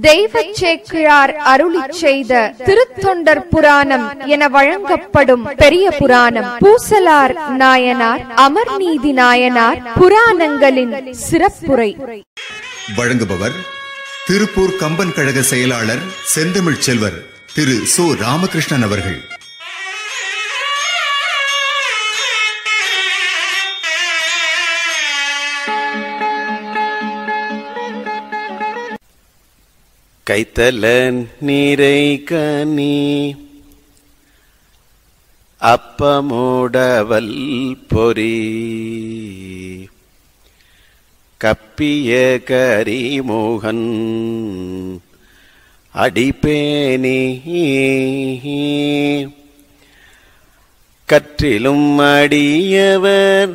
தெய்வச் சேக்கிழார் அருளிச் செய்த திருத்தொண்டர் புராணம் என வழங்கப்படும் பெரிய புராணம், பூசலார் நாயனார், அமர்நீதி நாயனார் புராணங்களின் சிறப்புரை. வழங்குபவர் திருப்பூர் கம்பன் கழக செயலாளர் செந்தமிழ் செல்வர் திரு சோ ராமகிருஷ்ணன் அவர்கள். கைத்தல நீரை கனி அப்பமோடவல் பொறி கப்பிய கரிமோகன் அடிப்பேனி கற்றிலும் அடியவர்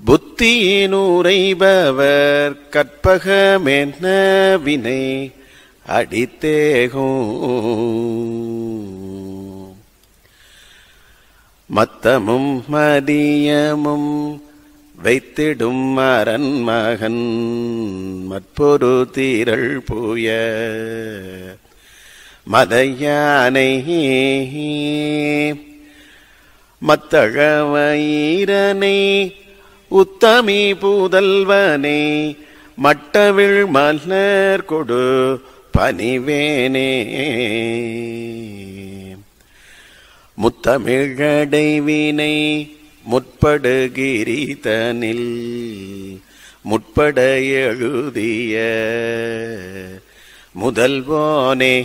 புத்தியினுரைபவர் கற்பகமென்ன வினை அடித்தேகும் மத்தமும் மதியமும் வைத்திடும் அரண்மகன் மற்பொரு தீரள் பூய மதையானை மத்தழவயிரனை உத்தமி புதல்வனே மட்டவிழ் மலர் கொடு பணிவேனே முத்தமிழடைவினை முற்படுகிரிதனில் முற்பட எழுதிய முதல்வோனே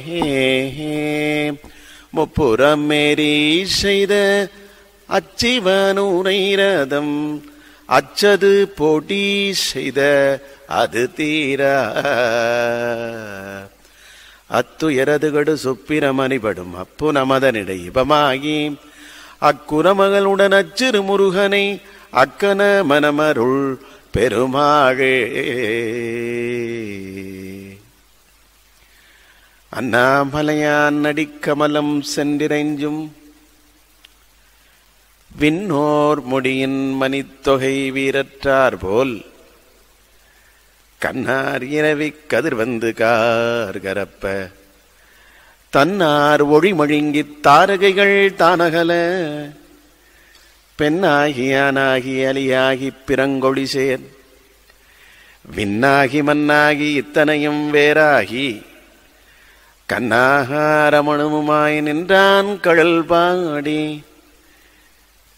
முப்புறமேறி செய்த அச்சிவனுரைரதம் அச்சது பொடி செய்த அது தீர அத்துயரதுகடு சுப்பிரமணிபடும் அப்பு நமதனிடை இபமாகி அக்குரமகளுடன் அச்சிறு முருகனை அக்கன மனமருள் பெருமாளே. அண்ணாமலையான் அடிக்கமலம் சென்றிரைஞ்சும் விண்ணோர் முடியின் மணித்தொகை வீரற்றார் போல் கண்ணார் இரவி கதிர் வந்து கார்கரப்ப தன்னார் ஒழிமொழிங்கித் தாரகைகள் தானகல பெண்ணாகி ஆனாகி அலியாகி பிறங்கொழி சேர் விண்ணாகி மண்ணாகி இத்தனையும் வேறாகி கண்ணாகாரமணுமாய் நின்றான் கழல் பாடி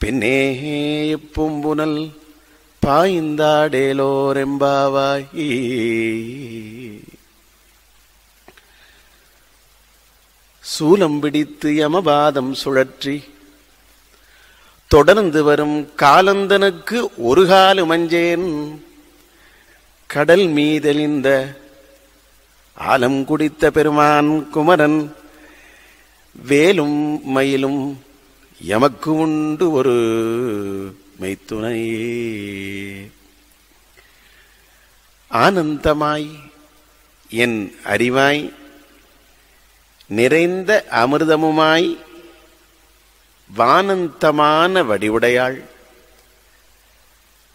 பின்னே பூம்புனல் பாய்ந்தாடேலோரெம்பாவாய். சூலம் பிடித்து யமபாதம் சுழற்றி தொடர்ந்து வரும் காலந்தனுக்கு ஒரு காலு மஞ்சேன் கடல் மீதெளிந்த ஆலம் குடித்த பெருமான் குமரன் வேலும் மயிலும் எமக்கு உண்டு ஒரு மெய்த்துணையே. ஆனந்தமாய் என் அறிவாய் நிறைந்த அமிர்தமுமாய் வானந்தமான வடிவுடையாள்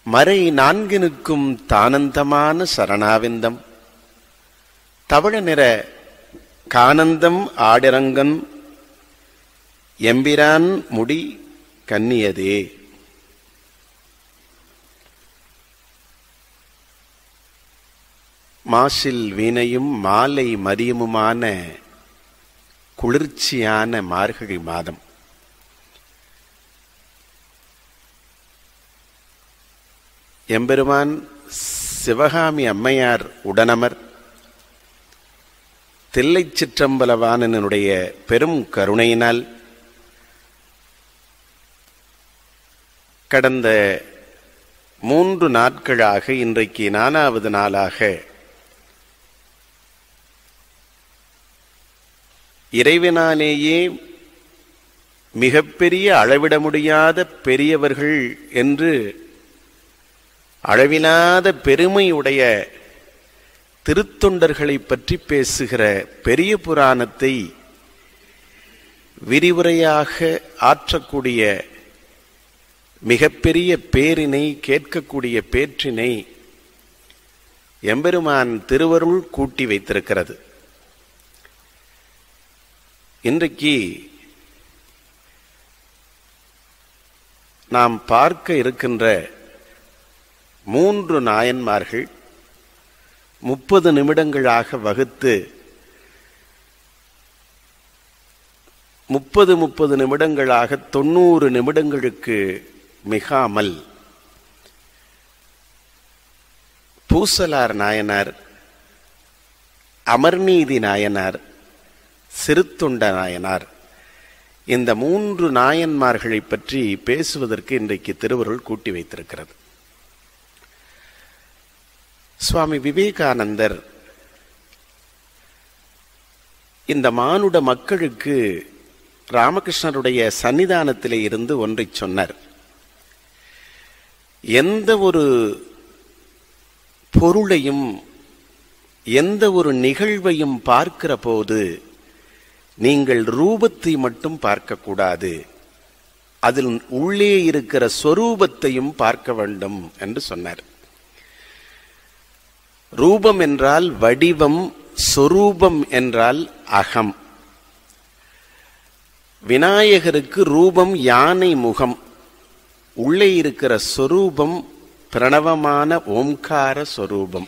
மறை நான்கினுக்கும் தானந்தமான சரணாவிந்தம் தவழ நிற கானந்தம் ஆடிரங்கன் எம்பிரான் முடி கன்னியதே. மாசில் வீணையும் மாலை மதியமுமான குளிர்ச்சியான மார்கழி மாதம். எம்பெருமான் சிவகாமி அம்மையார் உடனமர் தில்லைச் சிற்றம்பலவாணனுடைய பெரும் கருணையினால் கடந்த 3 நாட்களாக இன்றைக்கு 4வது நாளாக இறைவனாலேயே மிகப்பெரிய அளவிட முடியாத பெரியவர்கள் என்று அளவிலாத பெருமையுடைய திருத்தொண்டர்களை பற்றி பேசுகிற பெரிய புராணத்தை விரிவுரையாக ஆற்றக்கூடிய மிகப்பெரிய பேரினை கேட்கக்கூடிய பேற்றினை எம்பெருமான் திருவருள் கூட்டி வைத்திருக்கிறது. இன்றைக்கு நாம் பார்க்க இருக்கின்ற 3 நாயன்மார்கள் 30 நிமிடங்களாக வகுத்து 30 நிமிடங்களாக 90 நிமிடங்களுக்கு மிகாமல் பூசலார் நாயனார், அமர்நீதி நாயனார், சிறுத்தொண்ட நாயனார், இந்த 3 நாயன்மார்களை பற்றி பேசுவதற்கு இன்றைக்கு திருவருள் கூட்டி வைத்திருக்கிறது. சுவாமி விவேகானந்தர் இந்த மானுட மக்களுக்கு ராமகிருஷ்ணருடைய சன்னிதானத்திலே இருந்து ஒன்றை சொன்னார். எந்த ஒரு பொருளையும் எந்த ஒரு நிகழ்வையும் பார்க்கிற போது நீங்கள் ரூபத்தை மட்டும் பார்க்கக்கூடாது, அதில் உள்ளே இருக்கிற சொரூபத்தையும் பார்க்க வேண்டும் என்று சொன்னார். ரூபம் என்றால் வடிவம், சொரூபம் என்றால் அகம். விநாயகருக்கு ரூபம் யானை முகம், உள்ளே இருக்கிற சொரூபம் பிரணவமான ஓம்கார சொரூபம்.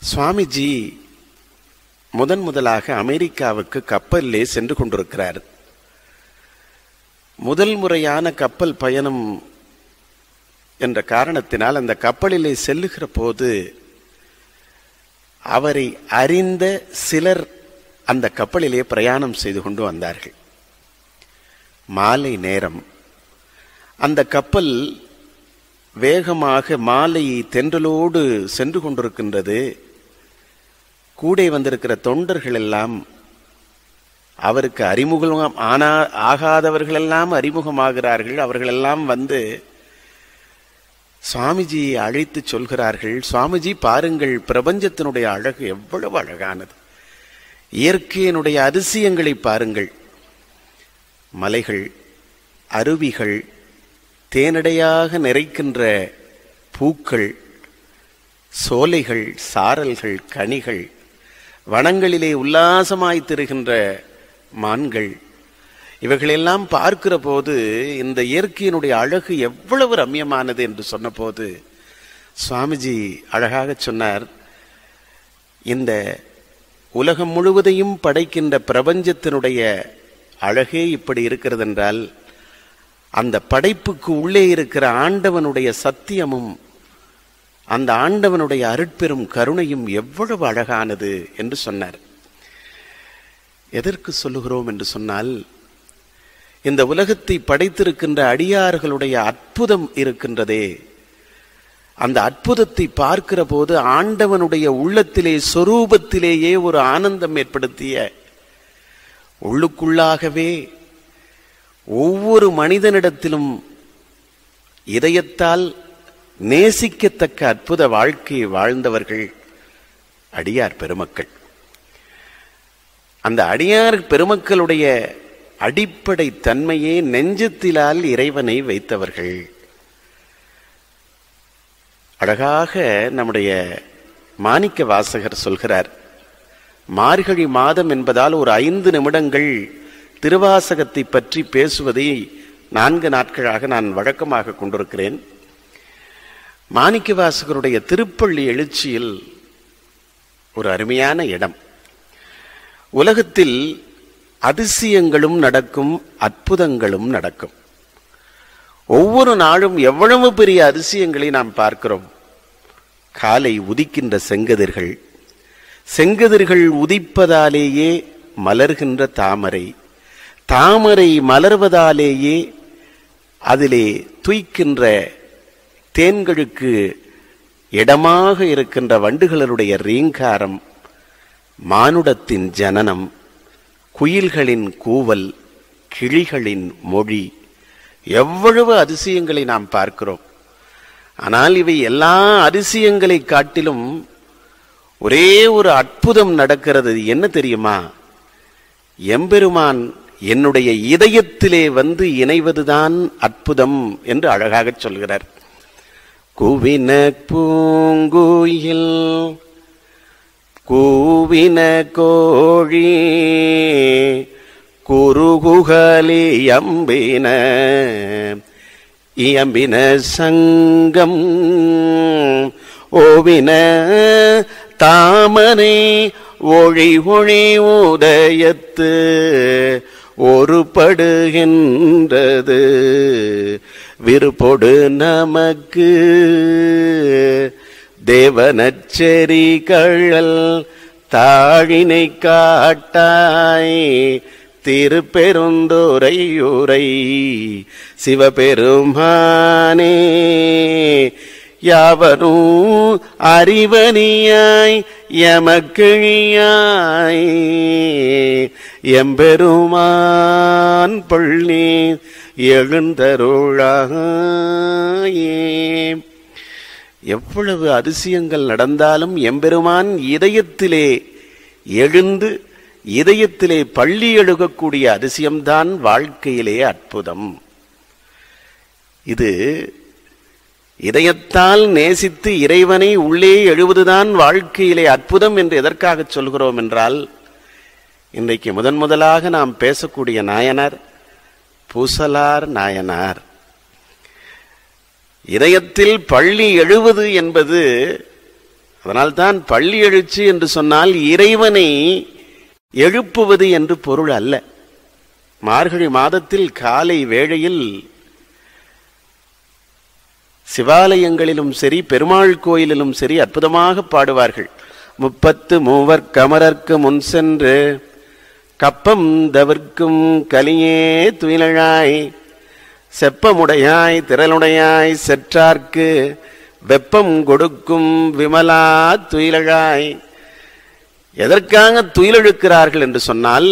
சுவாமிஜி முதலாக அமெரிக்காவுக்கு கப்பலிலே சென்று கொண்டிருக்கிறார். முதல் முறையான கப்பல் பயணம் என்ற காரணத்தினால் அந்த கப்பலிலே செல்லுகிற போது அவரை அறிந்த சிலர் அந்த கப்பலிலே பிரயாணம் செய்து கொண்டு வந்தார்கள். மாலை நேரம் அந்த கப்பல் வேகமாக மாலை தென்றலோடு சென்று கொண்டிருக்கின்றது. கூட வந்திருக்கிற தொண்டர்கள் எல்லாம் அவருக்கு அறிமுகம் ஆகாதவர்களெல்லாம் அறிமுகமாகிறார்கள். அவர்களெல்லாம் வந்து சுவாமிஜியை அழைத்து சொல்கிறார்கள், சுவாமிஜி பாருங்கள், பிரபஞ்சத்தினுடைய அழகு எவ்வளவு அழகானது, இயற்கையினுடைய அதிசயங்களை பாருங்கள், மலைகள், அருவிகள், தேனடையாக நிறைக்கின்ற பூக்கள், சோலைகள், சாரல்கள், கனிகள், வனங்களிலே உல்லாசமாய் திரிகின்ற மான்கள், இவைகளெல்லாம் பார்க்கிற போது இந்த இயற்கையினுடைய அழகு எவ்வளவு ரம்யமானது என்று சொன்ன போது சுவாமிஜி அழகாக சொன்னார், இந்த உலகம் முழுவதையும் படைக்கின்ற பிரபஞ்சத்தினுடைய அழகே இப்படி இருக்கிறது என்றால் அந்த படைப்புக்கு உள்ளே இருக்கிற ஆண்டவனுடைய சத்தியமும் அந்த ஆண்டவனுடைய அருட்பெரும் கருணையும் எவ்வளவு அழகானது என்று சொன்னார். எதற்கு சொல்லுகிறோம் என்று சொன்னால், இந்த உலகத்தை படைத்திருக்கின்ற அடியார்களுடைய அற்புதம் இருக்கின்றதே, அந்த அற்புதத்தை பார்க்கிற போது ஆண்டவனுடைய உள்ளத்திலே சொரூபத்திலேயே ஒரு ஆனந்தம் ஏற்படுத்திய, உள்ளுக்குள்ளாகவே ஒவ்வொரு மனிதனிடத்திலும் இதயத்தால் நேசிக்கத்தக்க அற்புத வாழ்க்கையை வாழ்ந்தவர்கள் அடியார் பெருமக்கள். அந்த அடியார் பெருமக்களுடைய அடிப்படை தன்மையே நெஞ்சத்திலால் இறைவனை வைத்தவர்கள். அழகாக நம்முடைய மாணிக்க வாசகர் சொல்கிறார், மார்கழி மாதம் என்பதால் ஒரு 5 நிமிடங்கள் திருவாசகத்தை பற்றி பேசுவதை 4 நாட்களாக நான் வழக்கமாக கொண்டிருக்கிறேன். மாணிக்க வாசகருடைய திருப்பள்ளி எழுச்சியில் ஒரு அருமையான இடம். உலகத்தில் அதிசயங்களும் நடக்கும், அற்புதங்களும் நடக்கும். ஒவ்வொரு நாளும் எவ்வளவு பெரிய அதிசயங்களை நாம் பார்க்கிறோம். காலை உதிக்கின்ற செங்கதிர்கள், செங்கதிர்கள் உதிப்பதாலேயே மலர்கின்ற தாமரை, தாமரை மலர்வதாலேயே அதிலே துய்க்கின்ற தேன்களுக்கு இடமாக இருக்கின்ற வண்டுகளுடைய ரீங்காரம், மானுடத்தின் ஜனனம், குயில்களின் கூவல், கிளிகளின் மொழி, எவ்வளவு அதிசயங்களை நாம் பார்க்கிறோம். ஆனால் இவை எல்லா அதிசயங்களை காட்டிலும் ஒரே ஒரு அற்புதம் நடக்கிறது. என்ன தெரியுமா? எம்பெருமான் என்னுடைய இதயத்திலே வந்து இணைவதுதான் அற்புதம் என்று அழகாக சொல்கிறார். குவின பூங்குயில் கூவின கோழி குறுகுகலி அம்பின இயம்பின சங்கம் ஓவின தாமரை ஒழி ஒழி உதயத்து ஒருபடுகின்றது விருப்பொடு நமக்கு தேவனச்செறி கழல் தாழினை காட்டாய் திருப்பெருந்துறையுரை சிவபெருமானே யாவரும் அறிவனியாய் எமக்கிழியாய் எம்பெருமான் பள்ளி எழுந்தருளாயே. எவ்வளவு அதிசயங்கள் நடந்தாலும் எம்பெருமான் இதயத்திலே எழுந்து இதயத்திலே பள்ளி எழுகக்கூடிய அதிசயம்தான் வாழ்க்கையிலே அற்புதம். இது இதயத்தால் நேசித்து இறைவனை உள்ளே எழுவதுதான் வாழ்க்கையிலே அற்புதம் என்று எதற்காக சொல்கிறோம் என்றால், இன்றைக்கு முதலாக நாம் பேசக்கூடிய நாயனார் பூசலார் நாயனார். இதயத்தில் பள்ளி எழுவது என்பது, அதனால்தான் பள்ளி எழுச்சி என்று சொன்னால் இறைவனை எழுப்புவது என்று பொருள் அல்ல. மார்கழி மாதத்தில் காலை வேளையில் சிவாலயங்களிலும் சரி பெருமாள் கோயிலிலும் சரி அற்புதமாக பாடுவார்கள். 33 கமரர்க்கு முன் சென்று கப்பம் தவிர்க்கும் கலியே துயிலழாய் செப்பமுடையாய் திரளுடையாய் செற்றார்க்கு வெப்பம் கொடுக்கும் விமலா துயிலழாய். எதற்காக துயிலெழுக்கிறார்கள் என்று சொன்னால்,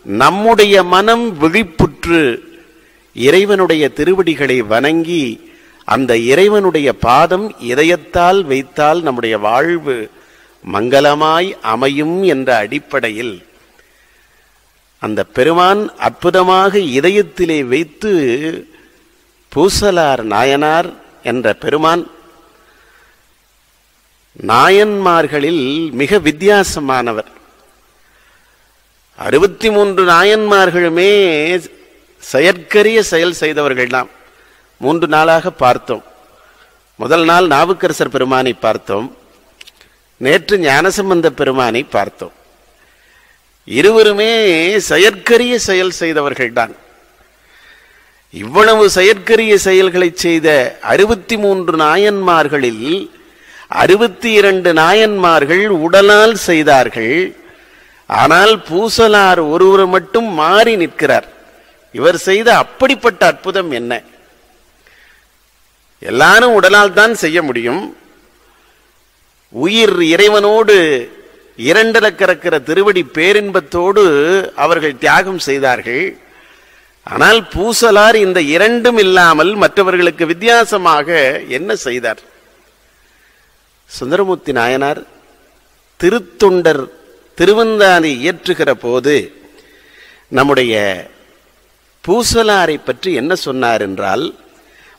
நம்முடைய மனம் விழிப்புற்று இறைவனுடைய திருவடிகளை வணங்கி அந்த இறைவனுடைய பாதம் இதயத்தால் வைத்தால் நம்முடைய வாழ்வு மங்களமாய் அமையும் என்ற அடிப்படையில் அந்த பெருமான் அற்புதமாக இதயத்திலே வைத்து பூசலார் நாயனார் என்ற பெருமான் நாயன்மார்களில் மிக வித்தியாசமானவர். 63 நாயன்மார்களுமே செயற்கரிய செயல் செய்தவர்கள். நாம் 3 நாளாக பார்த்தோம். முதல் நாள் நாவுக்கரசர் பெருமானை பார்த்தோம், நேற்று ஞானசம்பந்த பெருமானை பார்த்தோம். இருவருமே செயற்கரிய செயல் செய்தவர்கள்தான். இவ்வளவு செயற்கரிய செயல்களை செய்த 63 நாயன்மார்களில் 62 நாயன்மார்கள் உடலால் செய்தார்கள். ஆனால் பூசலார் ஒருவர் மட்டும் மாறி நிற்கிறார். இவர் செய்த அப்படிப்பட்ட அற்புதம் என்ன? எல்லாரும் உடலால் தான் செய்ய முடியும். உயிர் இறைவனோடு இரண்டர கறக்கிற திருவடி பேரின்பத்தோடு அவர்கள் தியாகம் செய்தார்கள். ஆனால் பூசலார் இந்த இரண்டும் இல்லாமல் மற்றவர்களுக்கு வித்தியாசமாக என்ன செய்தார்? சுந்தரமூர்த்தி நாயனார் திருத்தொண்டர் திருவந்தாதி இயற்றுகிற போது நம்முடைய பூசலாரை பற்றி என்ன சொன்னார் என்றால்,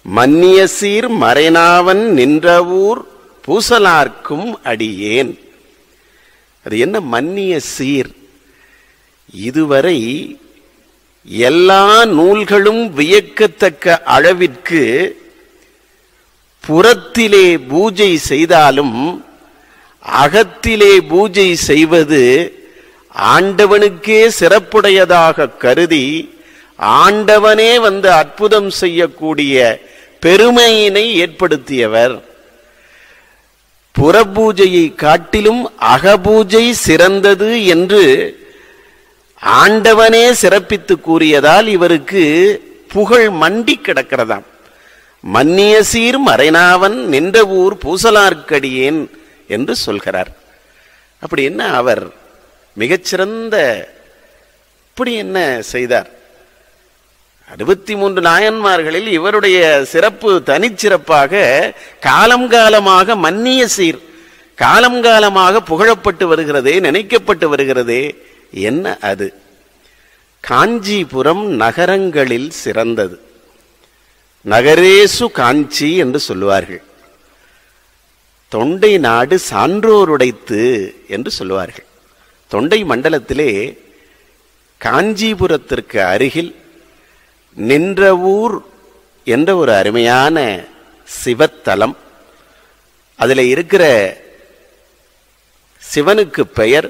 மன்னிய சீர் மறைநாவன் நின்ற ஊர் பூசலார்க்கும் அடியேன். அது என்ன மன்னிய சீர்? இதுவரை எல்லா நூல்களும் வியக்கத்தக்க அளவிற்கு புறத்திலே பூஜை செய்தாலும் அகத்திலே பூஜை செய்வது ஆண்டவனுக்கே சிறப்புடையதாக கருதி ஆண்டவனே வந்து அற்புதம் செய்யக்கூடிய பெருமையினை ஏற்படுத்தியவர். புறபூஜையை காட்டிலும் அகபூஜை சிறந்தது என்று ஆண்டவனே சிறப்பித்து கூறியதால் இவருக்கு புகழ் மண்டி கிடக்கிறதாம். மன்னிய சீர் மறைநாவன் நின்ற ஊர் பூசலார்க்கடியேன் என்று சொல்கிறார். அப்படி என்ன அவர் மிகச்சிறந்த இப்படி என்ன செய்தார்? 63 நாயன்மார்களில் இவருடைய சிறப்பு தனிச்சிறப்பாக காலம் காலமாக மன்னிய சீர் காலம் காலமாக புகழப்பட்டு வருகிறதே, நினைக்கப்பட்டு வருகிறதே. என்ன அது? காஞ்சிபுரம் நகரங்களில் சிறந்தது. நகரேசு காஞ்சி என்று சொல்லுவார்கள். தொண்டை நாடு சான்றோருடைத்து என்று சொல்லுவார்கள். தொண்டை மண்டலத்திலே காஞ்சிபுரத்திற்கு அருகில் நின்றவூர் என்ற ஒரு அருமையான சிவத்தலம், அதில் இருக்கிற சிவனுக்கு பெயர்,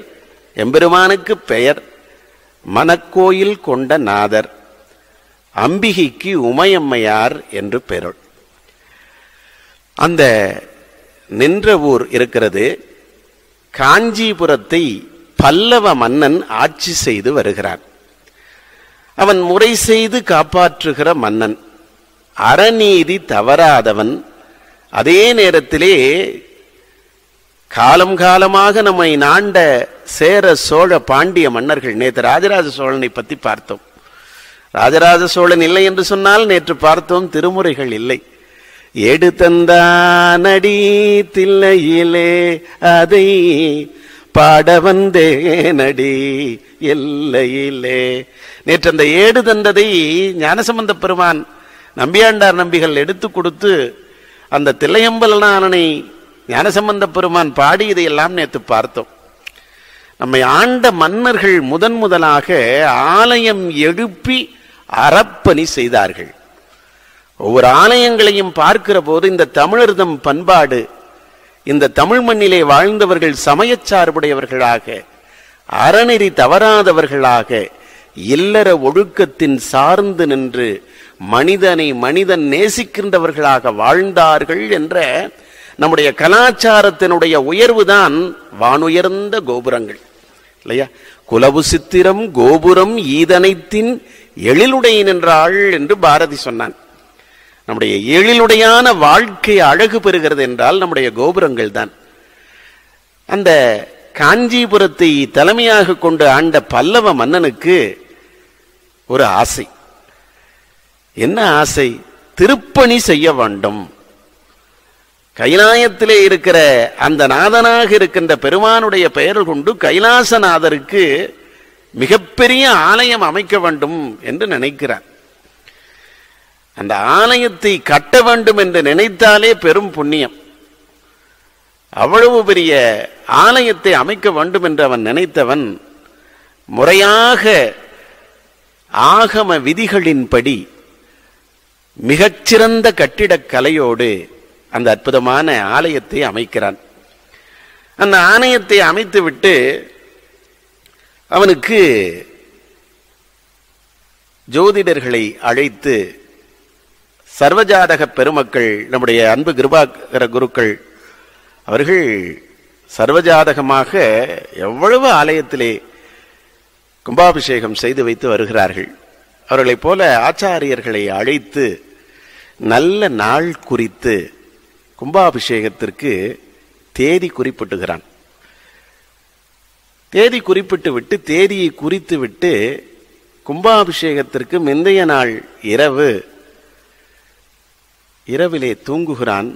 எம்பெருமானுக்கு பெயர் மணக்கோயில் கொண்ட நாதர், அம்பிகைக்கு உமையம்மையார் என்று பெயர். அந்த நின்ற ஊர் இருக்கிறது. காஞ்சிபுரத்தை பல்லவ மன்னன் ஆட்சி செய்து வருகிறான். அவன் முறை செய்து காப்பாற்றுகிற மன்னன், அறநீதி தவறாதவன். அதே நேரத்திலே காலம் காலமாக நம்மை நாண்ட சேர சோழ பாண்டிய மன்னர்கள், நேற்று ராஜராஜ சோழனை பற்றி பார்த்தோம். ராஜராஜ சோழன் இல்லை என்று சொன்னால் நேற்று பார்த்தோம் திருமுறைகள் இல்லை. ஏடு தந்தானடி தில்லையிலே அதை பாட வந்தேனடி எல்லையிலே. நேற்று அந்த ஏடு தந்ததை ஞானசம்பந்த பெருமான் நம்பியாண்டார் நம்பிகள் எடுத்து கொடுத்து அந்த தில்லையம்பலனானனை ஞானசம்பந்த பெருமான் பாடி இதையெல்லாம் நேற்று பார்த்தோம். நம்மை ஆண்ட மன்னர்கள் முதலாக ஆலயம் எழுப்பி அறப்பணி செய்தார்கள். ஒவ்வொரு ஆலயங்களையும் பார்க்கிற போது இந்த தமிழர்தம் பண்பாடு, இந்த தமிழ் மண்ணிலே வாழ்ந்தவர்கள் சமயச்சார்புடையவர்களாக, அறநெறி தவறாதவர்களாக, இல்லற ஒழுக்கத்தின் சார்ந்து நின்று மனிதனை மனிதன் நேசிக்கின்றவர்களாக வாழ்ந்தார்கள் என்ற நம்முடைய கலாச்சாரத்தினுடைய உயர்வுதான் வானுயர்ந்த கோபுரங்கள் இல்லையா? குலவு சித்திரம் கோபுரம் ஈதனைத்தின் எழிலுடைய நின்றாள் என்று பாரதி சொன்னான். நம்முடைய எழிலுடையான வாழ்க்கை அழகு பெறுகிறது என்றால் நம்முடைய கோபுரங்கள் தான். அந்த காஞ்சிபுரத்தை தலைமையாக கொண்டு ஆண்ட பல்லவ மன்னனுக்கு ஒரு ஆசை. என்ன ஆசை? திருப்பணி செய்ய வேண்டும். கைலாயத்திலே இருக்கிற அந்த நாதனாக இருக்கின்ற பெருமானுடைய பெயர் கொண்டு கைலாசநாதருக்கு மிகப்பெரிய ஆலயம் அமைக்க வேண்டும் என்று நினைக்கிறார். அந்த ஆலயத்தை கட்ட வேண்டும் என்று நினைத்தாலே பெரும் புண்ணியம். அவ்வளவு பெரிய ஆலயத்தை அமைக்க வேண்டும் என்று அவன் நினைத்தவன் முறையாக ஆகம விதிகளின்படி மிகச்சிறந்த கட்டிடக் கலையோடு அந்த அற்புதமான ஆலயத்தை அமைக்கிறான். அந்த ஆலயத்தை அமைத்துவிட்டு அவனுக்கு ஜோதிடர்களை அழைத்து, சர்வஜாதக பெருமக்கள், நம்முடைய அன்பு கிருபாகர குருக்கள் அவர்கள் சர்வஜாதகமாக எவ்வளவு ஆலயத்திலே கும்பாபிஷேகம் செய்து வைத்து வருகிறார்கள். அவர்களைப் போல ஆச்சாரியர்களை அழைத்து நல்ல நாள் குறித்து கும்பாபிஷேகத்திற்கு தேதி குறிப்பிட்டுகிறான். தேதி குறிப்பிட்டு விட்டு, தேதியை குறித்து விட்டு, கும்பாபிஷேகத்திற்கு முந்தைய நாள் இரவிலே தூங்குகிறான்.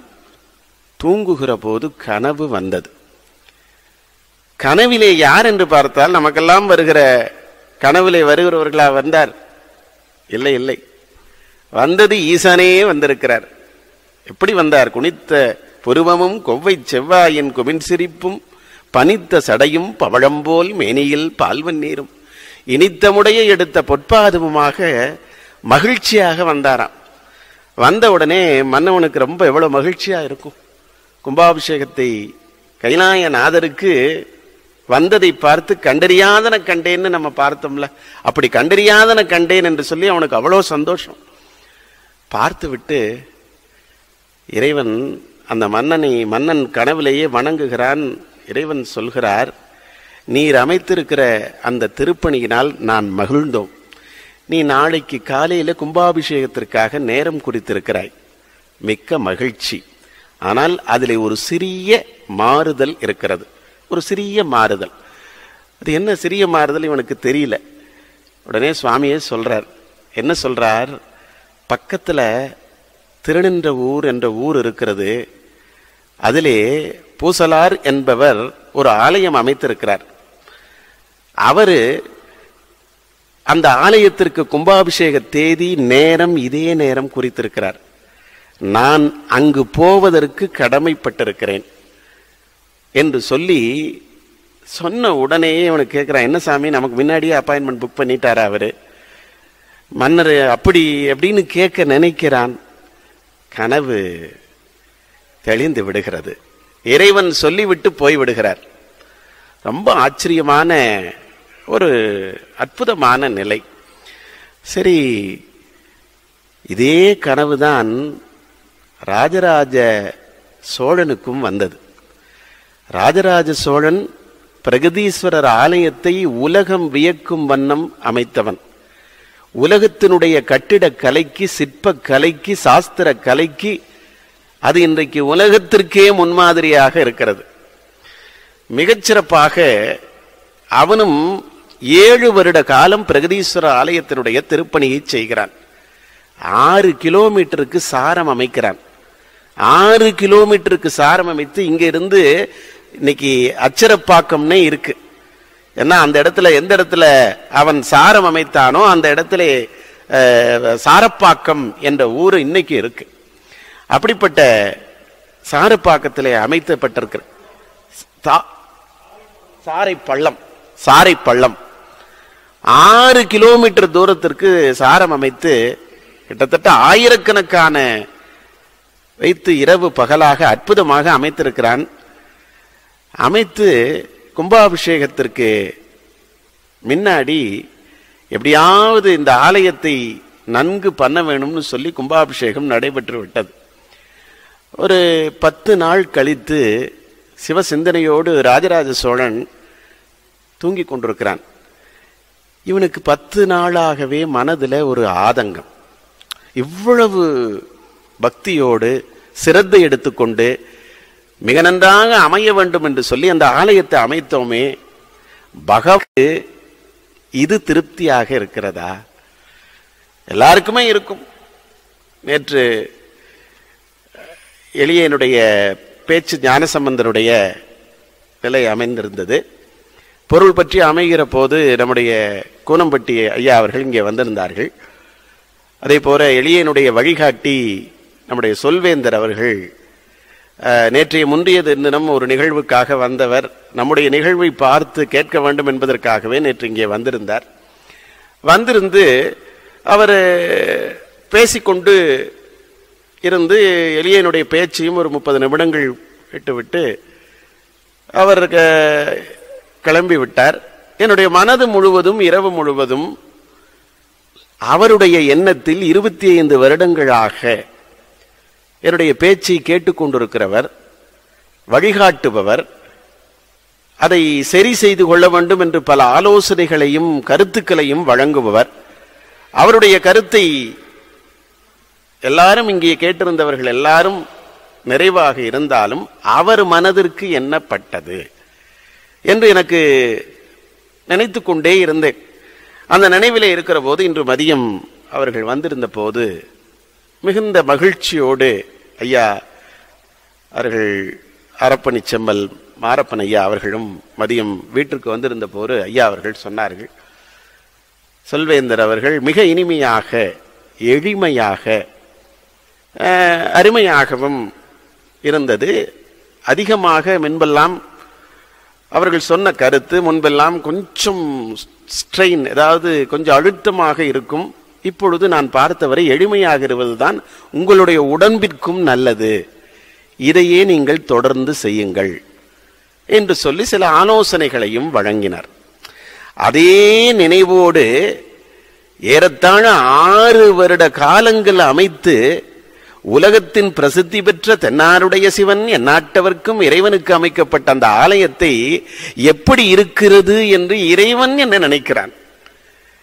தூங்குகிற போது கனவு வந்தது. கனவிலே யார் என்று பார்த்தால் நமக்கெல்லாம் வருகிற கனவிலே வருகிறவர்களா வந்தார்? இல்லை இல்லை, வந்தது ஈசனே வந்திருக்கிறார். எப்படி வந்தார்? குனித்த புருவமும் கொவ்வை செவ்வாயின் குமின் சிரிப்பும் பனித்த சடையும் பவழம்போல் மேனியில் பால்வன் நீரும் இனித்தமுடைய எடுத்த பொற்பாதமுமாக மகிழ்ச்சியாக வந்தாராம். வந்த உடனே மன்னவனுக்கு ரொம்ப எவ்வளவு மகிழ்ச்சியா இருக்கும். கும்பாபிஷேகத்தை கைலாயநாதருக்கு வந்ததை பார்த்து கண்டறியாதன கண்டேன்னு நம்ம பார்த்தோம்ல, அப்படி கண்டறியாதன கண்டேன் என்று சொல்லி அவனுக்கு அவ்வளோ சந்தோஷம். பார்த்து விட்டு இறைவன் அந்த மன்னன் கனவிலேயே வணங்குகிறான். இறைவன் சொல்கிறார், நீர் அமைத்திருக்கிற அந்த திருப்பணியினால் நான் மகிழ்ந்தோம். நீ நாளைக்கு காலையில் கும்பாபிஷேகத்திற்காக நேரம் குறித்திருக்கிறாய், மிக்க மகிழ்ச்சி. ஆனால் அதில் ஒரு சிறிய மாறுதல் இருக்கிறது. ஒரு சிறிய மாறுதல். அது என்ன சிறிய மாறுதல் இவனுக்கு தெரியல. உடனே சுவாமியே சொல்றார். என்ன சொல்றார்? பக்கத்தில் திருநின்ற ஊர் என்ற ஊர் இருக்கிறது. அதிலே பூசலார் என்பவர் ஒரு ஆலயம் அமைத்திருக்கிறார். அவரு அந்த ஆலயத்திற்கு கும்பாபிஷேக தேதி நேரம் இதே நேரம் குறித்திருக்கிறார். நான் அங்கு போவதற்கு கடமைப்பட்டிருக்கிறேன். என்று சொல்லி சொன்ன உடனே அவனுக்கு கேட்குறான், என்ன சாமி நமக்கு முன்னாடியே அப்பாயின்மெண்ட் புக் பண்ணிட்டாரா அவரு? மன்னர் அப்படி அப்படின்னு கேட்க நினைக்கிறான். கனவு தெளிந்து விடுகிறது. இறைவன் சொல்லிவிட்டு போய் விடுகிறார். ரொம்ப ஆச்சரியமான ஒரு அற்புதமான நிலை. சரி, இதே கனவுதான் ராஜராஜ சோழனுக்கும் வந்தது. ராஜராஜ சோழன் பிரகதீஸ்வரர் ஆலயத்தை உலகம் வியக்கும் வண்ணம் அமைத்தவன். உலகத்தினுடைய கட்டிட கலைக்கு, சிற்ப கலைக்கு, சாஸ்திர கலைக்கு அது இன்றைக்கு உலகத்திற்கே முன்மாதிரியாக இருக்கிறது. மிகச்சிறப்பாக அவனும் 7 வருட காலம் பிரகதீஸ்வர ஆலயத்தினுடைய திருப்பணியை செய்கிறான். 6 கிலோமீட்டருக்கு சாரம் அமைக்கிறான். 6 கிலோமீட்டருக்கு சாரம் அமைத்து இங்க இருந்து இன்னைக்கு அச்சரப்பாக்கம்னே இருக்கு. ஏன்னா அந்த இடத்துல எந்த இடத்துல அவன் சாரம் அமைத்தானோ அந்த இடத்துல சாரப்பாக்கம் என்ற ஊர் இன்னைக்கு இருக்கு. அப்படிப்பட்ட சாரப்பாக்கத்திலே அமைக்கப்பட்டிருக்கிற சாரை பள்ளம் 6 கிலோமீட்டர் தூரத்திற்கு சாரம் அமைத்து கிட்டத்தட்ட ஆயிரக்கணக்கான வைத்து இரவு பகலாக அற்புதமாக அமைத்திருக்கிறான். அமைத்து கும்பாபிஷேகத்திற்கு முன்னாடி எப்படியாவது இந்த ஆலயத்தை நன்கு பண்ண வேணும்னு சொல்லி கும்பாபிஷேகம் நடைபெற்று விட்டது. ஒரு 10 நாள் கழித்து சிவசிந்தனையோடு ராஜராஜ சோழன் தூங்கிக் கொண்டிருக்கிறான். இவனுக்கு 10 நாளாகவே மனதில் ஒரு ஆதங்கம். இவ்வளவு பக்தியோடு சிரத்தை எடுத்துக்கொண்டு மிக நன்றாக அமைய வேண்டும் என்று சொல்லி அந்த ஆலயத்தை அமைத்தோமே, பகவானுக்கு இது திருப்தியாக இருக்கிறதா? எல்லாருக்குமே இருக்கும். நேற்று எளியனுடைய பேச்சு ஞானசம்பந்தருடைய நிலை அமைந்திருந்தது. பொருள் பற்றி அமைகிற போது நம்முடைய கூனம்பட்டி ஐயா அவர்கள் இங்கே வந்திருந்தார்கள். அதே போல எளியனுடைய வழிகாட்டி நம்முடைய சொல்வேந்தர் அவர்கள் நேற்றைய முந்தைய தினம் ஒரு நிகழ்வுக்காக வந்தவர். நம்முடைய நிகழ்வை பார்த்து கேட்க வேண்டும் என்பதற்காகவே நேற்று இங்கே வந்திருந்தார். வந்திருந்து அவர் பேசிக்கொண்டு இருந்து எளியனுடைய பேச்சையும் ஒரு 30 நிமிடங்கள் விட்டுவிட்டு அவர் கிளம்பி விட்டார். என்னுடைய மனது முழுவதும் இரவு முழுவதும் அவருடைய எண்ணத்தில் 25 வருடங்களாக என்னுடைய பேச்சை கேட்டுக்கொண்டிருக்கிறவர், வழிகாட்டுபவர், அதை சரி செய்து கொள்ள வேண்டும் என்று பல ஆலோசனைகளையும் கருத்துக்களையும் வழங்குபவர், அவருடைய கருத்தை எல்லாரும் இங்கே கேட்டிருந்தவர்கள் எல்லாரும் நிறைவாக இருந்தாலும் அவர் மனதிற்கு எண்ணப்பட்டது என்று எனக்கு நினைத்து கொண்டே இருந்தேன். அந்த நினைவிலே இருக்கிற போது இன்று மதியம் அவர்கள் வந்திருந்த போது மிகுந்த மகிழ்ச்சியோடு ஐயா அவர்கள் அரப்பணி செம்மல் மாரப்பன் ஐயா அவர்களும் மதியம் வீட்டிற்கு வந்திருந்த போது ஐயா அவர்கள் சொன்னார்கள், சொல்வேந்தர் அவர்கள் மிக இனிமையாக, எளிமையாக, அருமையாகவும் இருந்தது. அதிகமாக முன்பெல்லாம் அவர்கள் சொன்ன கருத்து முன்பெல்லாம் கொஞ்சம் ஸ்ட்ரெயின், அதாவது கொஞ்சம் அழுத்தமாக இருக்கும். இப்பொழுது நான் பார்த்தவரை எளிமையாக இருப்பதுதான் உங்களுடைய உடம்பிற்கும் நல்லது, இதையே நீங்கள் தொடர்ந்து செய்யுங்கள் என்று சொல்லி சில ஆலோசனைகளையும் வழங்கினார். அதே நினைவோடு ஏறத்தாழ 6 வருட காலங்கள் அமைத்து உலகத்தின் பிரசித்தி பெற்ற தென்னாருடைய சிவன் எந்நாட்டவர்க்கும் இறைவனுக்கு அமைக்கப்பட்ட அந்த ஆலயத்தை எப்படி இருக்கிறது என்று இறைவன் என்ன நினைக்கிறான்,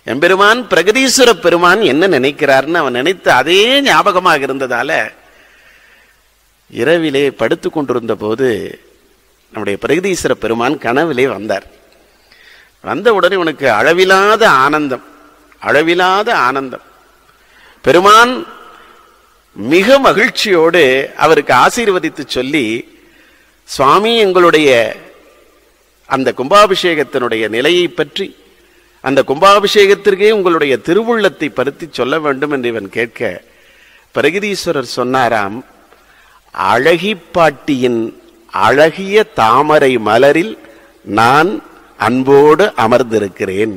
எம்பெருமான் பிரகதீஸ்வர பெருமான் என்ன நினைக்கிறார்னு அவன் நினைத்து அதே ஞாபகமாக இருந்ததால இரவிலே படுத்து கொண்டிருந்த போது நம்முடைய பிரகதீஸ்வர பெருமான் கனவிலே வந்தார். வந்தவுடன் உனக்கு அளவிலாத ஆனந்தம், அளவிலாத ஆனந்தம். பெருமான் மிக மகிழ்ச்சியோடு அவருக்கு ஆசீர்வதித்து சொல்லி, சுவாமி எங்களுடைய அந்த கும்பாபிஷேகத்தினுடைய நிலையை பற்றி, அந்த கும்பாபிஷேகத்திற்கே உங்களுடைய திருவுள்ளத்தை பருத்தி சொல்ல வேண்டும் என்று இவன் கேட்க, பிரகதீஸ்வரர் சொன்னாராம், அழகிப்பாட்டியின் அழகிய தாமரை மலரில் நான் அன்போடு அமர்ந்திருக்கிறேன்.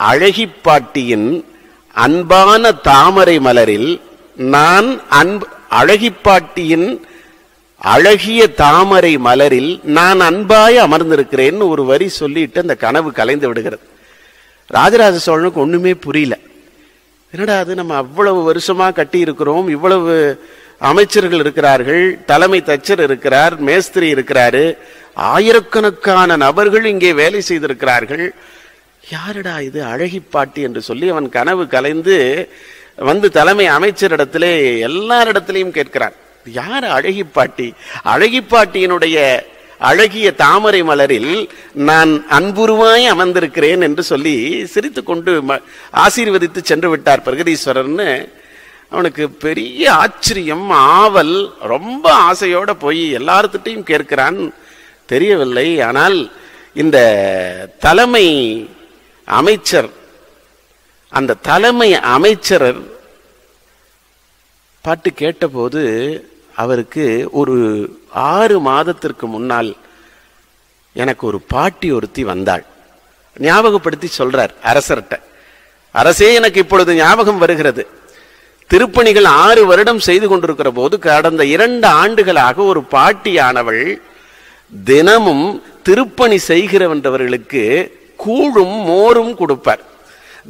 அழகிப்பாட்டியின் அன்பான தாமரை மலரில் நான் அழகிப்பாட்டியின் அழகிய தாமரை மலரில் நான் அன்பாய் அமர்ந்திருக்கிறேன் ஒரு வரி சொல்லிட்டு அந்த கனவு கலைந்து விடுகிறது. ராஜராஜ சோழனுக்கு ஒண்ணுமே புரியல. என்னடா அது, நம்ம அவ்வளவு வருஷமா கட்டி இருக்கிறோம், இவ்வளவு அமைச்சர்கள் இருக்கிறார்கள், தலைமை தச்சர் இருக்கிறார், மேஸ்திரி இருக்கிறாரு, ஆயிரக்கணக்கான நபர்கள் இங்கே வேலை செய்திருக்கிறார்கள், யாருடா இது அழகிப்பாட்டி என்று சொல்லி அவன் கனவு கலைந்து வந்து தலைமை அமைச்சரிடத்திலே எல்லாரிடத்திலையும் கேட்கிறான், யார் அழகிப்பாட்டி? அழகிப்பாட்டியினுடைய அழகிய தாமரை மலரில் நான் அன்புருவாய் அமர்ந்திருக்கிறேன் என்று சொல்லி சிரித்து கொண்டு ஆசீர்வதித்து சென்று விட்டார் பிரகதீஸ்வரர்னு. அவனுக்கு பெரிய ஆச்சரியம், ஆவல், ரொம்ப ஆசையோட போய் எல்லார்த்திட்டையும் கேட்கிறான். தெரியவில்லை. ஆனால் இந்த தலைமை அமைச்சர், அந்த தலைமை அமைச்சர் பாட்டு கேட்டபோது அவருக்கு ஒரு 6 மாதத்திற்கு முன்னால் எனக்கு ஒரு பாட்டி ஒருத்தி வந்தாள். ஞாபகப்படுத்தி சொல்றார் அரசர்கிட்ட, அரசே எனக்கு இப்பொழுது ஞாபகம் வருகிறது, திருப்பணிகள் 6 வருடம் செய்து கொண்டிருக்கிற போது கடந்த 2 ஆண்டுகளாக ஒரு பாட்டியானவள் தினமும் திருப்பணி செய்கிறவன்றவர்களுக்கு கூழும் மோரும் கொடுப்பார்.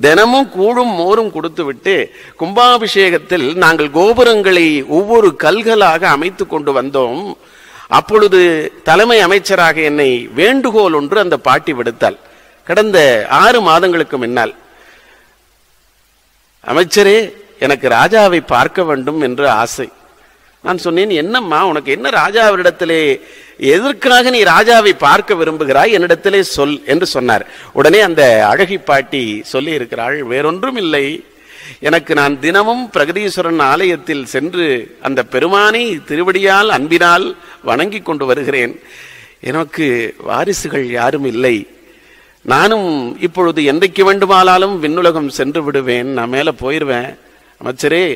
தினமும் கூழும் மோரும் கொடுத்து விட்டு கும்பாபிஷேகத்தில் நாங்கள் கோபுரங்களை ஒவ்வொரு கல்களாக அமைத்து கொண்டு வந்தோம். அப்பொழுது தலைமை அமைச்சராக என்னை வேண்டுகோள் ஒன்று அந்த பாட்டி விடுத்தாள். கடந்த 6 மாதங்களுக்கு முன்னால், அமைச்சரே எனக்கு ராஜாவை பார்க்க வேண்டும் என்று ஆசை. நான் சொன்னேன், என்னம்மா உனக்கு என்ன ராஜாவிடத்திலே, எதற்காக நீ ராஜாவை பார்க்க விரும்புகிறாய், என்னிடத்திலே சொல் என்று சொன்னார். உடனே அந்த அழகி பாட்டி சொல்லி இருக்கிறாள், வேறொன்றும் இல்லை, எனக்கு நான் தினமும் பிரகதீஸ்வரன் ஆலயத்தில் சென்று அந்த பெருமானை திருவடியால் அன்பினால் வணங்கி கொண்டு வருகிறேன். எனக்கு வாரிசுகள் யாரும் இல்லை. நானும் இப்பொழுது என்றைக்கு வேண்டுமானாலும் விண்ணுலகம் சென்று விடுவேன், நான் மேல போயிருவேன். அமைச்சரே,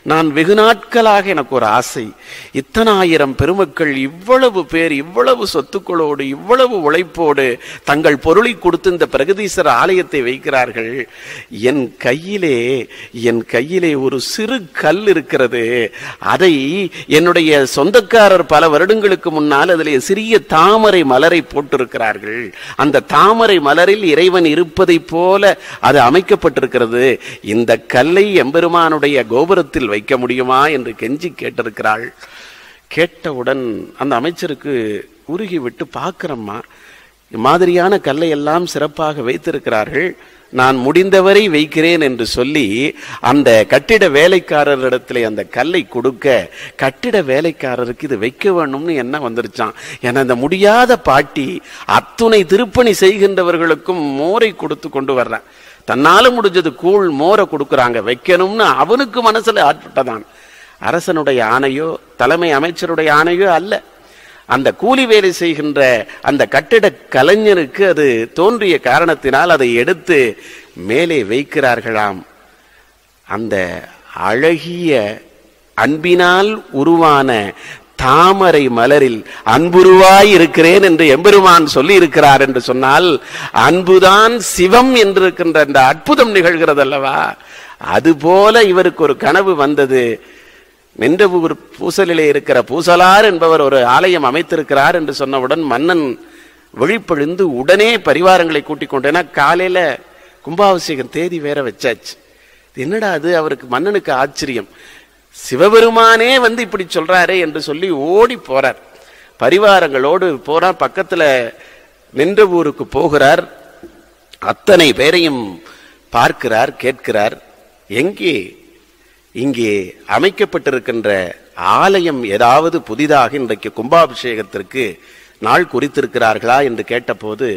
நான் வெகு நாட்களாக எனக்கு ஒரு ஆசை, இத்தனை ஆயிரம் பெருமக்கள் இவ்வளவு பேர் இவ்வளவு சொத்துக்களோடு இவ்வளவு உழைப்போடு தங்கள் பொருளை கொடுத்து இந்த பிரகதீஸ்வர ஆலயத்தை வைக்கிறார்கள். என் கையிலே ஒரு சிறு கல் இருக்கிறது. அதை என்னுடைய சொந்தக்காரர் பல வருடங்களுக்கு முன்னால் அதிலே சிறிய தாமரை மலரை போட்டிருக்கிறார்கள். அந்த தாமரை மலரில் இறைவன் இருப்பதை போல அது அமைக்கப்பட்டிருக்கிறது. இந்த கல்லை எம்பெருமான் கோபுரத்தில் வைக்க முடியுமா என்று கெஞ்சி கேட்டிருக்கிறாள். கேட்டவுடன் அந்த அமைச்சருக்கு உருகி விட்டு, பார்க்கிறம்மா, மாதிரியான கல்லை எல்லாம் சிறப்பாக வைத்திருக்கிறார்கள், நான் முடிந்தவரை வைக்கிறேன் என்று சொல்லி அந்த கட்டிட வேலைக்காரரிடத்திலே அந்த கல்லை கொடுக்க, கட்டிட வேலைக்காரருக்கு இது வைக்க வேணும்னு என்ன வந்துருச்சான். என அந்த முடியாத பாட்டி அத்துணை திருப்பணி செய்கின்றவர்களுக்கும் மோரை கொடுத்து கொண்டு வர்றான். தன்னால முடிஞ்சது கூழ் மோரை கொடுக்குறாங்க, வைக்கணும்னு அவனுக்கு மனசுல ஆட்பட்டதான். அரசனுடைய ஆணையோ தலைமை அமைச்சருடைய ஆணையோ அல்ல. அந்த கூலி வேலை செய்கின்ற அந்த கட்டிட கலைஞருக்கு அது தோன்றிய காரணத்தினால் அதை எடுத்து மேலே வைக்கிறார்களாம். அந்த அழகிய அன்பினால் உருவான தாமரை மலரில் அன்புருவாய் இருக்கிறேன் என்று எம்பெருமான் சொல்லி இருக்கிறார் என்று சொன்னால், அன்புதான் சிவம் என்று இருக்கின்ற அந்த அற்புதம் நிகழ்கிறது அல்லவா? அதுபோல இவருக்கு ஒரு கனவு வந்தது. நின்றவூர் பூசலிலே இருக்கிற பூசலார் என்பவர் ஒரு ஆலயம் அமைத்திருக்கிறார் என்று சொன்னவுடன் மன்னன் விழிப்பெழுந்து உடனே பரிவாரங்களை கூட்டிக் கொண்டேனா, காலையில கும்பாபிஷேகம் தேதி வேற வச்சாச்சு. என்னடா அது, அவருக்கு மன்னனுக்கு ஆச்சரியம், சிவபெருமானே வந்து இப்படி சொல்றாரே என்று சொல்லி ஓடி போறார். பரிவாரங்களோடு போறா. பக்கத்துல நின்ற ஊருக்கு போகிறார். அத்தனை பேரையும் பார்க்கிறார், கேட்கிறார். இங்கே அமைக்கப்பட்டிருக்கின்ற ஆலயம் ஏதாவது புதிதாக இன்றைக்கு கும்பாபிஷேகத்திற்கு நாள் குறித்திருக்கிறார்களா என்று கேட்டபோது,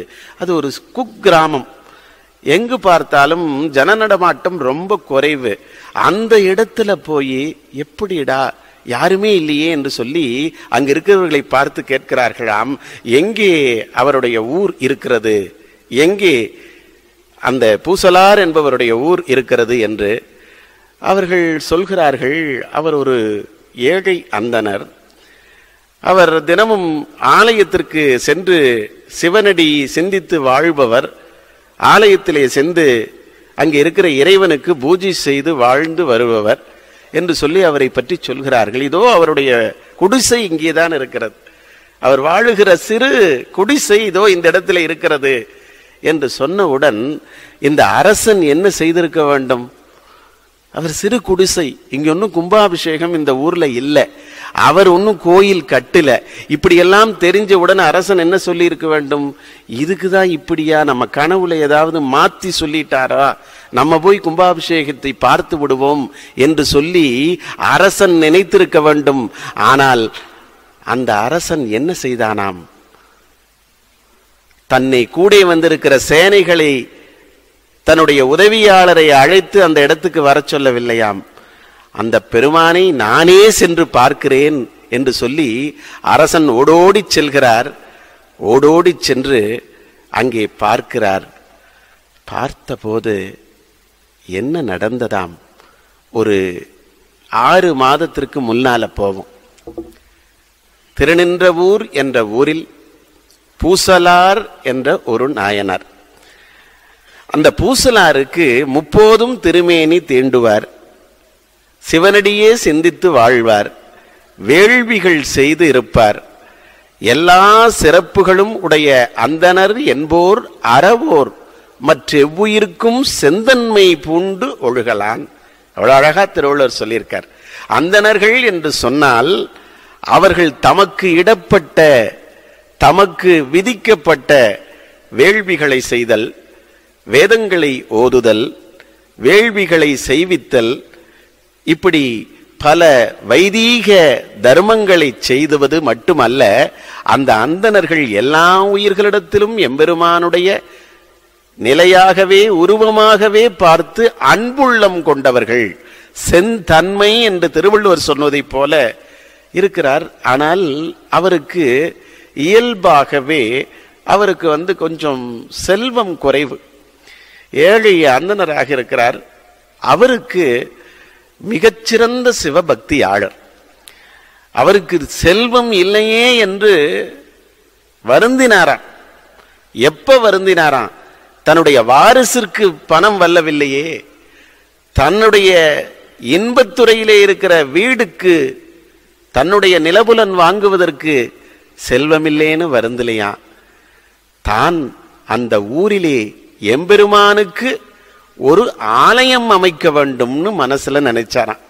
அது ஒரு குக்கிராமம், எங்கு பார்த்தாலும் ஜன நடமாட்டம் ரொம்ப குறைவு. அந்த இடத்துல போய் எப்படிடா யாருமே இல்லையே என்று சொல்லி அங்க இருக்கிறவர்களை பார்த்து கேட்கிறார்களாம், எங்கே அவருடைய ஊர் இருக்கிறது, எங்கே அந்த பூசலார் என்பவருடைய ஊர் இருக்கிறது என்று. அவர்கள் சொல்கிறார்கள், அவர் ஒரு ஏழை அந்தனர், அவர் தினமும் ஆலயத்திற்கு சென்று சிவனடி சிந்தித்து வாழ்பவர், ஆலயத்திலே சென்று அங்கே இருக்கிற இறைவனுக்கு பூஜை செய்து வாழ்ந்து வருபவர் என்று சொல்லி அவரை பற்றி சொல்கிறார்கள். இதோ அவருடைய குடிசை இங்கேதான் இருக்கிறது, அவர் வாழுகிற சிறு குடிசை இதோ இந்த இடத்துல இருக்கிறது என்று சொன்னவுடன் இந்த அரசன் என்ன செய்திருக்க வேண்டும்? அவர் சிறு குடிசை, இங்க ஒன்னும் கும்பாபிஷேகம் இந்த ஊர்ல இல்லை, அவர் ஒன்னும் கோயில் கட்டல, இப்படியெல்லாம் தெரிஞ்சவுடன் அரசன் என்ன சொல்லி இருக்க வேண்டும்? இதுக்குதான் இப்படியா, நம்ம கனவுல ஏதாவது மாத்தி சொல்லிட்டாரா, நம்ம போய் கும்பாபிஷேகத்தை பார்த்து விடுவோம் என்று சொல்லி அரசன் நினைத்திருக்க வேண்டும். ஆனால் அந்த அரசன் என்ன செய்தானாம்? தன்னை கூட வந்திருக்கிற சேனைகளை, தன்னுடைய உதவியாளரை அழைத்து அந்த இடத்துக்கு வர சொல்லவில்லையாம். அந்த பெருமானை நானே சென்று பார்க்கிறேன் என்று சொல்லி அரசன் ஓடோடி செல்கிறார். ஓடோடி சென்று அங்கே பார்க்கிறார். பார்த்தபோது என்ன நடந்ததாம்? ஒரு 6 மாதத்திற்கு முன்னால போவோம். திருநின்றவூர் என்ற ஊரில் பூசலார் என்ற ஒரு நாயனார். அந்த பூசலாருக்கு 30 திருமேனி தீண்டுவார், சிவனடியே சிந்தித்து வாழ்வார், வேள்விகள் செய்து இருப்பார். எல்லா சிறப்புகளும் உடைய அந்தனர் என்போர் அறவோர் மற்றெவ்வுயிருக்கும் செந்தன்மை பூண்டு ஒழுகலான். அவ்வளவு அழகா திருவள்ளுவர் சொல்லியிருக்கார். அந்தணர்கள் என்று சொன்னால் அவர்கள் தமக்கு இடப்பட்ட, தமக்கு விதிக்கப்பட்ட வேள்விகளை செய்தல், வேதங்களை ஓதுதல், வேள்விகளை செய்வித்தல், இப்படி பல வைதீக தர்மங்களை செய்துவது மட்டுமல்ல, அந்த அந்தணர்கள் எல்லா உயிர்களிடத்திலும் எம்பெருமானுடைய நிலையாகவே உருவமாகவே பார்த்து அன்புள்ளம் கொண்டவர்கள், செந்தன்மை என்று திருவள்ளுவர் சொன்னதை போல இருக்கிறார். ஆனால் அவருக்கு இயல்பாகவே அவருக்கு கொஞ்சம் செல்வம் குறைவு, ஏழை அந்தணராக இருக்கிறார். அவருக்கு மிகச்சிறந்த சிவபக்தியாளர். அவருக்கு செல்வம் இல்லையே என்று வருந்தினாராம். எப்ப வருந்தினாராம்? தன்னுடைய வாரிசிற்கு பணம் வல்லவில்லையே, தன்னுடைய இன்பத்துறையிலே இருக்கிற வீடுக்கு, தன்னுடைய நிலபுலன் வாங்குவதற்கு செல்வமில்லேன்னு வருந்தலையா. தான் அந்த ஊரிலே எம்பெருமானுக்கு ஒரு ஆலயம் அமைக்க வேண்டும்னு மனசுல நினைச்சாராம்.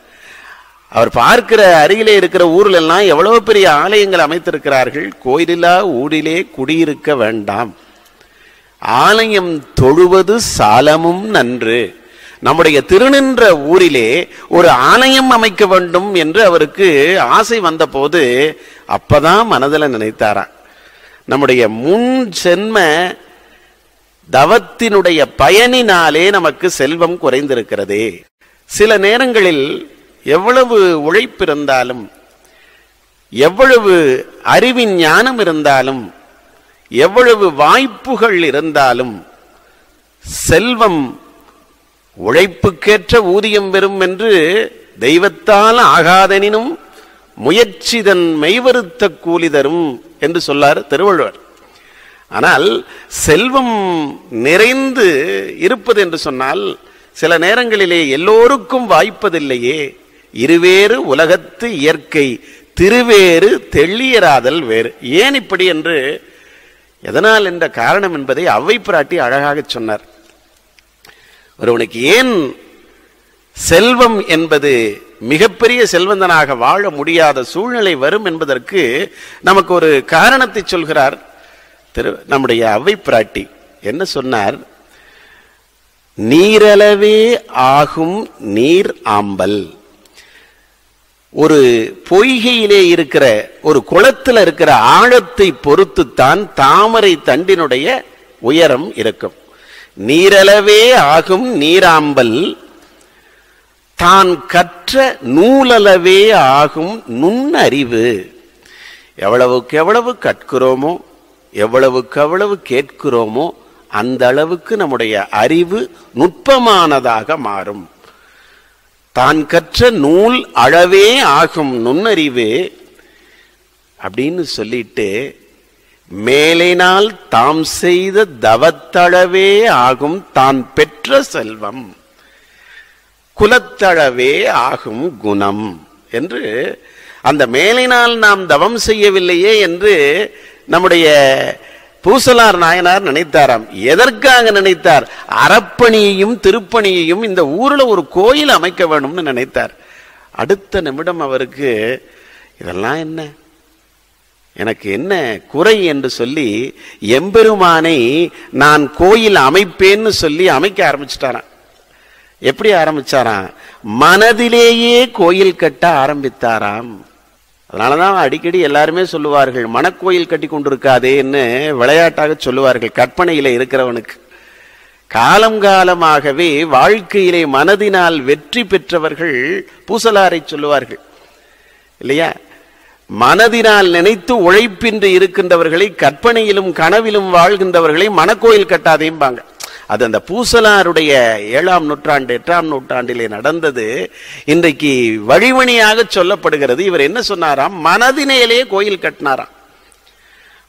அவர் பார்க்கிற அருகிலே இருக்கிற ஊர்ல எல்லாம் எவ்வளவு பெரிய ஆலயங்கள் அமைத்திருக்கிறார்கள். கோயிலில்லா ஊரிலே குடியிருக்க வேண்டாம், ஆலயம் தொழுவது சாலமும் நன்று, நம்முடைய திருநின்ற ஊரிலே ஒரு ஆலயம் அமைக்க வேண்டும் என்று அவருக்கு ஆசை வந்த போது அப்பதான் மனதில் நினைத்தாராம், நம்முடைய முன் சென்ம தவத்தினுடைய பயனினாலே நமக்கு செல்வம் குறைந்திருக்கிறதே. சில நேரங்களில் எவ்வளவு உழைப்பு இருந்தாலும், எவ்வளவு அறிவின் ஞானம் இருந்தாலும், எவ்வளவு வாய்ப்புகள் இருந்தாலும், செல்வம் உழைப்புக்கேற்ற ஊதியம் பெறும் என்று தெய்வத்தால் ஆகாதெனினும் முயற்சிதன் மெய்வருத்த கூலி தரும் என்று சொல்லார் திருவள்ளுவர். ஆனால் செல்வம் நிறைந்து இருப்பது என்று சொன்னால் சில நேரங்களிலே எல்லோருக்கும் வாய்ப்பதில்லையே. இருவேறு உலகத்து இயற்கை திருவேறு தெள்ளியராதல் வேறு. ஏன் இப்படி என்று, எதனால் என்ற காரணம் என்பதை அவ்வை பிராட்டி அழகாக சொன்னார். ஒருவனுக்கு ஏன் செல்வம் என்பது மிகப்பெரிய செல்வந்தனாக வாழ முடியாத சூழ்நிலை வரும் என்பதற்கு நமக்கு ஒரு காரணத்தை சொல்கிறார் நம்முடைய அவ்வை பிராட்டி. என்ன சொன்னார்? நீரளவே ஆகும் நீர் ஆம்பல். ஒரு பொய்கையிலே இருக்கிற, ஒரு குளத்தில் இருக்கிற ஆழத்தை பொறுத்துத்தான் தாமரை தண்டினுடைய உயரம் இருக்கும். நீரளவே ஆகும் நீராம்பல், தான் கற்ற நூலளவே ஆகும் நுண்ணறிவு. எவ்வளவுக்கு எவ்வளவு கற்கிறோமோ, எவ்வளவுக்கு எவ்வளவு கேட்கிறோமோ, அந்த அளவுக்கு நம்முடைய அறிவு நுட்பமானதாக மாறும். தான் கற்ற நூல் அளவே ஆகும் நுண்ணறிவு அப்படின்னு சொல்லிட்டு, மேலைனால் தாம் செய்த தவத்தளவே ஆகும் தான் பெற்ற செல்வம், குலத்தளவே ஆகும் குணம் என்று, அந்த மேலைனால் நாம் தவம் செய்யவில்லையே என்று நம்முடைய பூசலார் நாயனார் நினைத்தாராம். எதற்காக நினைத்தார்? அறப்பணியையும் திருப்பணியையும் இந்த ஊர்ல ஒரு கோயில் அமைக்க வேணும்னு நினைத்தார். அடுத்த நிமிடம் அவருக்கு இதெல்லாம் என்ன, எனக்கு என்ன குறை என்று சொல்லி எம்பெருமானை நான் கோயில் அமைப்பேன்னு சொல்லி அமைக்க ஆரம்பிச்சுட்டாராம். எப்படி ஆரம்பிச்சாராம்? மனதிலேயே கோயில் கட்ட ஆரம்பித்தாராம். அதனாலதான் அடிக்கடி எல்லாருமே சொல்லுவார்கள், மனக்கோயில் கட்டி கொண்டிருக்காதேன்னு விளையாட்டாக சொல்லுவார்கள் கற்பனையில இருக்கிறவனுக்கு. காலம் காலமாகவே வாழ்க்கையிலே மனதினால் வெற்றி பெற்றவர்கள் பூசலாரை சொல்லுவார்கள் இல்லையா? மனதினால் நினைத்து உழைப்பின்றி இருக்கின்றவர்களை, கற்பனையிலும் கனவிலும் வாழ்கின்றவர்களை மனக்கோயில் கட்டாதேம்பாங்க. அது அந்த பூசலாருடைய 7ஆம் நூற்றாண்டு 8ஆம் நூற்றாண்டிலே நடந்தது. இன்றைக்கு வழிமணியாக சொல்லப்படுகிறது. இவர் என்ன சொன்னாராம்? மனதினேலே கோயில் கட்டினாராம்.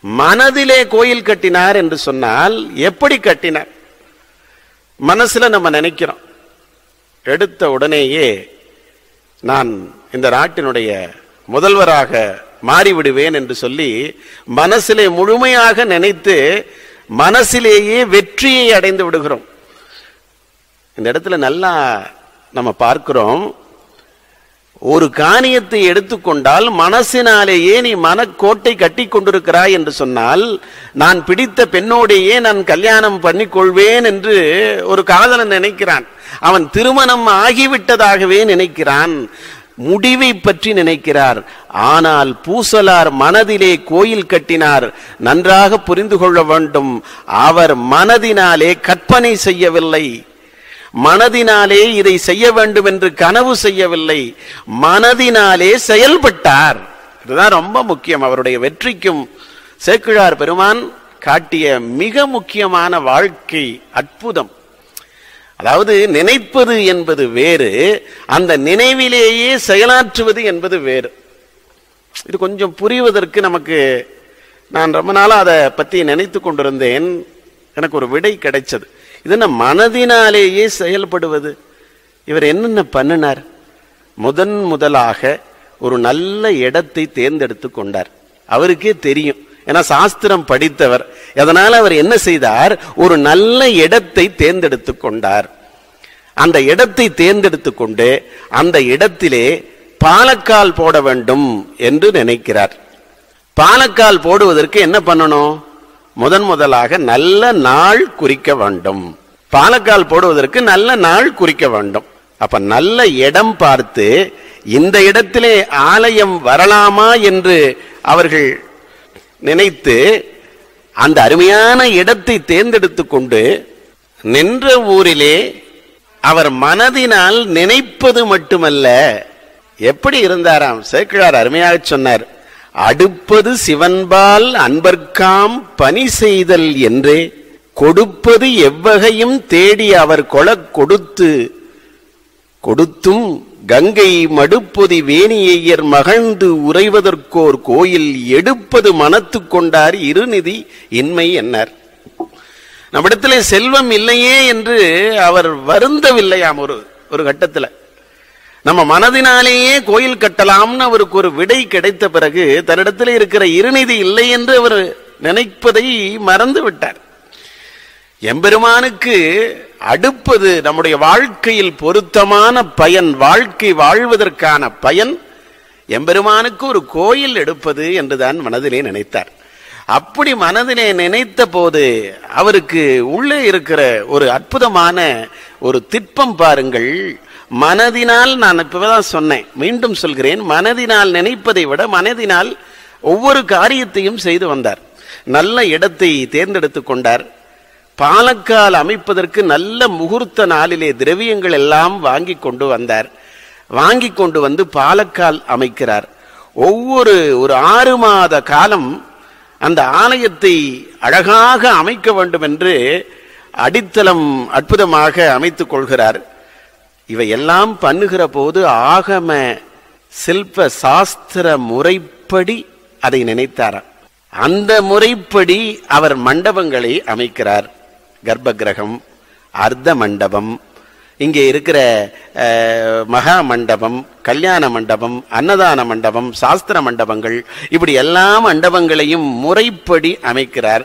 மனதிலே கோயில் கட்டினார் என்று சொன்னால் எப்படி கட்டினார்? மனசுல நம்ம நினைக்கிறோம், எடுத்த உடனேயே நான் இந்த நாட்டினுடைய முதல்வராக மாறிவிடுவேன் என்று சொல்லி மனசிலே முழுமையாக நினைத்து மனசிலேயே வெற்றியை அடைந்து விடுகிறோம். இந்த இடத்துல நல்லா நம்ம பார்க்கிறோம், ஒரு காரியத்தை எடுத்துக்கொண்டால் மனசினாலேயே நீ மனக்கோட்டை கட்டி கொண்டிருக்கிறாய் என்று சொன்னால், நான் பிடித்த பெண்ணோடையே நான் கல்யாணம் பண்ணிக்கொள்வேன் என்று ஒரு காதலன் நினைக்கிறான். அவன் திருமணம் ஆகிவிட்டதாகவே நினைக்கிறான், முடிவை பற்றி நினைக்கிறார். ஆனால் பூசலார் மனதிலே கோயில் கட்டினார். நன்றாக புரிந்து கொள்ள வேண்டும், அவர் மனதினாலே கற்பனை செய்யவில்லை, மனதினாலே இதை செய்ய வேண்டும் என்று கனவு செய்யவில்லை, மனதினாலே செயல்பட்டார். இதுதான் ரொம்ப முக்கியம். அவருடைய வெற்றிக்கும் சேக்கிழார் பெருமான் காட்டிய மிக முக்கியமான வாழ்க்கை அற்புதம். அதாவது நினைப்பது என்பது வேறு, அந்த நினைவிலேயே செயலாற்றுவது என்பது வேறு. இது கொஞ்சம் புரிவதற்கு நமக்கு, நான் ரொம்ப நாளா அதை பத்தி நினைத்து கொண்டிருந்தேன், எனக்கு ஒரு விடை கிடைச்சது. இது என்ன மனதினாலேயே செயல்படுவது? இவர் என்னென்ன பண்ணினார்? முதலாக ஒரு நல்ல இடத்தை தேர்ந்தெடுத்து கொண்டார். அவருக்கே தெரியும், ஏன்னா சாஸ்திரம் படித்தவர். அதனால அவர் என்ன செய்தார்? ஒரு நல்ல இடத்தை தேர்ந்தெடுத்து கொண்டார். அந்த இடத்தை தேர்ந்தெடுத்து கொண்டு அந்த இடத்திலே பாலக்கால் போட வேண்டும் என்று நினைக்கிறார். பாலக்கால் போடுவதற்கு என்ன பண்ணணும்? முதலாக நல்ல நாள் குறிக்க வேண்டும். பாலக்கால் போடுவதற்கு நல்ல நாள் குறிக்க வேண்டும். அப்ப நல்ல இடம் பார்த்து இந்த இடத்திலே ஆலயம் வரலாமா என்று அவர்கள் நினைத்து அந்த அருமையான இடத்தை தேர்ந்தெடுத்து கொண்டு நின்ற ஊரிலே அவர் மனதினால் நினைப்பது மட்டுமல்ல, எப்படி இருந்தாராம்? சேக்கிழார் அருமையாக சொன்னார், அடுப்பது சிவன்பால் அன்பர்க்காம் பணி செய்தல் என்றே கொடுப்பது எவ்வகையும் தேடி அவர் கொளக் கொடுத்தும் கங்கை மடுப்பொதி வேணியையர் மகிழ்ந்து உறைவதற்கோர் கோயில் எடுப்பது மனத்து கொண்டார் இருநிதி இன்மை என்னார். நம்மிடத்திலே செல்வம் இல்லையே என்று அவர் வருந்தவில்லையாம். ஒரு கட்டத்தில் நம்ம மனதினாலேயே கோயில் கட்டலாம்னு அவருக்கு ஒரு விடை கிடைத்த பிறகு தன்னிடத்தில் இருக்கிற இருநிதி இல்லை என்று அவர் நினைப்பதை மறந்து விட்டார். எம்பெருமானுக்கு அடுப்பது நம்முடைய வாழ்க்கையில் பொருத்தமான பயன், வாழ்க்கை வாழ்வதற்கான பயன் எம்பெருமானுக்கு ஒரு கோயில் எடுப்பது என்றுதான் மனதிலே நினைத்தார். அப்படி மனதிலே நினைத்த போது அவருக்கு உள்ளே இருக்கிற ஒரு அற்புதமான ஒரு திட்பம் பாருங்கள். மனதினால், நான் இப்பதான் சொன்னேன், மீண்டும் சொல்கிறேன், மனதினால் நினைப்பதை விட மனதினால் ஒவ்வொரு காரியத்தையும் செய்து வந்தார். நல்ல இடத்தை தேர்ந்தெடுத்து கொண்டார். பாலக்கால் அமைப்பதற்கு நல்ல முகூர்த்த நாளிலே திரவியங்கள் எல்லாம் வாங்கி கொண்டு வந்தார். வாங்கி கொண்டு வந்து பாலக்கால் அமைக்கிறார். ஒரு 6 மாத காலம் அந்த ஆலயத்தை அழகாக அமைக்க வேண்டும் என்று அடித்தளம் அற்புதமாக அமைத்துக் கொள்கிறார். இவையெல்லாம் பண்ணுகிற போது ஆகம சில்ப சாஸ்திர முறைப்படி அதை நினைத்தாராம். அந்த முறைப்படி அவர் மண்டபங்களை அமைக்கிறார். கர்ப்ப கிரகம், அர்த்த மண்டபம், இங்கே இருக்கிற மகா மண்டபம், கல்யாண மண்டபம், அன்னதான மண்டபம், சாஸ்திர மண்டபங்கள், இப்படி எல்லா மண்டபங்களையும் முறைப்படி அமைக்கிறார்.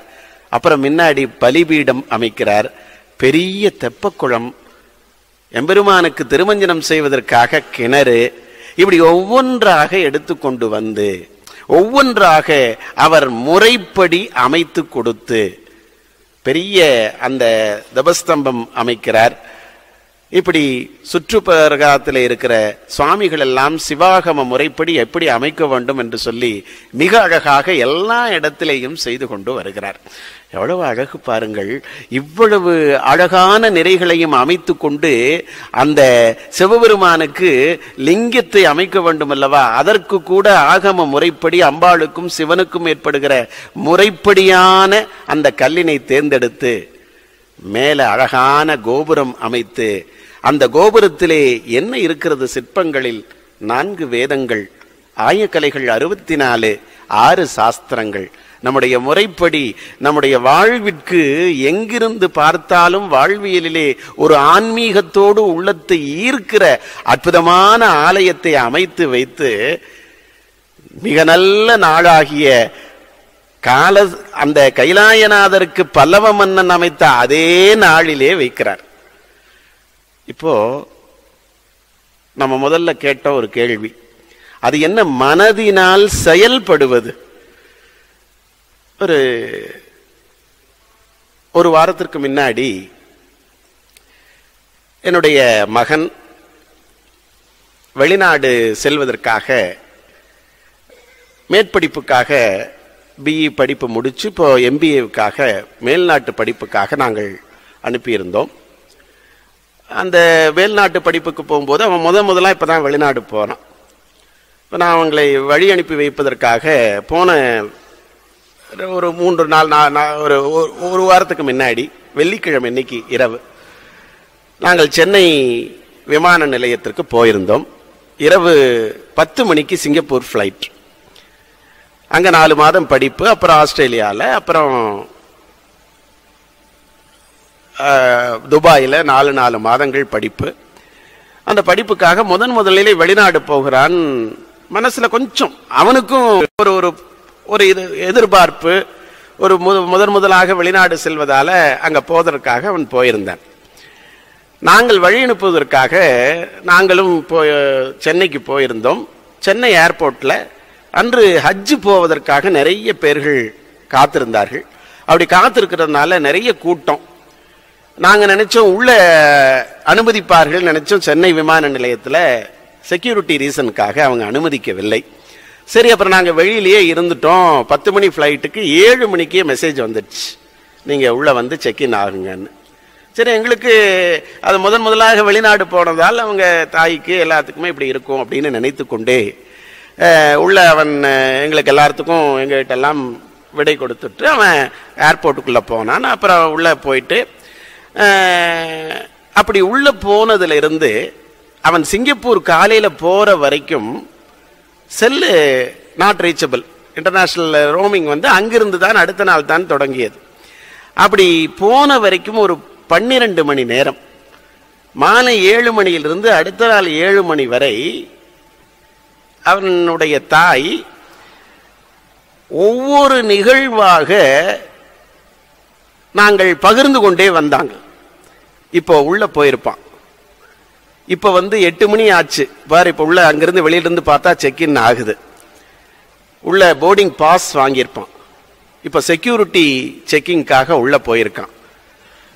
அப்புறம் முன்னாடி பலிபீடம் அமைக்கிறார். பெரிய தெப்பக்குளம், எம்பெருமானுக்கு திருமஞ்சனம் செய்வதற்காக கிணறு, இப்படி ஒவ்வொன்றாக எடுத்துக்கொண்டு வந்து ஒவ்வொன்றாக அவர் முறைப்படி அமைத்து கொடுத்து பெரிய அந்த தபஸ்தம்பம் அமைக்கிறார். இப்படி சுற்றுப்பிரகாரத்தில் இருக்கிற சுவாமிகள் எல்லாம் சிவாகம முறைப்படி எப்படி அமைக்க வேண்டும் என்று சொல்லி மிக அழகாக எல்லா இடத்திலேயும் செய்து கொண்டு வருகிறார். எவ்வளவு அழகு பாருங்கள்! இவ்வளவு அழகான நிறைகளையும் அமைத்து கொண்டு அந்த சிவபெருமானுக்கு லிங்கத்தை அமைக்க வேண்டும் அல்லவா, அதற்கு கூட ஆகம முறைப்படி அம்பாளுக்கும் சிவனுக்கும் ஏற்படுகிற முறைப்படியான அந்த கல்லினை தேர்ந்தெடுத்து மேல அழகான கோபுரம் அமைத்து, அந்த கோபுரத்திலே என்ன இருக்கிறது? சிற்பங்களில் 4 வேதங்கள், ஆயக்கலைகள் 64, 6 சாஸ்திரங்கள். நம்முடைய முறைப்படி நம்முடைய வாழ்விற்கு எங்கிருந்து பார்த்தாலும் வாழ்வியலிலே ஒரு ஆன்மீகத்தோடு உள்ளத்தை ஈர்க்கிற அற்புதமான ஆலயத்தை அமைத்து வைத்து மிக நல்ல நாளாகிய கால அந்த கைலாயநாதருக்கு பல்லவ மன்னன் அமைத்த அதே நாளிலே வைக்கிறார். இப்போ நம்ம முதல்ல கேட்ட ஒரு கேள்வி, அது என்ன? மனதினால் செயல்படுவது. ஒரு வாரத்திற்கு முன்னாடி என்னுடைய மகன் வெளிநாடு செல்வதற்காக மேற்படிப்புக்காக பிஇ படிப்பு முடிச்சு இப்போ எம்பிஏவுக்காக மேல்நாட்டு படிப்புக்காக நாங்கள் அனுப்பியிருந்தோம். அந்த மேல்நாட்டு படிப்புக்கு போகும்போது அவன் முதலாக இப்போ தான் வெளிநாடு போனான். இப்போ நான் அவங்களை வழி அனுப்பி வைப்பதற்காக போன ஒரு 3 நாள் ஒரு வாரத்துக்கு முன்னாடி வெள்ளிக்கிழமை இன்னைக்கு இரவு நாங்கள் சென்னை விமான நிலையத்திற்கு போயிருந்தோம். இரவு 10 மணிக்கு சிங்கப்பூர் ஃப்ளைட். அங்கே 4 மாதம் படிப்பு, அப்புறம் ஆஸ்திரேலியாவில், அப்புறம் துபாயில் 4 மாதங்கள் படிப்பு. அந்த படிப்புக்காக முதலிலே வெளிநாடு போகிறான். மனசுல கொஞ்சம் அவனுக்கும் ஒரு எதிர்பார்ப்பு. ஒரு முதலாக வெளிநாடு செல்வதால அங்க போவதற்காக அவன் போயிருந்தான். நாங்கள் வழி அனுப்புவதற்காக நாங்களும் சென்னைக்கு போயிருந்தோம். சென்னை ஏர்போர்ட்ல அன்று ஹஜ் போவதற்காக நிறைய பேர்கள் காத்திருந்தார்கள். அப்படி காத்திருக்கிறதுனால நிறைய கூட்டம். நாங்க நினைச்சோம் உள்ள அனுமதிப்பார்கள் நினைச்சோம். சென்னை விமான நிலையத்தில் செக்யூரிட்டி ரீசனுக்காக அவங்க அனுமதிக்கவில்லை. சரி, அப்புறம் நாங்கள் வெளியிலேயே இருந்துட்டோம். 10 மணி ஃப்ளைட்டுக்கு 7 மணிக்கே மெசேஜ் வந்துடுச்சு, நீங்கள் உள்ளே வந்து செக்இன் ஆகுங்கன்னு. சரி, எங்களுக்கு அது முதலாக வெளிநாடு போனதால் அவங்க தாய்க்கு எல்லாத்துக்குமே இப்படி இருக்கும் அப்படின்னு நினைத்து கொண்டே உள்ள அவன் எங்களுக்கு எல்லாத்துக்கும் எங்ககிட்ட எல்லாம் விடை கொடுத்துட்டு அவன் ஏர்போர்ட்டுக்குள்ளே போனான். அப்புறம் உள்ளே போயிட்டு அப்படி உள்ளே போனதுல இருந்து அவன் சிங்கப்பூர் காலையில் போகிற வரைக்கும் cell not reachable. International roaming வந்து அங்கிருந்து தான் அடுத்த நாள் தான் தொடங்கியது. அப்படி போன வரைக்கும் ஒரு 12 மணி நேரம், மாலை 7 மணியிலிருந்து அடுத்த நாள் 7 மணி வரை அவனுடைய தாய் ஒவ்வொரு நிகழ்வாக நாங்கள் பகிர்ந்து கொண்டே வந்தாங்க. இப்போ உள்ள போயிருப்பான், இப்போ 8 மணி ஆச்சு பாரு, இப்போ உள்ள அங்கிருந்து வெளியிலிருந்து பார்த்தா செக்இன் ஆகுது. உள்ள போர்டிங் பாஸ் வாங்கியிருப்பான். இப்போ செக்யூரிட்டி செக்கிங்காக உள்ள போயிருக்கான்.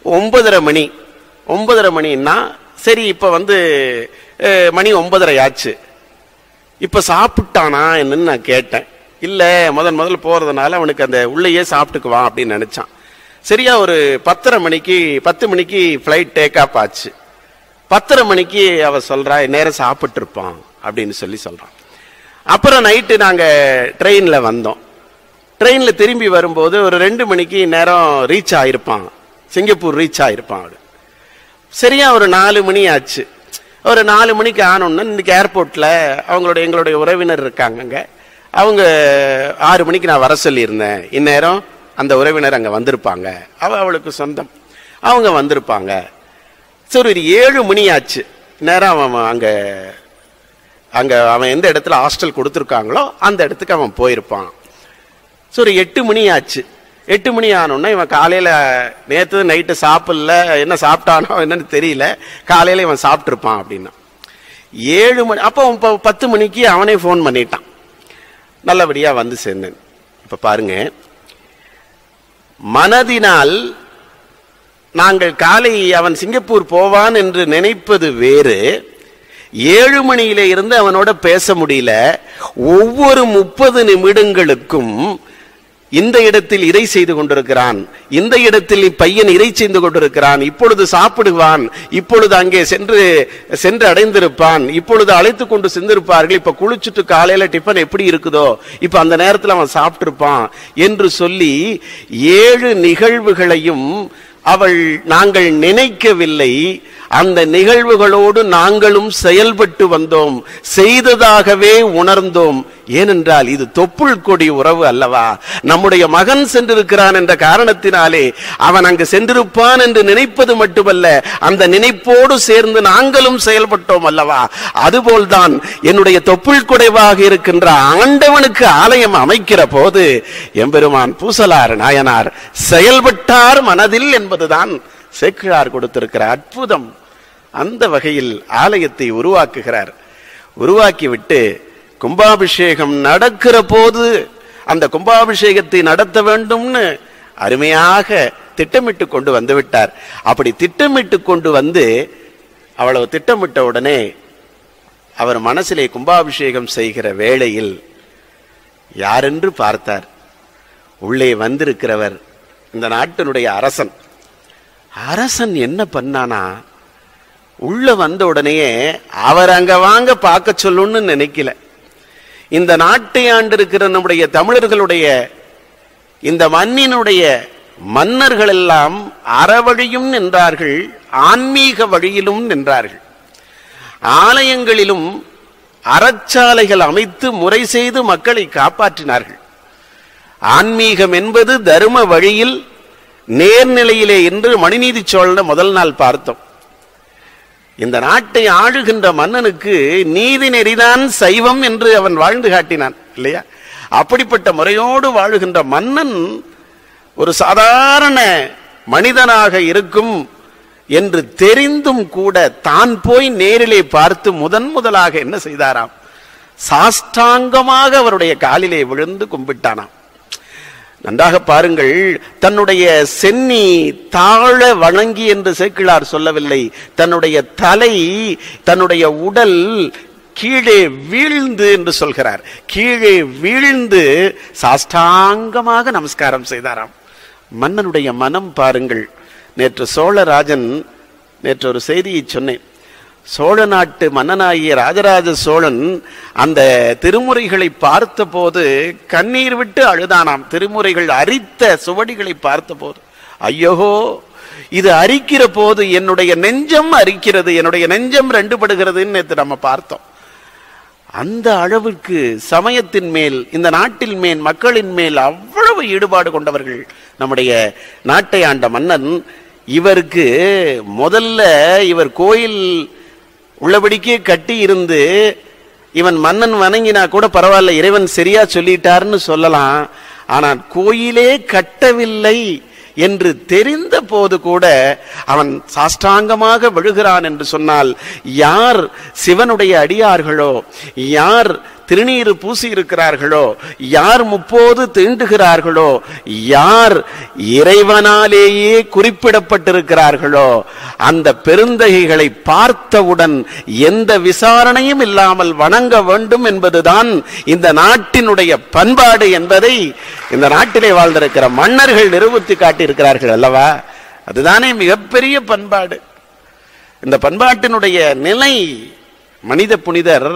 9:30 மணின்னா சரி, இப்போ மணி 9:30 ஆச்சு. இப்போ சாப்பிட்டானா என்னன்னு நான் கேட்டேன். இல்லை, முதல்ல போறதுனால அவனுக்கு அந்த உள்ளேயே சாப்பிட்டுக்குவான் அப்படின்னு நினைச்சான். சரியா ஒரு 10 மணிக்கு ஃப்ளைட் டேக் ஆஃப் ஆச்சு. 10:30 மணிக்கு அவ சொல்றா நேரம் சாப்பிட்டு இருப்பான் அப்படின்னு சொல்றான். அப்புறம் நைட்டு நாங்க ட்ரெயின்ல வந்தோம். ட்ரெயின்ல திரும்பி வரும்போது ஒரு 2 மணிக்கு நேரம் ரீச் ஆயிருப்பான், சிங்கப்பூர் ரீச் ஆயிருப்பான். சரியா ஒரு 4 மணி ஆச்சு. ஒரு 4 மணிக்கு ஆனோன்னு இன்னைக்கு ஏர்போர்ட்ல எங்களுடைய உறவினர் இருக்காங்க. அவங்க 6 மணிக்கு நான் வர சொல்லியிருந்தேன், இந்நேரம் அந்த உறவினர் அங்கே வந்திருப்பாங்க, அவளுக்கு சொந்தம், அவங்க வந்திருப்பாங்க. சரி, ஒரு 7 மணி ஆச்சு. நேரம் அவன் அங்கே அவன் எந்த இடத்துல ஹாஸ்டல் கொடுத்துருக்காங்களோ அந்த இடத்துக்கு அவன் போயிருப்பான். ஸோ ஒரு 8 மணி ஆச்சு. 8 மணி ஆனோன்னா இவன் காலையில் நேற்று நைட்டு சாப்பிடல, என்ன சாப்பிட்டானோ என்னன்னு தெரியல, காலையில் இவன் சாப்பிட்ருப்பான் அப்படின்னா 7 மணி. அப்போ 10 மணிக்கு அவனே ஃபோன் பண்ணிட்டான், நல்லபடியாக வந்து சேர்ந்தேன். இப்போ பாருங்க, மனதினால் நாங்கள் காலை அவன் சிங்கப்பூர் போவான் என்று நினைப்பது வேறு. 7 மணியில இருந்து அவனோட பேச முடியல. ஒவ்வொரு 30 நிமிடங்களுக்கும் இந்த இடத்தில் இறை செய்து கொண்டிருக்கிறான், இந்த இடத்தில் பையன் இறை செய்து கொண்டிருக்கிறான், இப்பொழுது சாப்பிடுவான், இப்பொழுது அங்கே சென்று அடைந்திருப்பான், இப்பொழுது அழைத்து கொண்டு சென்றிருப்பார்கள், இப்ப குளிச்சுட்டு காலையில டிஃபன் எப்படி இருக்குதோ இப்ப அந்த நேரத்தில் அவன் சாப்பிட்டிருப்பான் என்று சொல்லி 7 நிகழ்வுகளையும் நாங்கள் நினைக்கவில்லை, அந்த நிகழ்வுகளோடு நாங்களும் செயல்பட்டு வந்தோம், செய்ததாகவே உணர்ந்தோம். ஏனென்றால் இது தொப்புள் கொடி உறவு அல்லவா? நம்முடைய மகன் சென்றிருக்கிறான் என்ற காரணத்தினாலே அவன் அங்கு சென்றிருப்பான் என்று நினைப்பது மட்டுமல்ல, அந்த நினைப்போடு சேர்ந்து நாங்களும் செயல்பட்டோம் அல்லவா? அதுபோல்தான் என்னுடைய தொப்புள் கொடைவாக இருக்கின்ற ஆண்டவனுக்கு ஆலயம் அமைக்கிற போது எம்பெருமான் பூசலார் நாயனார் செயல்பட்டார் மனதில் என்பதுதான் சேக்கிழார் கொடுத்திருக்கிற அற்புதம். அந்த வகையில் ஆலயத்தை உருவாக்குகிறார். உருவாக்கிவிட்டு கும்பாபிஷேகம் நடக்கிற போது அந்த கும்பாபிஷேகத்தை நடத்த வேண்டும்னு அருமையாக திட்டமிட்டு கொண்டு வந்து விட்டார். அப்படி திட்டமிட்டு கொண்டு வந்து அவ்வளவு திட்டமிட்ட உடனே அவர் மனசிலே கும்பாபிஷேகம் செய்கிற வேளையில் யாரென்று பார்த்தார். உள்ளே வந்திருக்கிறவர் இந்த நாட்டினுடைய அரசன். அரசன் என்ன பண்ணானா, உள்ள வந்த உடனேயே அவர் அங்க வாங்க பார்க்க சொல்லணும்னு நினைக்கல. இந்த நாட்டை ஆண்டிருக்கிற நம்முடைய தமிழர்களுடைய இந்த மண்ணினுடைய மன்னர்கள் எல்லாம் அறவழியும் நின்றார்கள், ஆன்மீக வழியிலும் நின்றார்கள். ஆலயங்களிலும் அறச்சாலைகள் அமைத்து முறை செய்து மக்களை காப்பாற்றினார்கள். ஆன்மீகம் என்பது தர்ம வழியில் நேர்நிலையிலே என்று மணிநீதி சோழனை முதல் நாள் பார்த்தோம். இந்த நாட்டை ஆளுகின்ற மன்னனுக்கு நீதி நெறிதான் சைவம் என்று அவன் வாழ்ந்து காட்டினான் இல்லையா? அப்படிப்பட்ட முறையோடு வாழுகின்ற மன்னன் ஒரு சாதாரண மனிதனாக இருக்கும் என்று தெரிந்தும் கூட தான் போய் நேரிலே பார்த்து முதலாக என்ன செய்தாராம்? சாஷ்டாங்கமாக அவருடைய காலிலே விழுந்து கும்பிட்டானாம். நன்றாக பாருங்கள், தன்னுடைய சென்னி தாழ வணங்கி என்று சேக்கிழார் சொல்லவில்லை, தன்னுடைய தலை, தன்னுடைய உடல் கீழே வீழ்ந்து என்று சொல்கிறார். கீழே வீழ்ந்து சாஷ்டாங்கமாக நமஸ்காரம் செய்தாராம். மன்னனுடைய மனம் பாருங்கள். நேற்று சோழராஜன், நேற்று ஒரு செய்தியை சொன்னேன். சோழ நாட்டு மன்னனாகிய ராஜராஜ சோழன் அந்த திருமுறைகளை பார்த்த போது கண்ணீர் விட்டு அழுதானாம். திருமுறைகள் அரித்த சுவடிகளை பார்த்த போது, ஐயோ இது அரிக்கிற போது என்னுடைய நெஞ்சம் அரிக்கிறது, என்னுடைய நெஞ்சம் ரெண்டுபடுகிறதுன்னு நேற்று நம்ம பார்த்தோம். அந்த அளவுக்கு சமயத்தின் மேல், இந்த நாட்டின் மேல், மக்களின் மேல் அவ்வளவு ஈடுபாடு கொண்டவர்கள் நம்முடைய நாட்டை ஆண்ட மன்னன். இவருக்கு முதல்ல இவர் கோயில் உள்ளபடிக்கே கட்டி இருந்து இவன் மன்னன் வணங்கினா கூட பரவாயில்ல, இறைவன் சரியா சொல்லிட்டாருன்னு சொல்லலாம். ஆனால் கோயிலே கட்டவில்லை என்று தெரிந்த போது கூட அவன் சாஷ்டாங்கமாக விழுகிறான் என்று சொன்னால், யார் சிவனுடைய அடியார்களோ, யார் திருநீறு பூசி இருக்கிறார்களோ, யார் முப்போது தீண்டுகிறார்களோ, யார் இறைவனாலேயே குறிப்பிடப்பட்டிருக்கிறார்களோ, அந்த பெருந்தகைகளை பார்த்தவுடன் எந்த விசாரணையும் இல்லாமல் வணங்க வேண்டும் என்பதுதான் இந்த நாட்டினுடைய பண்பாடு என்பதை இந்த நாட்டிலே வாழ்ந்திருக்கிற மன்னர்கள் நிரூபித்து காட்டியிருக்கிறார்கள் அல்லவா? அதுதானே மிகப்பெரிய பண்பாடு. இந்த பண்பாட்டினுடைய நிலை மனித புனிதர்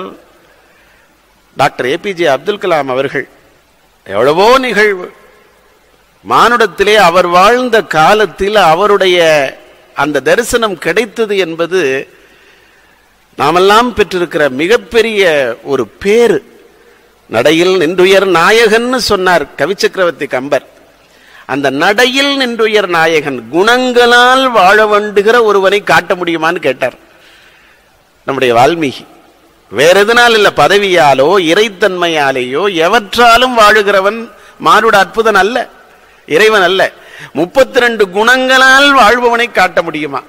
டாக்டர் ஏபிஜே அப்துல் கலாம் அவர்கள் எவ்வளவோ நிகழ்வு மானுடத்திலே அவர் வாழ்ந்த காலத்தில் அவருடைய அந்த தரிசனம் கிடைத்தது என்பது நாமெல்லாம் பெற்றிருக்கிற மிகப்பெரிய ஒரு பேரு. நடையில் நின்றுயர் நாயகன்னு சொன்னார் கவிச்சக்கரவர்த்தி கம்பர். அந்த நடையில் நின்றுயர் நாயகன், குணங்களால் வாழ வேண்டுகிற ஒருவனை காட்ட முடியுமான்னு கேட்டார் நம்முடைய வால்மீகி. வேற எதனால் இல்ல, பதவியாலோ இறைத்தன்மையாலேயோ எவற்றாலும் வாழுகிறவன் மானுட அற்புதன் அல்ல, இறைவன் அல்ல. 32 குணங்களால் வாழ்பவனை காட்ட முடியுமா?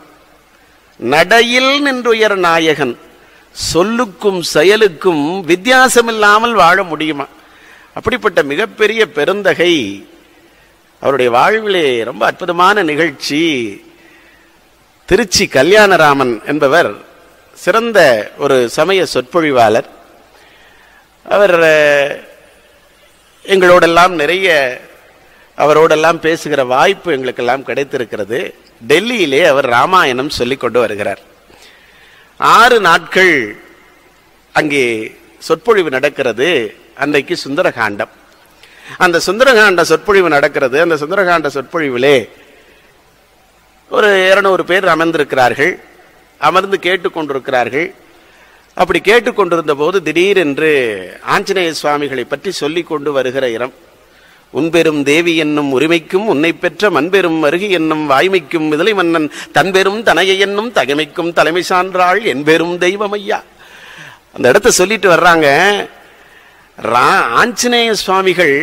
நடையில் நின்றுயர் நாயகன், சொல்லுக்கும் செயலுக்கும் வித்தியாசமில்லாமல் வாழ முடியுமா? அப்படிப்பட்ட மிகப்பெரிய பெருந்தகை அவருடைய வாழ்விலே ரொம்ப அற்புதமான நிகழ்ச்சி. திருச்சி கல்யாணராமன் என்பவர் சிறந்த ஒரு சமய சொற்பொழிவாளர். அவர் எங்களோடெல்லாம் நிறைய அவரோடெல்லாம் பேசுகிற வாய்ப்பு எங்களுக்கெல்லாம் கிடைத்திருக்கிறது. டெல்லியிலே அவர் ராமாயணம் சொல்லிக் கொண்டு வருகிறார். 6 நாட்கள் அங்கே சொற்பொழிவு நடக்கிறது. அன்றைக்கு சுந்தரகாண்டம். அந்த சுந்தரகாண்ட சொற்பொழிவு நடக்கிறது. அந்த சுந்தரகாண்ட சொற்பொழிவிலே ஒரு 200 பேர் அமர்ந்திருக்கிறார்கள், அமர்ந்து கேட்டுக்கொண்டிருக்கிறார்கள். அப்படி கேட்டுக்கொண்டிருந்த போது திடீரென்று ஆஞ்சநேய சுவாமிகளை பற்றி சொல்லிக் கொண்டு வருகிற இடம், உன்பெரும் தேவி என்னும் உரிமைக்கும் உன்னை பெற்ற மண்பெரும் அருகி என்னும் வாய்மைக்கும் மிதலை மன்னன் தன்பெரும் தனையை என்னும் தகைமைக்கும் தலைமை சான்றாள் என்பெரும் தெய்வம் ஐயா. அந்த இடத்த சொல்லிட்டு வர்றாங்க. ஆஞ்சநேய சுவாமிகள்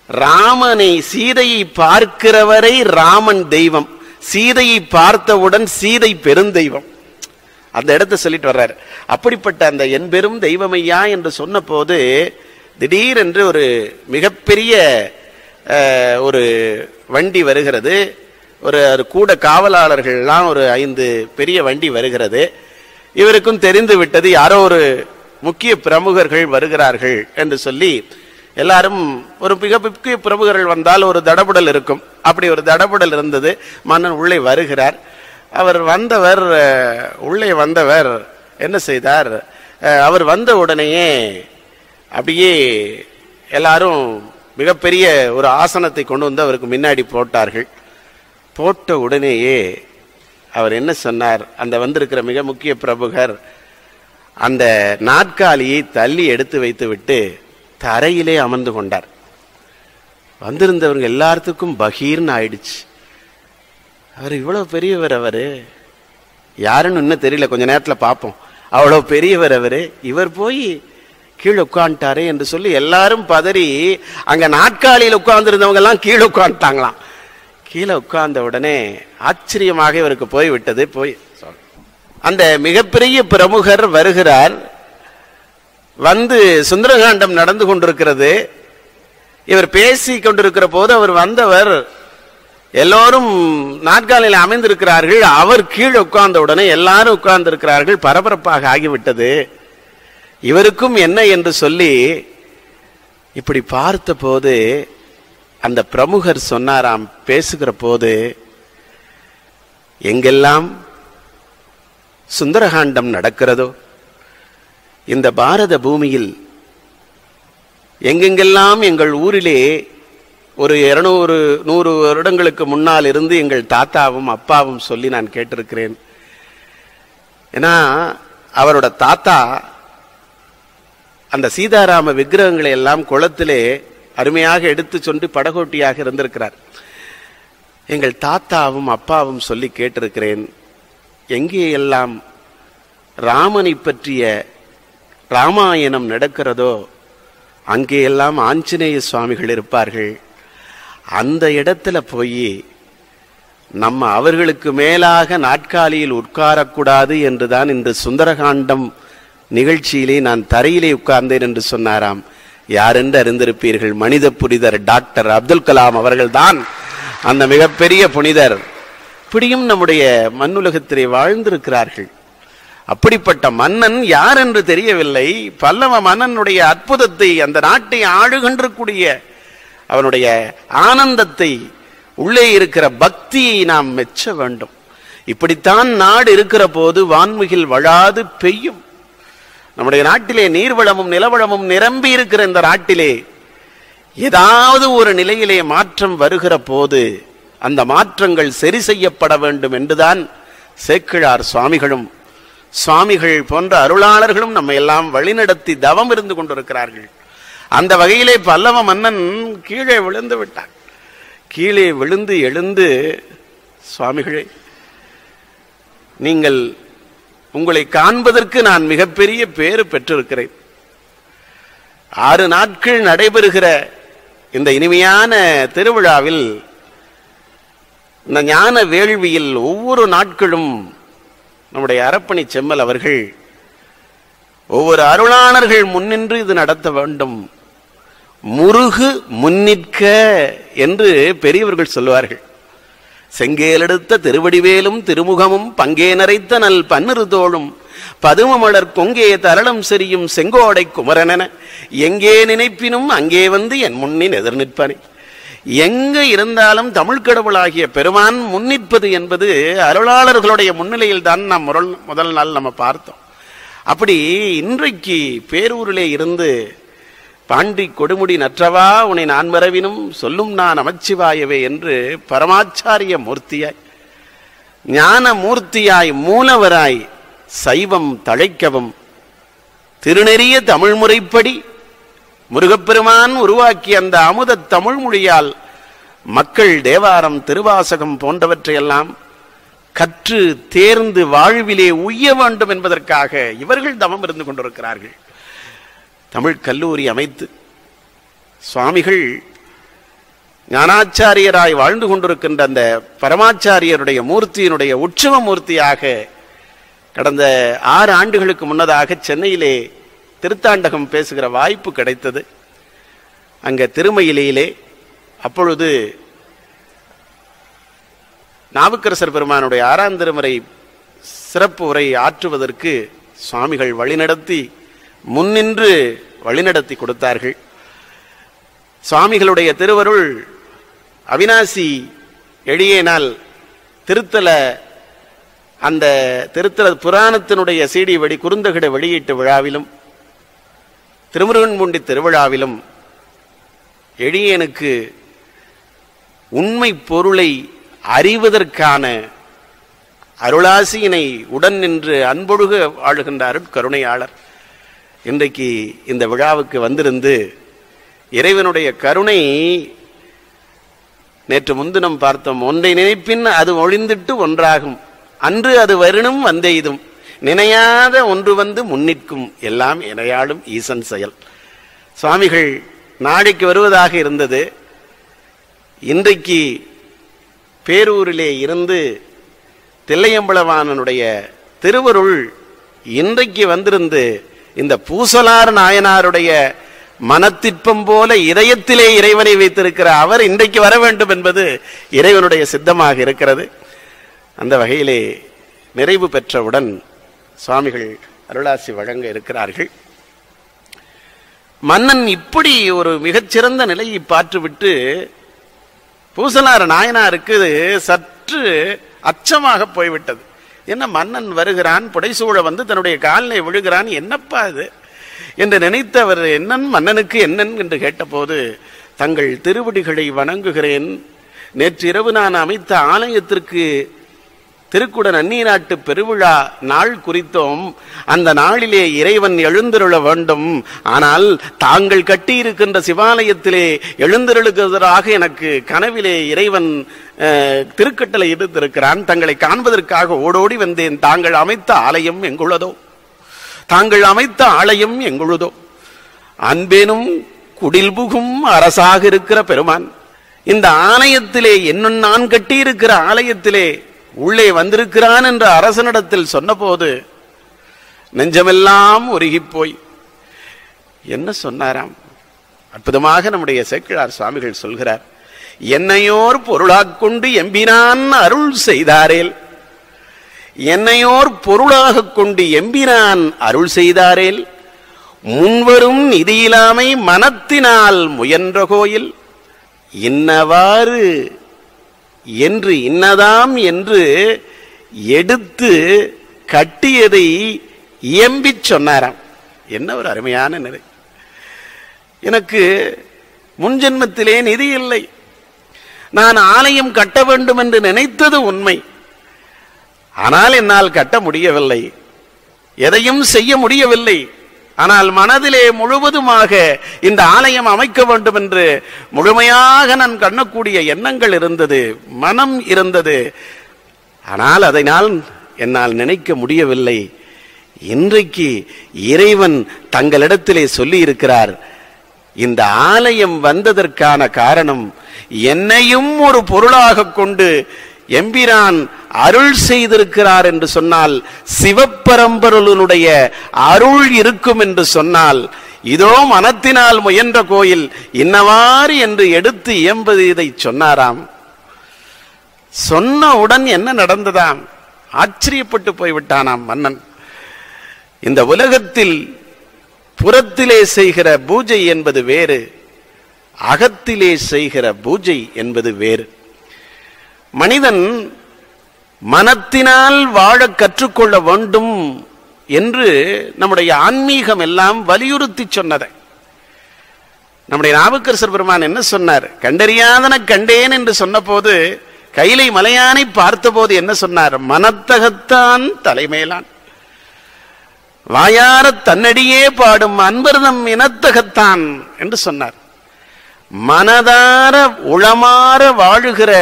ராமனை, சீதையை பார்க்கிறவரை ராமன் தெய்வம், சீதையை பார்த்தவுடன் சீதை பெருந்தெய்வம். அந்த இடத்த சொல்லிட்டு வர்றாரு. அப்படிப்பட்ட அந்த என்பெரும் தெய்வமையா என்று சொன்ன போது திடீரென்று ஒரு மிகப்பெரிய ஒரு வண்டி வருகிறது. ஒரு கூட காவலாளர்கள்லாம் ஒரு 5 பெரிய வண்டி வருகிறது. இவருக்கும் தெரிந்து விட்டது யாரோ ஒரு முக்கிய பிரமுகர்கள் வருகிறார்கள் என்று சொல்லி எல்லாரும், ஒரு மிக முக்கிய பிரமுகர்கள் வந்தால் ஒரு தடபுடல் இருக்கும். அப்படி ஒரு தடபுடல் இருந்தது. மன்னன் உள்ளே வருகிறார். அவர் வந்தவர், உள்ளே வந்தவர் என்ன செய்தார், அவர் வந்த உடனேயே அப்படியே எல்லாரும் மிகப்பெரிய ஒரு ஆசனத்தை கொண்டு வந்து அவருக்கு முன்னாடி போட்டார்கள். போட்ட உடனேயே அவர் என்ன சொன்னார், அந்த வந்திருக்கிற மிக முக்கிய பிரமுகர் அந்த நாற்காலியை தள்ளி எடுத்து வைத்து விட்டு தரையிலே அமர்ந்து கொண்டார். வந்திருந்தவங்க எல்லாத்துக்கும் பகீர்னு ஆயிடுச்சு. அவர் இவ்வளவு பெரியவர், அவரு யாருன்னு இன்னும் தெரியல, கொஞ்ச நேரத்தில் பார்ப்போம். அவ்வளவு பெரியவர் அவரு, இவர் போய் கீழே உட்காந்துட்டாரே என்று சொல்லி எல்லாரும் பதறி அங்க நாற்காலியில் உட்கார்ந்து இருந்தவங்க எல்லாம் கீழே உட்காந்துட்டாங்களாம். கீழே உட்கார்ந்த உடனே ஆச்சரியமாக இவருக்கு போய்விட்டது. அந்த மிகப்பெரிய பிரமுகர் வருகிறார். வந்து சுந்தரகாண்டம் நடந்து கொண்டிருக்கிறது. இவர் பேசி கொண்டிருக்கிற போது அவர் வந்தவர், எல்லோரும் நாற்காலியில் அமைந்திருக்கிறார்கள். அவர் கீழே உட்கார்ந்த உடனே எல்லாரும் உட்கார்ந்து இருக்கிறார்கள். பரபரப்பாக ஆகிவிட்டது. இவருக்கும் என்ன என்று சொல்லி இப்படி பார்த்த போது அந்த பிரமுகர் சொன்னாராம், பேசுகிற போது, எங்கெல்லாம் சுந்தரகாண்டம் நடக்கிறதோ இந்த பாரத பூமியில், எங்கெங்கெல்லாம் எங்கள் ஊரிலே ஒரு 200-100 வருடங்களுக்கு முன்னால் இருந்து எங்கள் தாத்தாவும் அப்பாவும் சொல்லி நான் கேட்டிருக்கிறேன். ஏன்னா அவரோட தாத்தா அந்த சீதாராம விக்கிரகங்களை எல்லாம் குளத்திலே அருமையாக எடுத்து சொன்று படகோட்டியாக இருந்திருக்கிறார். எங்கள் தாத்தாவும் அப்பாவும் சொல்லி கேட்டிருக்கிறேன், எங்கே எல்லாம் ராமனை பற்றிய ராமாயணம் நடக்கிறதோ அங்கே எல்லாம் ஆஞ்சநேய சுவாமிகள் இருப்பார்கள். அந்த இடத்துல போய் நம்ம அவர்களுக்கு மேலாக நாற்காலியில் உட்காரக்கூடாது என்றுதான் இன்று சுந்தரகாண்டம் நிகழ்ச்சியிலே நான் தரையிலே உட்கார்ந்தேன் என்று சொன்னாராம். யாரென்று அறிந்திருப்பீர்கள், மனித புனிதர் டாக்டர் அப்துல் கலாம் அவர்கள்தான் அந்த மிகப்பெரிய புனிதர். இப்படியும் நம்முடைய மண்ணுலகத்திலே வாழ்ந்திருக்கிறார்கள். அப்படிப்பட்ட மன்னன் யார் என்று தெரியவில்லை. பல்லவ மன்னனுடைய அற்புதத்தை, அந்த நாட்டை ஆளுகின்றக்கூடிய அவனுடைய ஆனந்தத்தை, உள்ளே இருக்கிற பக்தியை நாம் மெச்ச வேண்டும். இப்படித்தான் நாடு இருக்கிற போது வான்முகில் வழாது பெய்யும். நம்முடைய நாட்டிலே நீர்வளமும் நிலவளமும் நிரம்பி இருக்கிற இந்த நாட்டிலே ஏதாவது ஒரு நிலையிலே மாற்றம் வருகிற போது அந்த மாற்றங்கள் சரி செய்யப்பட வேண்டும் என்றுதான் சேக்கிழார் சுவாமிகளும் சுவாமிகள் போன்ற அருளாளர்களும் நம்ம எல்லாம் வழிநடத்தி தவம் இருந்து கொண்டிருக்கிறார்கள். அந்த வகையிலே பல்லவ மன்னன் கீழே விழுந்து விட்டான். கீழே விழுந்து எழுந்து, சுவாமிகளே, நீங்கள் உங்களை காண்பதற்கு நான் மிகப்பெரிய பேறு பெற்றிருக்கிறேன். 6 நாட்கள் நடைபெறுகிற இந்த இனிமையான திருவிழாவில், இந்த ஞான வேள்வியில் ஒவ்வொரு நாட்களும் நம்முடைய அரப்பணி செம்மல் அவர்கள் ஒவ்வொரு அருளாளர்கள் முன்னின்று இது நடத்த வேண்டும், முருகு முன்னிற்க என்று பெரியவர்கள் சொல்வார்கள். செங்கேலெடுத்த திருவடிவேலும் திருமுகமும் பங்கே நரைத்த நல் பன்னிரு தோளும் பதுமமலர் கொங்கே தரளம் செரியும் செங்கோடை குமரனென எங்கே நினைப்பினும் அங்கே வந்து என் முன்னின் எதிர் நிற்பானே. எங்க இருந்தாலும் தமிழ் கடவுளாகிய பெருமான் முன்னிற்பது என்பது அருளாளர்களுடைய முன்னிலையில் தான் நாம் முதல் நாள் நம்ம பார்த்தோம். அப்படி இன்றைக்கு பேரூரிலே இருந்து, பாண்டி கொடுமுடி நற்றவா உன்னை நான் மறவினும் சொல்லும் நான் நமச்சிவாயவே என்று பரமாச்சாரிய மூர்த்தியாய், ஞான மூர்த்தியாய், மூலவராய், சைவம் தழைக்கவும் திருநெறிய தமிழ் முறைப்படி முருகப்பெருமான் உருவாக்கிய அந்த அமுத தமிழ் மொழியால் மக்கள் தேவாரம், திருவாசகம் போன்றவற்றையெல்லாம் கற்று தேர்ந்து வாழ்விலே உய்ய வேண்டும் என்பதற்காக இவர்கள் தவம் இருந்து கொண்டிருக்கிறார்கள். தமிழ் கல்லூரி அமைத்து சுவாமிகள் ஞானாச்சாரியராய் வாழ்ந்து கொண்டிருக்கின்ற அந்த பரமாச்சாரியருடைய மூர்த்தியினுடைய உற்சவ மூர்த்தியாக கடந்த 6 ஆண்டுகளுக்கு முன்னதாக சென்னையிலே திருத்தாண்டகம் பேசுகிற வாய்ப்பு கிடைத்தது. அங்க திருமயிலையிலே அப்பொழுது நாவுக்கரசர் பெருமானுடைய 6ஆம் திருமுறை சிறப்பு உரை ஆற்றுவதற்கு சுவாமிகள் வழிநடத்தி முன்னின்று வழிநடத்தி கொடுத்தார்கள். சுவாமிகளுடைய திருவருள் அவிநாசி எளியேனால் திருத்தல அந்த திருத்தல புராணத்தினுடைய சீடி வெடி குறுந்தகிட வெளியீட்டு விழாவிலும் திருமுருகன்பூண்டி திருவிழாவிலும் எளியனுக்கு உண்மை பொருளை அறிவதற்கான அருளாசியினை உடன் நின்று அன்பொழுக வாழுகின்ற அருட்கருணையாளர் இன்றைக்கு இந்த விழாவுக்கு வந்திருந்து இறைவனுடைய கருணை நேற்று முன்தினம் பார்த்தோம். ஒன்றை நினைப்பின் அது ஒழிந்திட்டு ஒன்றாகும், அன்று அது வருணும் வந்தெய்தும், நினையாத ஒன்று வந்து முன்னிற்கும், எல்லாம் இணையாளும் ஈசன் செயல். சுவாமிகள் நாளைக்கு வருவதாக இருந்தது. இன்றைக்கு பேரூரிலே இருந்து தில்லையம்பலவானனுடைய திருவருள் இன்றைக்கு வந்திருந்து இந்த பூசலார் நாயனாருடைய மனத்திற்பம் போல இதயத்திலே இறைவனை வைத்திருக்கிற அவர் இன்றைக்கு வர வேண்டும் என்பது இறைவனுடைய சித்தமாக இருக்கிறது. அந்த வகையிலே நிறைவு பெற்றவுடன் சுவாமிகள் அருளாசி வழங்க இருக்கிறார்கள். மன்னன் இப்படி ஒரு மிகச்சிறந்த நிலையை பாற்றுவிட்டு பூசலார் நாயனாருக்கு சற்று அச்சமாக போய்விட்டது. என்ன, மன்னன் வருகிறான், புடைசூழ வந்து தன்னுடைய காலிலே விழுகிறான், என்னப்பா இது என்று நினைத்தவர் என்னன் மன்னனுக்கு என்னன் என்று கேட்டபோது, தங்கள் திருவடிகளை வணங்குகிறேன். நேற்று இரவு நான் அமைத்த ஆலயத்திற்கு திருக்குட நன்னீராட்டு பெருவிழா நாள் குறித்தோம். அந்த நாளிலே இறைவன் எழுந்தருள வேண்டும். ஆனால் தாங்கள் கட்டியிருக்கின்ற சிவாலயத்திலே எழுந்தருளுகிறதாக எனக்கு கனவிலே இறைவன் திருக்கட்டளை எடுத்திருக்கிறான். தங்களை காண்பதற்காக ஓடோடி வந்தேன். தாங்கள் அமைத்த ஆலயம் எங்குள்ளதோ, தாங்கள் அமைத்த ஆலயம் எங்குள்ளதோ, அன்பேனும் குடில் புகும் அரசாக இருக்கிற பெருமான், இந்த ஆலயத்திலே என்ன நான் கட்டியிருக்கிற ஆலயத்திலே உள்ளே வந்திருக்கிறான் என்ற அரசனிடத்தில் சொன்னபோது நெஞ்சமெல்லாம் உருகிப்போய் என்ன சொன்னாராம்? அற்புதமாக நம்முடைய சேக்கிழார் சுவாமிகள் சொல்கிறார், என்னையோர் பொருளாக கொண்டு எம்பினான் அருள் செய்தாரேல், என்னையோர் பொருளாக கொண்டு எம்பினான் அருள் செய்தாரேல், முன்வரும் நிதியிலாமை மனத்தினால் முயன்ற கோயில், இன்னவாறு என்று இன்னதாம் என்று எடுத்து கட்டியதை இயம்பி சொன்னாராம். என்ன ஒரு அருமையான நிலை! எனக்கு முன்ஜென்மத்திலே நிதி இல்லை, நான் ஆலயம் கட்ட வேண்டும் என்று நினைத்தது உண்மை, ஆனால் என்னால் கட்ட முடியவில்லை, எதையும் செய்ய முடியவில்லை. ஆனால் மனதிலே முழுவதுமாக இந்த ஆலயம் அமைக்க வேண்டும் என்று முழுமையாக நான் கண்ணக்கூடிய எண்ணங்கள் இருந்தது, மனம் இருந்தது. ஆனால் அதனால் என்னால் நினைக்க முடியவில்லை. இன்றைக்கு இறைவன் தங்களிடத்திலே சொல்லி இருக்கிறார், இந்த ஆலயம் வந்ததற்கான காரணம் என்னையும் ஒரு பொருளாக கொண்டு எம்பிரான் அருள் செய்திருக்கிறார் என்று சொன்னால், சிவப்பரம்பொருளுடைய அருள் இருக்கும் என்று சொன்னால், இதோ மனத்தினால் முயன்ற கோயில் இன்னவாறு என்று எடுத்து இயம்பது இதை சொன்னாராம். சொன்னவுடன் என்ன நடந்ததாம்? ஆச்சரியப்பட்டு போய்விட்டானாம் மன்னன். இந்த உலகத்தில் புறத்திலே செய்கிற பூஜை என்பது வேறு, அகத்திலே செய்கிற பூஜை என்பது வேறு. மனிதன் மனத்தினால் வாழ கற்றுக்கொள்ள வேண்டும் என்று நம்முடைய ஆன்மீகம் எல்லாம் வலியுறுத்தி சொன்னதை நம்முடைய நாவுக்கரசர் பெருமான் என்ன சொன்னார்? கண்டறியாதன கண்டேன் என்று சொன்ன போது, கைலை மலையானை பார்த்தபோது என்ன சொன்னார்? மனத்தகத்தான் தலைமையிலான், வாயார தன்னடியே பாடும் அன்பர்தம் இனத்தகத்தான் என்று சொன்னார். மனதார உளமாற வாழுகிற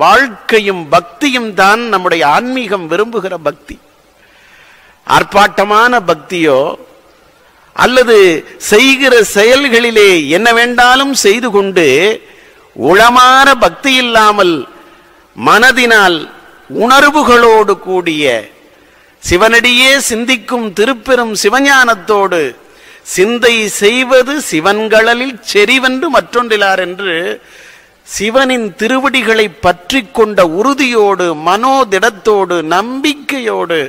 வாழ்க்கையும் பக்தியும் தான் நம்முடைய ஆன்மீகம் விரும்புகிற பக்தி. ஆர்ப்பாட்டமான பக்தியோ அல்லது செய்கிற செயல்களிலே என்ன வேண்டாலும் செய்து கொண்டு உளமாற பக்தி இல்லாமல் மனதினால் உணர்வுகளோடு கூடிய சிவனடியே சிந்திக்கும் திருப்பெரும் சிவஞானத்தோடு சிந்தை செய்வது சிவன்களில் செறிவென்று மற்றொன்றிலார் என்று சிவனின் திருவடிகளை பற்றி கொண்ட உறுதியோடு மனோதிடத்தோடு நம்பிக்கையோடு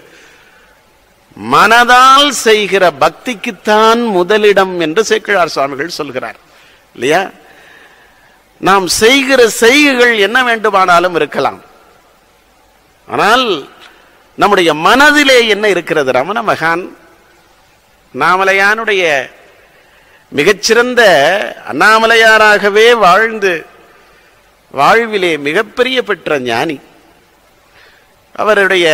மனதால் செய்கிற பக்திக்குத்தான் முதலிடம் என்று சேக்கிழார் சுவாமிகள் சொல்கிறார் இல்லையா? நாம் செய்கிற செய்கைகள் என்ன வேண்டுமானாலும் இருக்கலாம், ஆனால் நம்முடைய மனதிலே என்ன இருக்கிறது? ரமண மகான் அண்ணாமலையானுடைய மிகச்சிறந்த அண்ணாமலையாராகவே வாழ்ந்து வாழ்விலே மிகப்பெரிய பெற்ற ஞானி. அவருடைய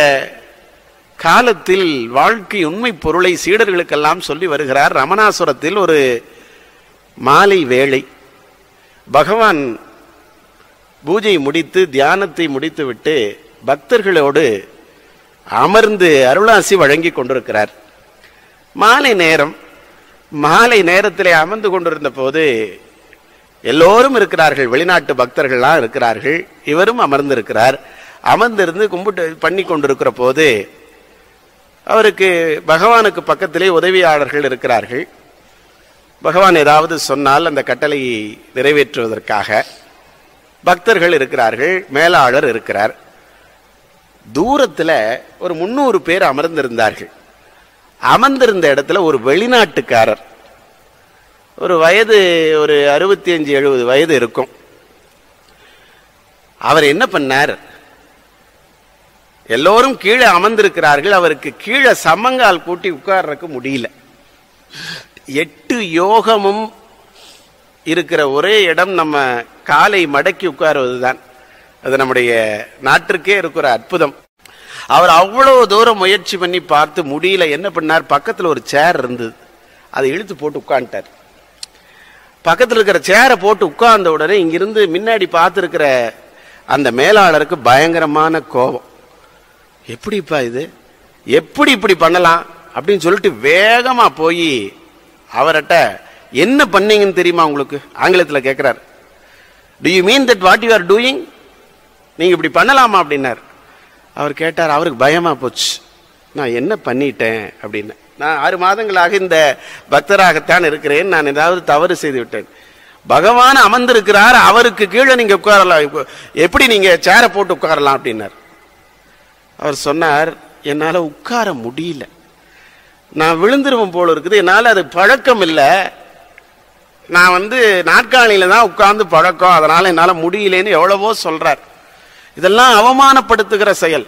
காலத்தில் வாழ்க்கை உண்மை பொருளை சீடர்களுக்கெல்லாம் சொல்லி வருகிறார். ரமணாசுரத்தில் ஒரு மாலை வேளை பகவான் பூஜை முடித்து தியானத்தை முடித்து விட்டு பக்தர்களோடு அமர்ந்து அருளாசி வழங்கி கொண்டிருக்கிறார். மாலை நேரம். மாலை நேரத்திலே அமர்ந்து கொண்டிருந்த போது எல்லோரும் இருக்கிறார்கள், வெளிநாட்டு பக்தர்கள்லாம் இருக்கிறார்கள், இவரும் அமர்ந்திருக்கிறார். அமர்ந்திருந்து கும்பிட்டு பண்ணி கொண்டிருக்கிற போது அவருக்கு பகவானுக்கு பக்கத்திலே உதவியாளர்கள் இருக்கிறார்கள். பகவான் ஏதாவது சொன்னால் அந்த கட்டளையை நிறைவேற்றுவதற்காக பக்தர்கள் இருக்கிறார்கள், மேலாளர் இருக்கிறார். தூரத்தில் ஒரு 300 பேர் அமர்ந்திருந்தார்கள். அமர்ந்திருந்த இடத்துல ஒரு வெளிநாட்டுக்காரர், ஒரு வயது ஒரு 65-70 வயது இருக்கும். அவர் என்ன பண்ணார்? எல்லோரும் கீழே அமர்ந்திருக்கிறார்கள், அவருக்கு கீழே சம்மங்கால் கூட்டி உட்கார்றதுக்கு முடியல. 8 யோகமும் இருக்கிற ஒரே இடம் நம்ம காலை மடக்கி உட்காருவதுதான். அது நம்முடைய நாட்டிற்கே இருக்கிற அற்புதம். அவர் அவ்வளவு தூரம் முயற்சி பண்ணி பார்த்து முடியல. என்ன பண்ணார்? பக்கத்தில் ஒரு சேர் இருந்தது, அதை இழுத்து போட்டு உட்கார்ந்துட்டார். பக்கத்தில் இருக்கிற சேரை போட்டு உட்கார்ந்த உடனே இங்கிருந்து முன்னாடி பார்த்துருக்கிற அந்த மேலாளருக்கு பயங்கரமான கோபம். எப்படிப்பா இது, எப்படி இப்படி பண்ணலாம் அப்படின்னு சொல்லிட்டு வேகமா போய் அவர்கிட்ட என்ன பண்ணீங்கன்னு தெரியுமா உங்களுக்கு? ஆங்கிலத்தில் கேட்கிறார். To you mean that what you are doing? நீங்க இப்படி பண்ணலாமா அப்படின்னார். அவர் கேட்டார். அவருக்கு பயமா போச்சு. நான் என்ன பண்ணிட்டேன் அப்படின்னு. நான் 6 மாதங்களாக இந்த பக்தராகத்தான் இருக்கிறேன், நான் ஏதாவது தவறு செய்து விட்டேன். பகவான் அமர்ந்திருக்கிறார், அவருக்கு கீழே நீங்க உட்காரலாம், எப்படி நீங்க சேரை போட்டு உட்காரலாம் அப்படின்னார். அவர் சொன்னார், என்னால உட்கார முடியல, நான் விழுந்துருவோம் போல இருக்குது, என்னால அது பழக்கம் இல்லை, நான் நாற்காலியில தான் உட்கார்ந்து பழக்கம், அதனால என்னால முடியலன்னு எவ்வளவோ சொல்றார். இதெல்லாம் அவமானப்படுத்துகிற செயல்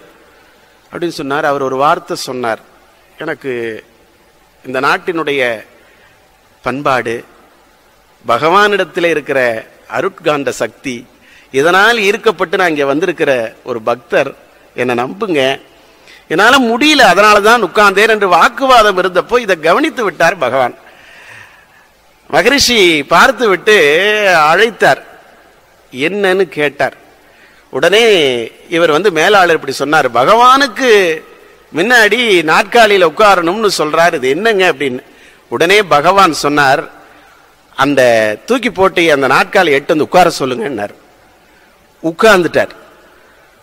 அப்படின்னு சொன்னார். அவர் ஒரு வார்த்தை சொன்னார், எனக்கு இந்த நாட்டினுடைய பண்பாடு, பகவானிடத்தில் இருக்கிற அருட்காந்த சக்தி, இதனால் ஈர்க்கப்பட்டு நான் இங்கே வந்திருக்கிற ஒரு பக்தர், என்னை நம்புங்க, என்னால முடியல, அதனாலதான் உட்கார்ந்தேன் என்று வாக்குவாதம் இருந்தப்போ இதை கவனித்து விட்டார் பகவான். மகரிஷி பார்த்து விட்டு அழைத்தார், என்னன்னு கேட்டார். உடனே இவர் மேலாளர் இப்படி சொன்னார், பகவானுக்கு முன்னாடி நாற்காலியில உட்காரணும்னு சொல்றாரு, இது என்னங்க அப்படின்னு. உடனே பகவான் சொன்னார், அந்த தூக்கி போட்டு அந்த நாற்காலி எட்டு வந்து உட்கார சொல்லுங்கன்னார். உட்கார்ந்துட்டார்.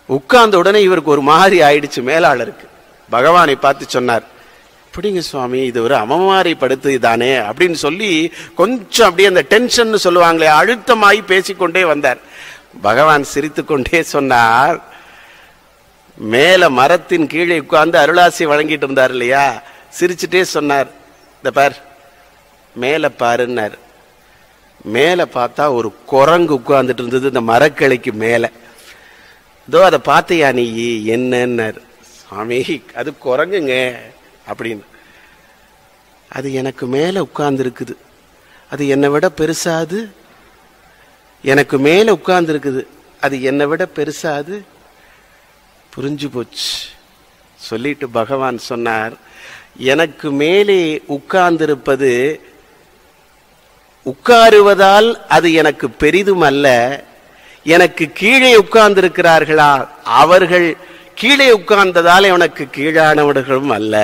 உட்கார்ந்த உடனே இவருக்கு ஒரு மாதிரி ஆயிடுச்சு மேலாளருக்கு. பகவானை பார்த்து சொன்னார், பிடிங்க சுவாமி, இது ஒரு அவமாரிப்படுத்து தானே அப்படின்னு சொல்லி கொஞ்சம் அப்படியே அந்த டென்ஷன் சொல்லுவாங்களே அழுத்தமாய் பேசிக்கொண்டே வந்தார். பகவான் சிரித்து கொண்டே சொன்னார், மேல மரத்தின் கீழே உட்கார்ந்து அருளாசி வழங்கிட்டு இருந்தார் இல்லையா, சிரிச்சுட்டே சொன்னார், இந்த பார் மேல பாருன்னார். மேல பார்த்தா ஒரு குரங்கு உட்கார்ந்துட்டு இருந்தது இந்த மரக்கிளைக்கு மேல. இதோ அதை பார்த்தியா நீ என்னன்னார். சாமி அது குரங்குங்க அப்படின்னு. அது எனக்கு மேல உட்கார்ந்து இருக்குது, அது என்னை விட பெருசாது, எனக்கு மேல உட்கார்ந்து இருக்குது, அது என்னை விட பெருசாது. புரிஞ்சு போச்சு. சொல்லிட்டு பகவான் சொன்னார், எனக்கு மேலே உட்கார்ந்திருப்பது உட்காருவதால் அது எனக்கு பெரிதும் அல்ல, எனக்கு கீழே உட்கார்ந்திருக்கிறார்களா அவர்கள் கீழே உட்கார்ந்ததால் எனக்கு கீழானவர்களும் அல்ல.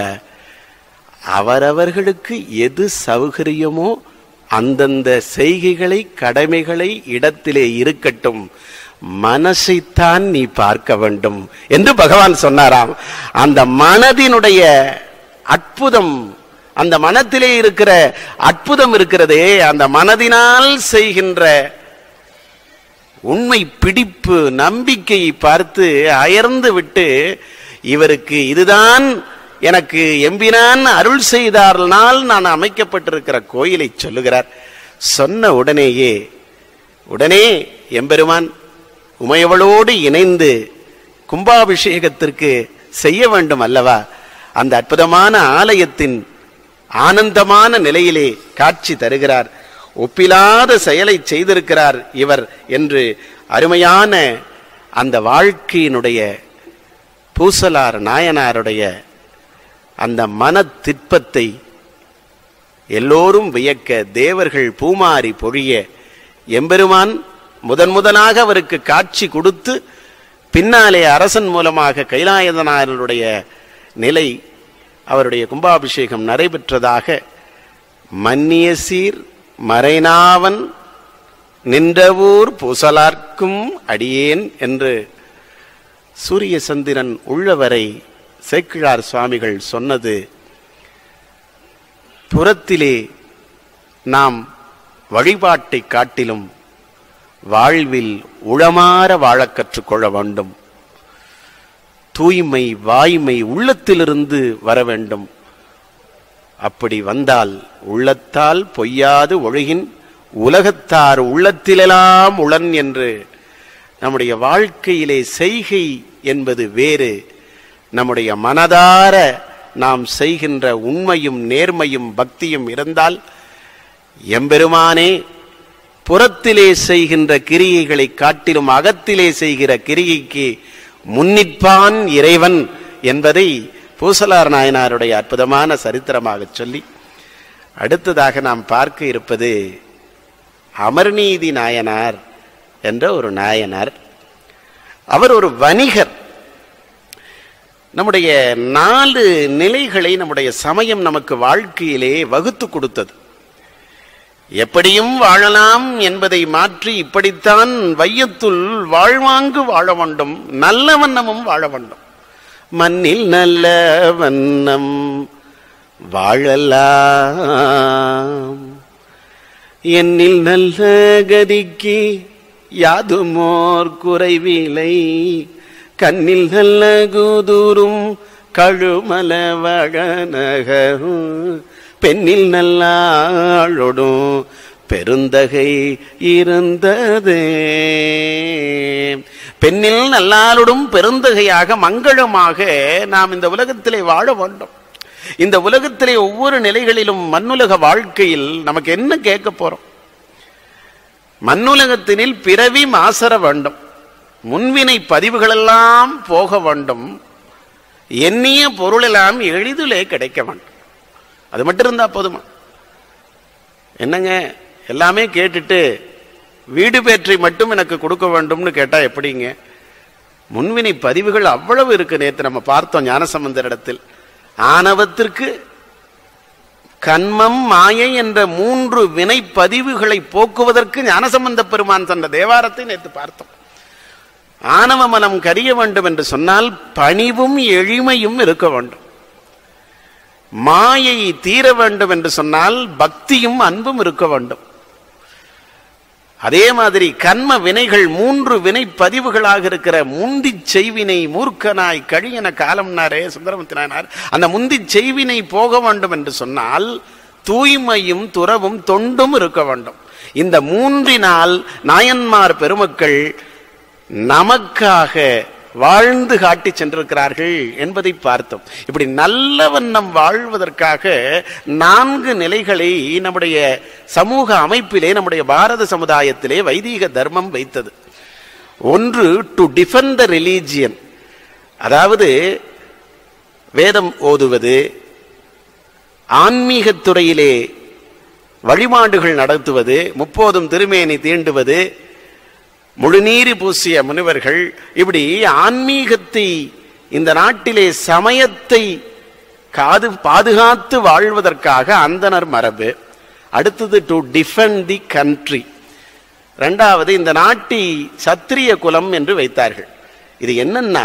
அவரவர்களுக்கு எது சௌகரியமோ அந்தந்த செய்கைகளை கடமைகளை இடத்திலே இருக்கட்டும், மனசைத்தான் நீ பார்க்க வேண்டும் என்று பகவான் சொன்னாராம். அந்த மனதினுடைய அற்புதம், அந்த மனத்திலே இருக்கிற அற்புதம் இருக்கிறதே, அந்த மனதினால் செய்கின்ற உண்மை பிடிப்பு நம்பிக்கையை பார்த்து அயர்ந்து விட்டு, இவருக்கு இதுதான் எனக்கு எம்பினான் அருள் செய்தார்னால் நான் அமைக்கப்பட்டிருக்கிற கோயிலை சொல்லுகிறார். சொன்ன உடனே எம்பெருமான் உமையவளோடு இணைந்து கும்பாபிஷேகத்திற்கு செய்ய வேண்டும் அல்லவா, அந்த அற்புதமான ஆலயத்தின் ஆனந்தமான நிலையிலே காட்சி தருகிறார். ஒப்பிலாத செயலை செய்திருக்கிறார் இவர் என்று அருமையான அந்த வாழ்க்கையினுடைய பூசலார் நாயனாருடைய அந்த மன திட்பத்தை எல்லோரும் வியக்க, தேவர்கள் பூமாரி பொழிய, எம்பெருமான் முதனாக அவருக்கு காட்சி கொடுத்து பின்னாலே அரசன் மூலமாக கைலாயநாதனுடைய நிலை, அவருடைய கும்பாபிஷேகம் நடைபெற்றதாக மன்னிய சீர் மறைநாவன் நின்றவூர் பூசலார்க்கும் அடியேன் என்று சூரிய சந்திரன் உள்ளவரை சேக்கிழார் சுவாமிகள் சொன்னது. புறத்திலே நாம் வழிபாட்டை காட்டிலும் வாழ்வில் உளமாற வாழக் கற்றுக்கொள்ள வேண்டும். தூய்மை வாய்மை உள்ளத்திலிருந்து வர வேண்டும். அப்படி வந்தால் உள்ளத்தால் பொய்யாது ஒழுகின் உலகத்தார் உள்ளத்திலெல்லாம் உளன் என்று நம்முடைய வாழ்க்கையிலே செய்கை என்பது வேறு, நம்முடைய மனதார நாம் செய்கின்ற உண்மையும் நேர்மையும் பக்தியும் இருந்தால் எம்பெருமானே புறத்திலே செய்கின்ற கிரியைகளை காட்டிலும் அகத்திலே செய்கிற கிரியைக்கு முன்னிற்பான் இறைவன் என்பதை பூசலார் நாயனாருடைய அற்புதமான சரித்திரமாக சொல்லி, அடுத்ததாக நாம் பார்க்க இருப்பது அமர்நீதி நாயனார் என்ற ஒரு நாயனார். அவர் ஒரு வணிகர். நம்முடைய 4 நிலைகளை நம்முடைய சமயம் நமக்கு வாழ்க்கையிலே வகுத்து கொடுத்தது. எப்படியும் வாழலாம் என்பதை மாற்றி இப்படித்தான் வையத்துள் வாழ்வாங்கு வாழ வேண்டும், நல்ல வண்ணமும் வாழ வேண்டும். மண்ணில் நல்ல வண்ணம் வாழலாம், என்னில் நல்ல கதிக்கு யாதுமோர் குறைவிலை, கண்ணில் நல்ல கூதுரும் கழுமல வழநகரும், பெண்ணில் நல்லாளொடும் பெருந்தகை இருந்ததே. பெண்ணில் நல்லாளொடும் பெருந்தகையாக மங்களமாக நாம் இந்த உலகத்திலே வாழ வேண்டும். இந்த உலகத்திலே ஒவ்வொரு நிலைகளிலும் மண்ணுலக வாழ்க்கையில் நமக்கு என்ன கேட்க போறோம்? மண்ணுலகத்தினில் பிறவி மாசற வேண்டும், முன்வினை பதிவுகளெல்லாம் போக வேண்டும், எண்ணிய பொருளெல்லாம் எளிதிலே கிடைக்க வேண்டும். அது மட்டும் இருந்தா போதுமா? என்னங்க எல்லாமே கேட்டுட்டு வீடு பேற்றை மட்டும் எனக்கு கொடுக்க வேண்டும்னு கேட்டா எப்படிங்க? முன்வினை பதிவுகள் அவ்வளவு இருக்கு. நேற்று நம்ம பார்த்தோம் ஞானசம்பந்தர் இடத்தில். ஆணவத்திற்கு கண்மம் மாயை என்ற 3 வினை பதிவுகளை போக்குவதற்கு ஞானசம்பந்த பெருமான் சொன்ன தேவாரத்தை நேற்று பார்த்தோம். ஆணவ மனம் கரிய வேண்டும் என்று சொன்னால் பணிவும் எளிமையும் இருக்க வேண்டும். மாயை தீர வேண்டும் என்று சொன்னால் பக்தியும் அன்பும் இருக்க வேண்டும். அதே மாதிரி கண்ம வினைகள் 3 வினை பதிவுகளாக இருக்கிற முந்தி செய்வினை மூர்க்கனாய் கழியன காலம்னாரே சுந்தரமூர்த்தி நாயனார். அந்த முந்தி செய்வினை போக வேண்டும் என்று சொன்னால் தூய்மையும் துறவும் தொண்டும் இருக்க வேண்டும். இந்த 3 நாயன்மார் பெருமக்கள் நமக்காக வாழ்ந்து காட்டி சென்றிருக்கிறார்கள் என்பதை பார்த்தோம். இப்படி நல்ல வண்ணம் வாழ்வதற்காக 4 நிலைகளை நம்முடைய சமூக அமைப்பிலே, நம்முடைய பாரத சமுதாயத்திலே வைதீக தர்மம் வைத்தது. ஒன்று, டு டிஃபெண்ட் த ரிலீஜியன், அதாவது வேதம் ஓதுவது, ஆன்மீக துறையிலே வழிபாடுகள் நடத்துவது, 30 திருமேனி தீண்டுவது, முழுநீர் பூசிய முனிவர்கள், இப்படி ஆன்மீகத்தை இந்த நாட்டிலே சமயத்தை பாதுகாத்து வாழ்வதற்காக அந்தனர் மரபு. அடுத்தது டு டிஃபெண்ட் தி கண்ட்ரி. 2வது இந்த நாட்டை சத்திரிய குலம் என்று வைத்தார்கள். இது என்னன்னா,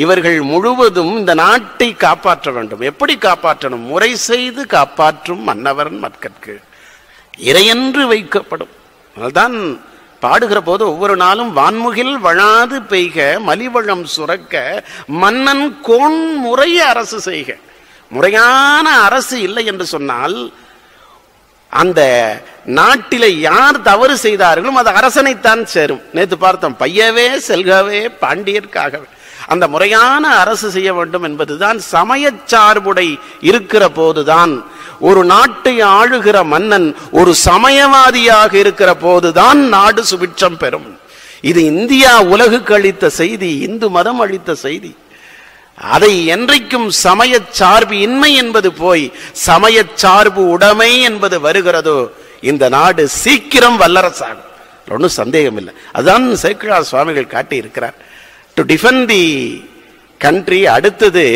இவர்கள் முழுவதும் இந்த நாட்டை காப்பாற்ற வேண்டும். எப்படி காப்பாற்றணும்? முறை செய்து காப்பாற்றும் மன்னவன் மற்கற்கு இறையென்று வைக்கப்படும். அதனால்தான் பாடுகிற போது ஒவ்வொரு நாளும் வான்முகில் வழாது பெய்க மலிவளம் சுரக்க மன்னன் கோன் முறைய அரசு செய்க. முறையான அரசு இல்லை என்று சொன்னால் அந்த நாட்டில யார் தவறு செய்தார்களும் அது அரசனைத்தான் சேரும். நேற்று பார்த்தோம், பையவே செல்கவே பாண்டியர்க்காகவே. அந்த முறையான அரசு செய்ய வேண்டும் என்பதுதான். சமய சார்புடை இருக்கிற போதுதான் ஒரு நாட்டை ஆளுகிற மன்னன் ஒரு சமயவாதியாக இருக்கிற போதுதான் நாடு சுபிட்சம் பெறும். இது இந்தியா உலகுக்கு அளித்த செய்தி, இந்து மதம் அளித்த செய்தி. அதை என்றைக்கும் சமய சார்பு இன்மை என்பது போய் சமய சார்பு உடைமை என்பது வருகிறதோ இந்த நாடு சீக்கிரம் வல்லரசாகும். ஒன்றும் சந்தேகம் இல்லை. அதுதான் சேக்கிழார் சுவாமிகள் காட்டி இருக்கிறார். To defend the country. அடுத்தது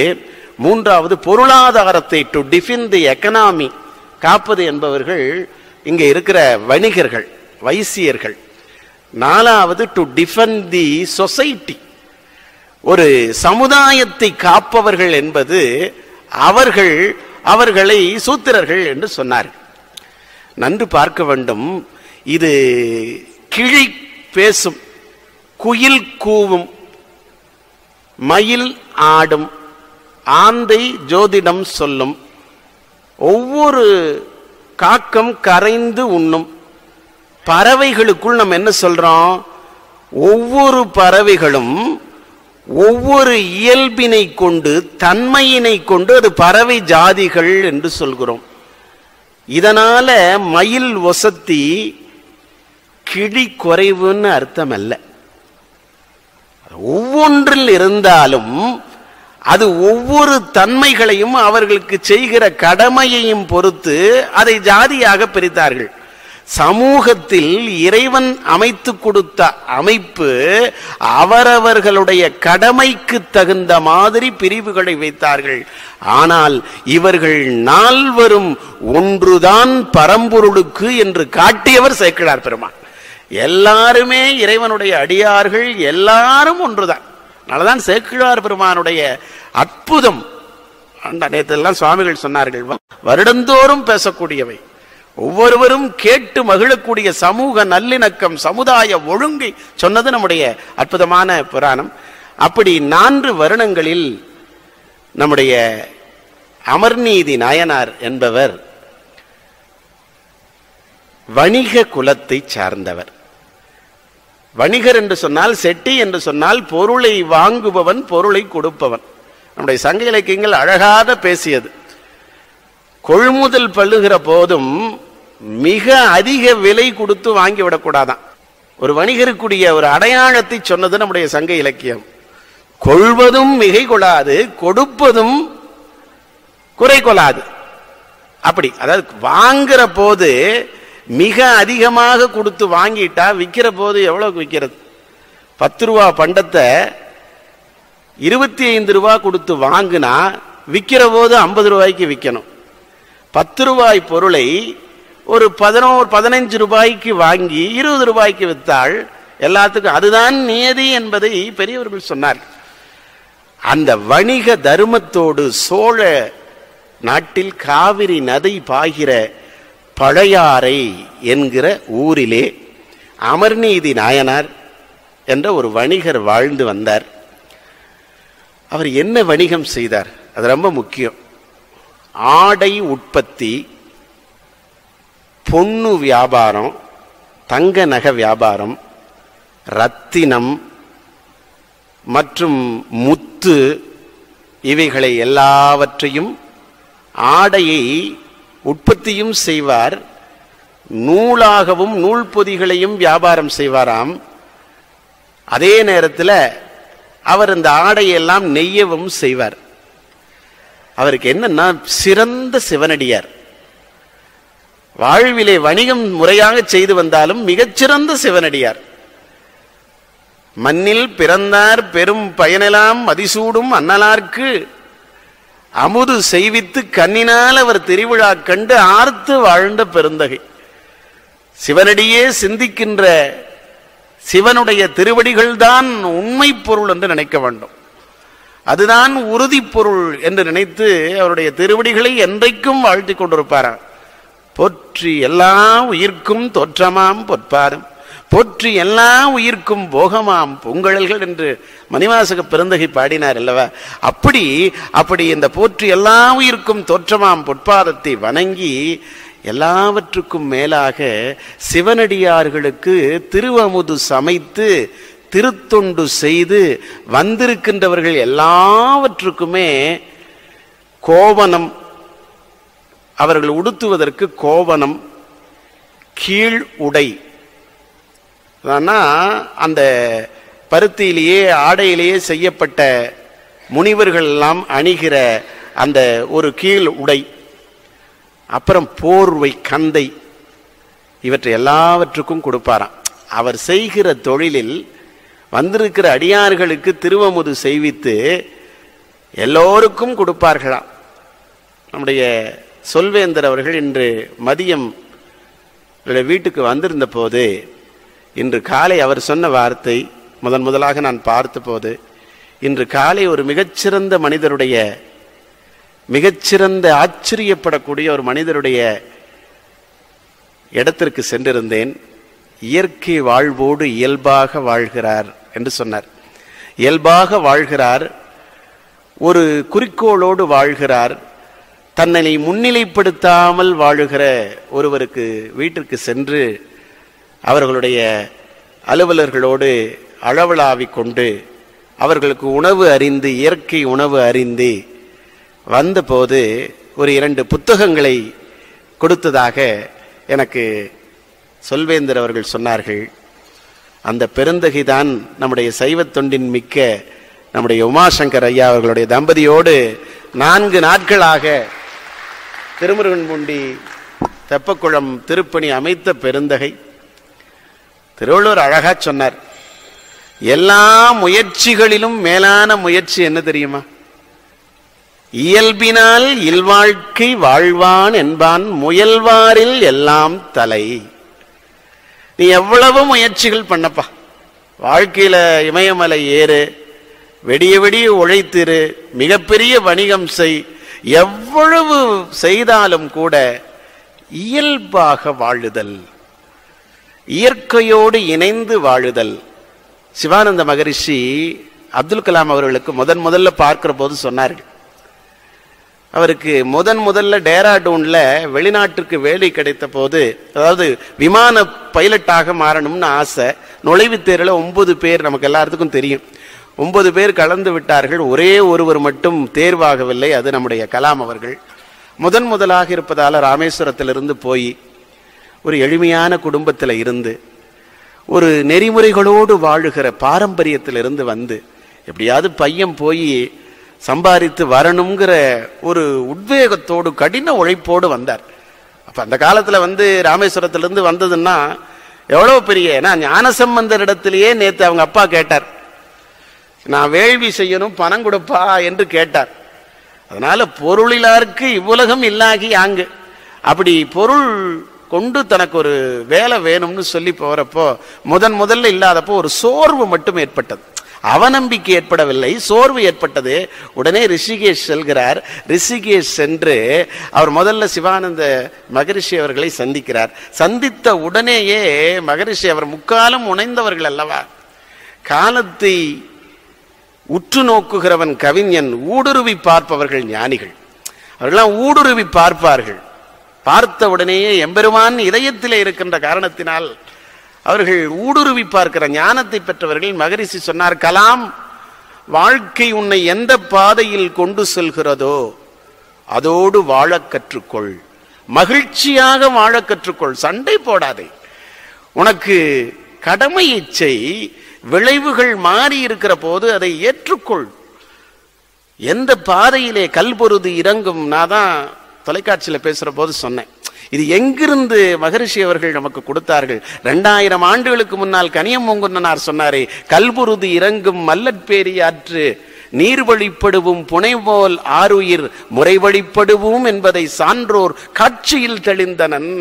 3வது பொருளாதாரத்தை, டு டிஃபெண்ட் தி எக்கனாமி, காப்பது என்பவர்கள் இங்கே இருக்கிற வணிகர்கள், வைசியர்கள். 4வது டு டிஃபெண்ட் தி சொசைட்டி, ஒரு சமுதாயத்தை காப்பவர்கள் என்பது அவர்களை சூத்திரர்கள் என்று சொன்னார். நன்று பார்க்க வேண்டும். இது கிளி பேசும், குயில் கூவும், மயில் ஆடும், ஆந்தை ஜோதிடம் சொல்லும், ஒவ்வொரு காக்கம் கரைந்து உண்ணும். பறவைகளுக்குள் நம்ம என்ன சொல்றோம்? ஒவ்வொரு பறவைகளும் ஒவ்வொரு இயல்பினை கொண்டு, தன்மையினை கொண்டு அது பறவை ஜாதிகள் என்று சொல்கிறோம். இதனால மயில் ஒசத்தி கிளி குறைவுன்னு அர்த்தம் அல்ல. ஒவ்வொன்றில் இருந்தாலும் அது ஒவ்வொரு தன்மைகளையும் அவர்களுக்கு செய்கிற கடமையையும் பொறுத்து அதை ஜாதியாக பிரித்தார்கள். சமூகத்தில் இறைவன் அமைத்து கொடுத்த அமைப்பு அவரவர்களுடைய கடமைக்கு தகுந்த மாதிரி பிரிவுகளை வைத்தார்கள். ஆனால் இவர்கள் 4வரும் ஒன்றுதான் பரம்பொருளுக்கு என்று காட்டியவர் சேக்கிழார் பெருமான். எல்லாருமே இறைவனுடைய அடியார்கள், எல்லாரும் ஒன்றுதான். அதனாலதான் சேக்கிழார் பெருமானுடைய அற்புதம். நேற்றெல்லாம் சுவாமிகள் சொன்னார்கள், வருடந்தோறும் பேசக்கூடியவை, ஒவ்வொருவரும் கேட்டு மகிழக்கூடிய சமூக நல்லிணக்கம், சமுதாய ஒழுங்கை சொன்னது நம்முடைய அற்புதமான புராணம். அப்படி 4 வருடங்களில் நம்முடைய அமர்நீதி நாயனார் என்பவர் வணிக குலத்தை சார்ந்தவர். வணிகர் என்று சொன்னால், செட்டி என்று சொன்னால் பொருளை வாங்குபவன், பொருளை கொடுப்பவன். நம்முடைய சங்க இலக்கியங்கள் அழகாக பேசியது. கொள்முதல் பண்ணுகிற போதும் மிக அதிக விலை கொடுத்து வாங்கிவிடக்கூடாதான். ஒரு வணிகருக்குரிய ஒரு அடையாளத்தை சொன்னது நம்முடைய சங்க இலக்கியம். கொள்வதும் மிகை கொள்ளாது, கொடுப்பதும் குறை கொள்ளாது. அப்படி, அதாவது வாங்குற போது மிக அதிகமாக கொடுத்து வாங்கிட்டா விற்கிற போது எவ்வளவுக்கு விற்கிறது? 10 ரூபா பண்டத்தை 25 ரூபா கொடுத்து வாங்கினா விற்கிற போது 50 ரூபாய்க்கு விற்கணும். 10 ரூபாய் பொருளை ஒரு 15 ரூபாய்க்கு வாங்கி 20 ரூபாய்க்கு விற்றால் எல்லாத்துக்கும் அதுதான் நியதி என்பதை பெரியவர்கள் சொன்னார். அந்த வணிக தர்மத்தோடு சோழ நாட்டில் காவிரி நதி பாய்கிற பழையாறை என்கிற ஊரிலே அமர்நீதி நாயனார் என்ற ஒரு வணிகர் வாழ்ந்து வந்தார். அவர் என்ன வணிகம் செய்தார்? அது ரொம்ப முக்கியம். ஆடை உற்பத்தி, பொன்னு வியாபாரம், தங்க நகை வியாபாரம், ரத்தினம் மற்றும் முத்து, இவைகளை எல்லாவற்றையும் ஆடையை உற்பத்தியும் செய்வார், நூலாகவும் நூல் பொதிகளையும் வியாபாரம் செய்வாராம். அதே நேரத்தில் அவர் இந்த ஆடையெல்லாம் நெய்யவும் செய்வார். அவருக்கு என்னன்னா சிறந்த சிவனடியார். வாழ்விலே வணிகம் முறையாக செய்து வந்தாலும் மிகச்சிறந்த சிவனடியார். மண்ணில் பிறந்தார் பெரும் பயனெல்லாம் மதிசூடும் அன்னலார்க்கு அமுது செய்வித்து கண்ணினால் அவர் திருவிழா கண்டு ஆர்த்து வாழ்ந்த பெருந்தகை. சிவனடியே சிந்திக்கின்ற சிவனுடைய திருவடிகள் தான் உண்மை பொருள் என்று நினைக்க வேண்டும். அதுதான் உறுதி பொருள் என்று நினைத்து அவருடைய திருவடிகளை என்றைக்கும் வாழ்த்தி கொண்டிருப்பாராம். போற்றி எல்லா உயிர்க்கும் தோற்றமாம் பொற்பாதம், போற்றி எல்லா உயிர்க்கும் போகமாம் பொங்கழல்கள் என்று மணிவாசக பெருந்தகை பாடினார் அல்லவா? அப்படி இந்த போற்றி எல்லா உயிர்க்கும் தோற்றமாம் பொற்பாதத்தை வணங்கி எல்லாவற்றுக்கும் மேலாக சிவனடியார்களுக்கு திருவமுது சமைத்து திருத்தொண்டு செய்து வந்திருக்கின்றவர்கள் எல்லாவற்றுக்குமே கோவணம், அவர்கள் உடுத்துவதற்கு கோவணம், கீழ் உடை, அந்த பருத்தியிலேயே ஆடையிலேயே செய்யப்பட்ட முனிவர்கள் எல்லாம் அணிகிற அந்த ஒரு கீழ் உடை, அப்புறம் போர்வை, கந்தை, இவற்றை எல்லாவற்றுக்கும் கொடுப்பாராம். அவர் செய்கிற தொழிலில் வந்திருக்கிற அடியார்களுக்கு திருவமுது செய்வித்து எல்லோருக்கும் கொடுப்பார்களாம். நம்முடைய சொல்வேந்தர் அவர்கள் இன்று மதியம் வீட்டுக்கு வந்திருந்த போது, இன்று காலை அவர் சொன்ன வார்த்தை முதலாக நான் பார்த்த போது, இன்று காலை ஒரு மிகச்சிறந்த மனிதருடைய, மிகச்சிறந்த ஆச்சரியப்படக்கூடிய ஒரு மனிதருடைய இடத்திற்கு சென்றிருந்தேன். இயற்கை வாழ்வோடு இயல்பாக வாழ்கிறார் என்று சொன்னார். இயல்பாக வாழ்கிறார், ஒரு குறிக்கோளோடு வாழ்கிறார். தன்னை முன்னிலைப்படுத்தாமல் வாழுகிற ஒருவருக்கு வீட்டிற்கு சென்று அவர்களுடைய அலுவலர்களோடு அளவலாவிக் கொண்டு அவர்களுக்கு உணவு அறிந்து, இயற்கை உணவு அறிந்து வந்தபோது ஒரு 2 புத்தகங்களை கொடுத்ததாக எனக்கு சொல்வேந்தர் அவர்கள் சொன்னார்கள். அந்த பெருந்தகைதான் நம்முடைய சைவத் தொண்டின் மிக்க நம்முடைய உமாசங்கர் ஐயா அவர்களுடைய தம்பதியோடு 4 நாட்களாக திருமுருகன்பூண்டி தெப்பக்குளம் திருப்பணி அமைத்த பெருந்தகை. திருவள்ளுவர் அழகா சொன்னார், எல்லா முயற்சிகளிலும் மேலான முயற்சி என்ன தெரியுமா? இயல்பினால் இல்வாழ்க்கை வாழ்வான் என்பான் முயல்வாரில் எல்லாம் தலை. நீ எவ்வளவு முயற்சிகள் பண்ணப்பா, வாழ்க்கையில இமயமலை ஏறு, வெடிய வெடிய உழைத்திரு, மிகப்பெரிய வணிகம் செய், எவ்வளவு செய்தாலும் கூட இயல்பாக வாழுதல், இயற்கையோடு இணைந்து வாழுதல். சிவானந்த மகரிஷி அப்துல் கலாம் அவர்களுக்கு முதல்ல பார்க்கிற போது சொன்னார்கள், அவருக்கு முதல்ல டேராடூன்ல வெளிநாட்டுக்கு வேலை கிடைத்த போது, அதாவது விமான பைலட்டாக மாறணும்னு ஆசை. நுழைவுத் தேர்வில் 9 பேர், நமக்கு எல்லாத்துக்கும் தெரியும், 9 பேர் கலந்து விட்டார்கள். ஒரே ஒருவர் மட்டும் தேர்வாகவில்லை, அது நம்முடைய கலாம் அவர்கள். முதலாக இருப்பதால ராமேஸ்வரத்திலிருந்து போய் ஒரு எளிமையான குடும்பத்தில் இருந்து ஒரு நெறிமுறைகளோடு வாழுகிற பாரம்பரியத்திலிருந்து வந்து எப்படியாவது பையன் போய் சம்பாதித்து வரணுங்கிற ஒரு உத்வேகத்தோடு கடின உழைப்போடு வந்தார். அப்ப அந்த காலத்துல ராமேஸ்வரத்திலிருந்து வந்ததுன்னா எவ்வளவு பெரிய, ஞானசம்பந்தரிடத்திலேயே நேத்து அவங்க அப்பா கேட்டார், நான் வேள்வி செய்யணும் பணம் கொடுப்பா என்று கேட்டார். அதனால பொருளிலாருக்கு இவ்வுலகம் இல்லாகி ஆங்கு, அப்படி பொருள் கொண்டு தனக்கு ஒரு வேலை வேணும்னு சொல்லி போறப்போ முதல்ல இல்லாதப்போ ஒரு சோர்வு மட்டும் ஏற்பட்டது. அவநம்பிக்கை ஏற்படவில்லை, சோர்வு ஏற்பட்டது. உடனே ரிஷிகேஷ் செல்கிறார். ரிஷிகேஷ் சென்று அவர் முதல்ல சிவானந்த மகரிஷி அவர்களை சந்திக்கிறார். சந்தித்த உடனேயே மகரிஷி, அவர் முக்காலம் உணைந்தவர்கள் அல்லவா, காலத்தை உற்று நோக்குகிறவன் கவிஞன், ஊடுருவி பார்ப்பவர்கள் ஞானிகள். அவர்கள்லாம் ஊடுருவி பார்ப்பார்கள். பார்த்த உடனேயே எம்பெருமான் இதயத்திலே இருக்கின்ற காரணத்தினால் அவர்கள் ஊடுருவி பார்க்கிற ஞானத்தை பெற்றவர்கள். மகரிஷி சொன்னார், கலாம், வாழ்க்கை உன்னை எந்த பாதையில் கொண்டு செல்கிறதோ அதோடு வாழ கற்றுக்கொள், மகிழ்ச்சியாக வாழ கற்றுக்கொள், சண்டை போடாதே. உனக்கு கடமையை செய், விளைவுகள் மாறி இருக்கிற போது அதை ஏற்றுக்கொள். எந்த பாதையிலே கல்பொருது இறங்கும், நான் தான் தொலைக்காட்சியில் பேசுற போது சொன்னேன், இது எங்கிருந்து மகரிஷி அவர்கள் நமக்கு கொடுத்தார்கள். 2000 ஆண்டுகளுக்கு முன்னால் கனியமூங்குன்னனார் சொன்னாரே, கல்புருது இறங்கும் மல்லற்பேரியாற்று நீர் வழிப்படுவும் புனை போல் ஆறுயிர் முறை வழிப்படுவோம் என்பதை சான்றோர் காட்சியில் தெளிந்தனன்.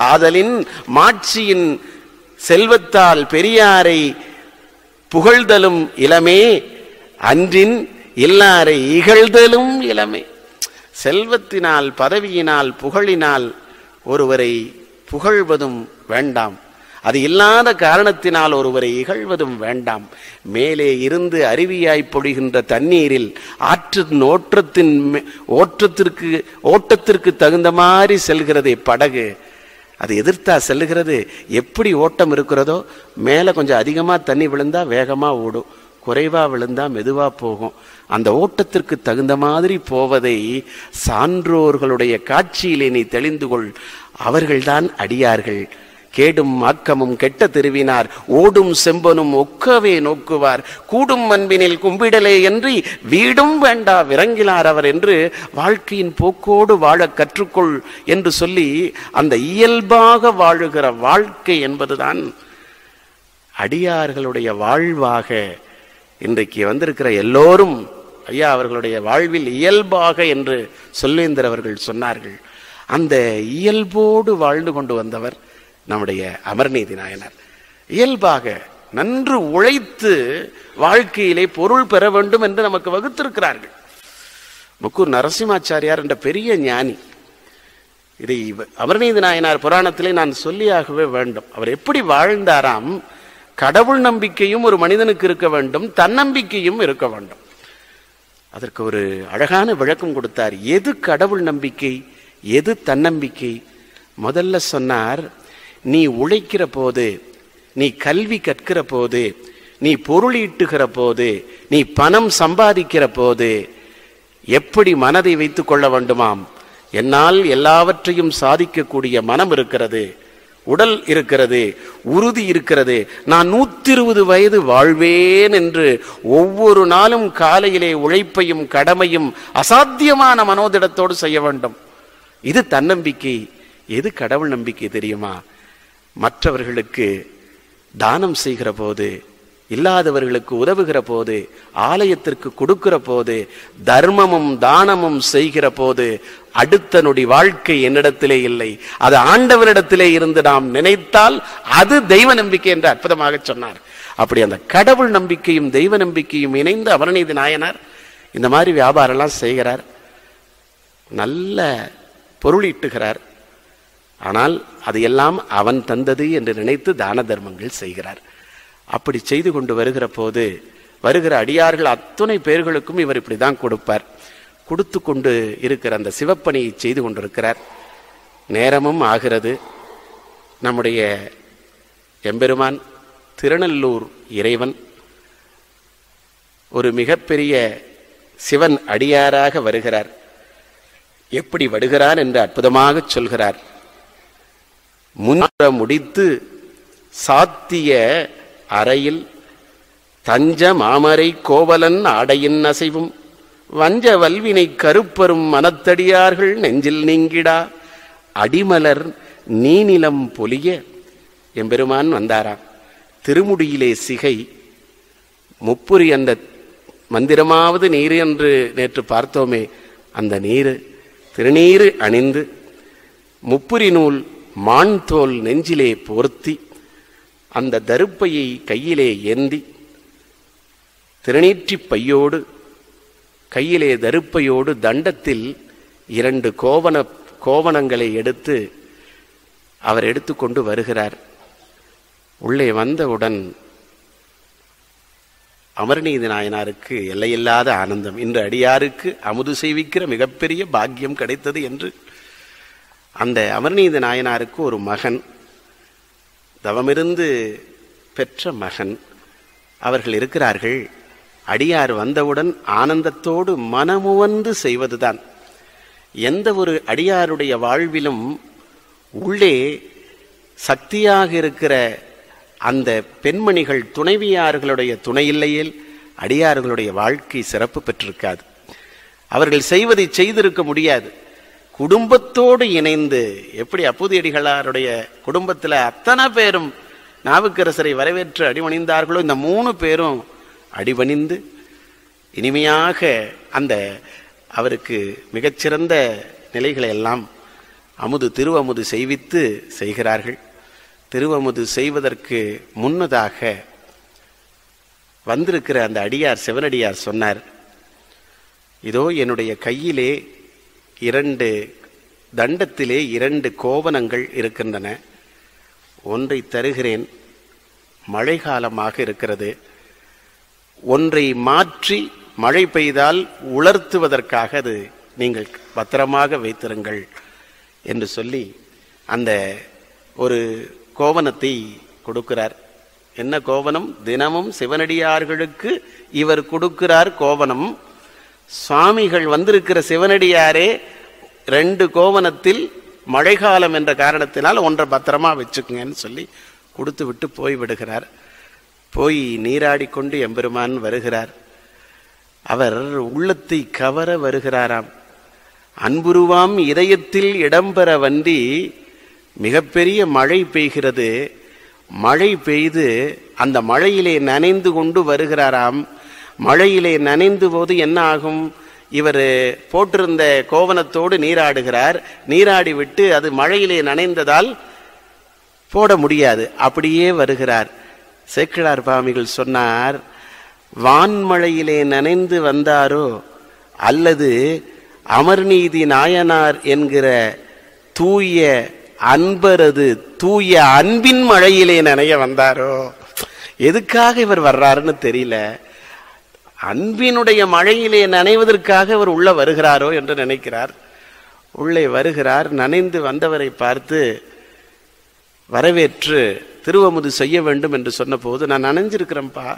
ஆதலின் மாட்சியின் செல்வத்தால் பெரியாரை புகழ்தலும் இளமே, அன்றின் இல்லாரை இகழ்தலும் இளமே. செல்வத்தினால் பதவியினால் புகழினால் ஒருவரை புகழ்வதும் வேண்டாம், அது இல்லாத காரணத்தினால் ஒருவரை இகழ்வதும் வேண்டாம். மேலே இருந்து அருவியாய் பொழிகின்ற தண்ணீரில் ஆற்றின் ஓட்டத்திற்கு தகுந்த மாதிரி செல்கிறதே படகு, அது எதிர்த்தா செல்லுகிறது. எப்படி ஓட்டம் இருக்கிறதோ, மேலே கொஞ்சம் அதிகமாக தண்ணி விழுந்தா வேகமாக ஓடும், குறைவா விழுந்தா மெதுவா போகும். அந்த ஓட்டத்திற்கு தகுந்த மாதிரி போவதை சான்றோர்களுடைய காட்சியிலே நீ தெளிந்து கொள். அவர்கள்தான் அடியார்கள். கேடும் ஆக்கமும் கெட்ட திருவினார், ஓடும் செம்பனும் ஒக்கவே நோக்குவார், கூடும் அன்பினில் கும்பிடலே என்று வீடும் வேண்டா விரங்கினார் அவர் என்று வாழ்க்கையின் போக்கோடு வாழ கற்றுக்கொள் என்று சொல்லி, அந்த இயல்பாக வாழுகிற வாழ்க்கை என்பதுதான் அடியார்களுடைய வாழ்வாக இன்றைக்கு வந்திருக்கிற எல்லோரும் ஐயா அவர்களுடைய வாழ்வில் இயல்பாக என்று சொல்வேந்தர் அவர்கள் சொன்னார்கள். அந்த இயல்போடு வாழ்ந்து கொண்டு வந்தவர் நம்முடைய அமர்நீதி நாயனார். இயல்பாக நன்று உழைத்து வாழ்க்கையிலே பொருள் பெற வேண்டும் என்று நமக்கு வகுத்திருக்கிறார்கள். முக்கூர் நரசிம்மாச்சாரியார் என்ற பெரிய ஞானி, இதை அமர்நீதி நாயனார் புராணத்திலே நான் சொல்லியாகவே வேண்டும். அவர் எப்படி வாழ்ந்தாராம், கடவுள் நம்பிக்கையும் ஒரு மனிதனுக்கு இருக்க வேண்டும், தன்னம்பிக்கையும் இருக்க வேண்டும். அதற்கு ஒரு அழகான விளக்கம் கொடுத்தார். எது கடவுள் நம்பிக்கை, எது தன்னம்பிக்கை? முதல்ல சொன்னார், நீ உழைக்கிற போது, நீ கல்வி கற்கிற போது, நீ பொருளீட்டுகிற போது, நீ பணம் சம்பாதிக்கிற போது எப்படி மனதை வைத்துக் கொள்ள வேண்டுமாம்? என்னால் எல்லாவற்றையும் சாதிக்கக்கூடிய மனம் இருக்கிறது, உடல் இருக்கிறது, உறுதி இருக்கிறது, நான் 120 வயது வாழ்வேன் என்று ஒவ்வொரு நாளும் காலையிலே உழைப்பையும் கடமையும் அசாத்தியமான மனோதிடத்தோடு செய்ய வேண்டும். இது தன்னம்பிக்கை. எது கடவுள் நம்பிக்கை தெரியுமா? மற்றவர்களுக்கு தானம் செய்கிற போது, இல்லாதவர்களுக்கு உதவுகிற போது, ஆலயத்திற்கு கொடுக்கிற போது, தர்மமும் தானமும் செய்கிற போது அடுத்த நொடி வாழ்க்கை என்னிடத்திலே இல்லை, அது ஆண்டவரிடத்திலே இருந்து நாம் நினைத்தால் அது தெய்வ நம்பிக்கை என்று அற்புதமாக சொன்னார். அப்படி அந்த கடவுள் நம்பிக்கையும் தெய்வ நம்பிக்கையும் இணைந்து அமரநீதி நாயனார் இந்த மாதிரி வியாபாரம்லாம் செய்கிறார், நல்ல பொருளீட்டுகிறார். ஆனால் அது எல்லாம் அவன் தந்தது என்று நினைத்து தான தர்மங்கள் செய்கிறார். அப்படி செய்து கொண்டு வருகிற போது வருகிற அடியார்கள் அத்தனை பேர்களுக்கும் இவர் இப்படிதான் கொடுப்பார். கொடுத்து கொண்டு இருக்கிற அந்த சிவப்பணியை செய்து கொண்டிருக்கிறார். நேரமும் ஆகிறது. நம்முடைய எம்பெருமான் திருநல்லூர் இறைவன் ஒரு மிகப்பெரிய சிவன் அடியாராக வருகிறார். எப்படி வருகிறார் என்று அற்புதமாக சொல்கிறார். முன்ன முடித்து சாத்திய அறையில் தஞ்ச மாமரை கோவலன் ஆடையின் அசைவும் வஞ்ச வல்வினை கருப்பரும் மனத்தடியார்கள் நெஞ்சில் நீங்கிடா அடிமலர் நீநிலம் பொலிய எம்பெருமான் வந்தாராம். திருமுடியிலே சிகை, முப்புரி அந்த மந்திரமாவது நீர் என்று நேற்று பார்த்தோமே, அந்த நீர் திருநீரு அணிந்து முப்புரி நூல் மான் தோல் நெஞ்சிலே போர்த்தி அந்த தருப்பையை கையிலே ஏந்தி திருநீற்றி பையோடு கையிலே தருப்பையோடு தண்டத்தில் 2 கோவணங்களை எடுத்து அவர் எடுத்துக்கொண்டு வருகிறார். உள்ளே வந்தவுடன் அமர்நீதி நாயனாருக்கு எல்லையில்லாத ஆனந்தம். இன்று அடியாருக்கு அமுது செய்விக்கிற மிகப்பெரிய பாக்கியம் கிடைத்தது என்று அந்த அமர்நீதி நாயனாருக்கு ஒரு மகன், தவமிருந்து பெற்ற மகன் அவர்கள் இருக்கிறார்கள். அடியார் வந்தவுடன் ஆனந்தத்தோடு மனமுவந்து செய்வதுதான். எந்த ஒரு அடியாருடைய வாழ்விலும் உள்ளே சக்தியாக இருக்கிற அந்த பெண்மணிகள் துணைவியார்களுடைய துணையில்லையில் அடியார்களுடைய வாழ்க்கை சிறப்பு பெற்றிருக்காது. அவர்கள் செய்வதை செய்திருக்க முடியாது. குடும்பத்தோடு இணைந்து, எப்படி அப்பூதியடிகளாருடைய குடும்பத்தில் அத்தனை பேரும் நாவுக்கரசரை வரவேற்று அடிபணிந்தார்களோ, இந்த 3 பேரும் அடிபணிந்து இனிமையாக அந்த அவருக்கு மிகச்சிறந்த நிலைகளை எல்லாம் திருவமுது செய்வித்து செய்கிறார்கள். திருவமுது செய்வதற்கு முன்னதாக வந்திருக்கிற அந்த அடியார், சிவனடியார் சொன்னார், இதோ என்னுடைய கையிலே 2 தண்டத்திலே 2 கோவணங்கள் இருக்கின்றன. ஒன்றை தருகிறேன், மழை காலமாக இருக்கிறது. ஒன்றை மாற்றி மழை பெய்தால் உலர்த்துவதற்காக அது நீங்கள் பத்திரமாக வைத்திருங்கள் என்று சொல்லி அந்த ஒரு கோவணத்தை கொடுக்கிறார். என்ன கோவணம்? தினமும் சிவனடியார்களுக்கு இவர் கொடுக்கிறார் கோவணம். சுவாமிகள் வந்திருக்கிற சிவனடியாரே 2 கோவணத்தில் மழைக்காலம் என்ற காரணத்தினால் ஒன்றை பத்திரமா வச்சுக்குங்கன்னு சொல்லி கொடுத்து விட்டு போய் விடுகிறார். போய் நீராடிக்கொண்டு எம்பெருமான் வருகிறார். அவர் உள்ளத்தை கவர வருகிறாராம். அன்புருவாம் இதயத்தில் இடம்பெற வந்தி மிகப்பெரிய மழை பெய்கிறது. மழை பெய்து அந்த மழையிலே நனைந்து கொண்டு வருகிறாராம். மழையிலே நனைந்து போது என்ன ஆகும்? இவர் போட்டிருந்த கோவணத்தோடு நீராடுகிறார். நீராடி விட்டு அது மழையிலே நனைந்ததால் போட முடியாது. அப்படியே வருகிறார். சேக்கிழார் பாமிகள் சொன்னார், வான்மழையிலே நனைந்து வந்தாரோ அல்லது அமர்நீதி நாயனார் என்கிற தூய அன்பரது தூய அன்பின் மழையிலே நனைய வந்தாரோ. எதுக்காக இவர் வர்றாருன்னு தெரியல. அன்பினுடைய மழையிலே நனைவதற்காக இவர் உள்ள வருகிறாரோ என்று நினைக்கிறார். உள்ளே வருகிறார். நனைந்து வந்தவரை பார்த்து வரவேற்று திருவமுது செய்ய வேண்டும் என்று சொன்ன போது, நான் நனைஞ்சிருக்கிறேன்ப்பா,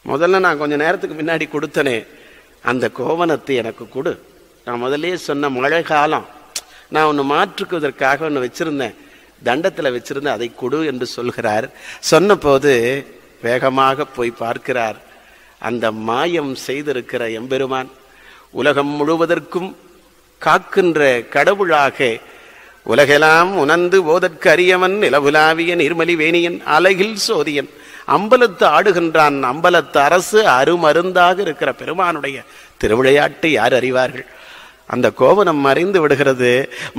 முதல்ல நான் கொஞ்ச நேரத்துக்கு முன்னாடி கொடுத்தனே அந்த கோவணத்தை எனக்கு கொடு. நான் முதலே சொன்ன மழை காலம், நான் ஒன்று மாற்றுக்குவதற்காக ஒன்று வச்சிருந்தேன், தண்டத்தில் வச்சிருந்தேன், அதை கொடு என்று சொல்கிறார். சொன்ன போது வேகமாக போய் பார்க்கிறார். அந்த மாயம் செய்திருக்கிற எம்பெருமான் உலகம் முழுவதற்கும் காக்கின்ற கடவுளாக, உலகெல்லாம் உணர்ந்து ஓதற்கு அரியவன் நிலவுலாவிய நீர்மலி வேணியன் அலகில் சோதியன் அம்பலத்து ஆடுகின்றான் அம்பலத்து அரசு அருமருந்தாக இருக்கிற பெருமானுடைய திருவிளையாட்டை யார் அறிவார்கள்? அந்த கோவணம் மறைந்து விடுகிறது.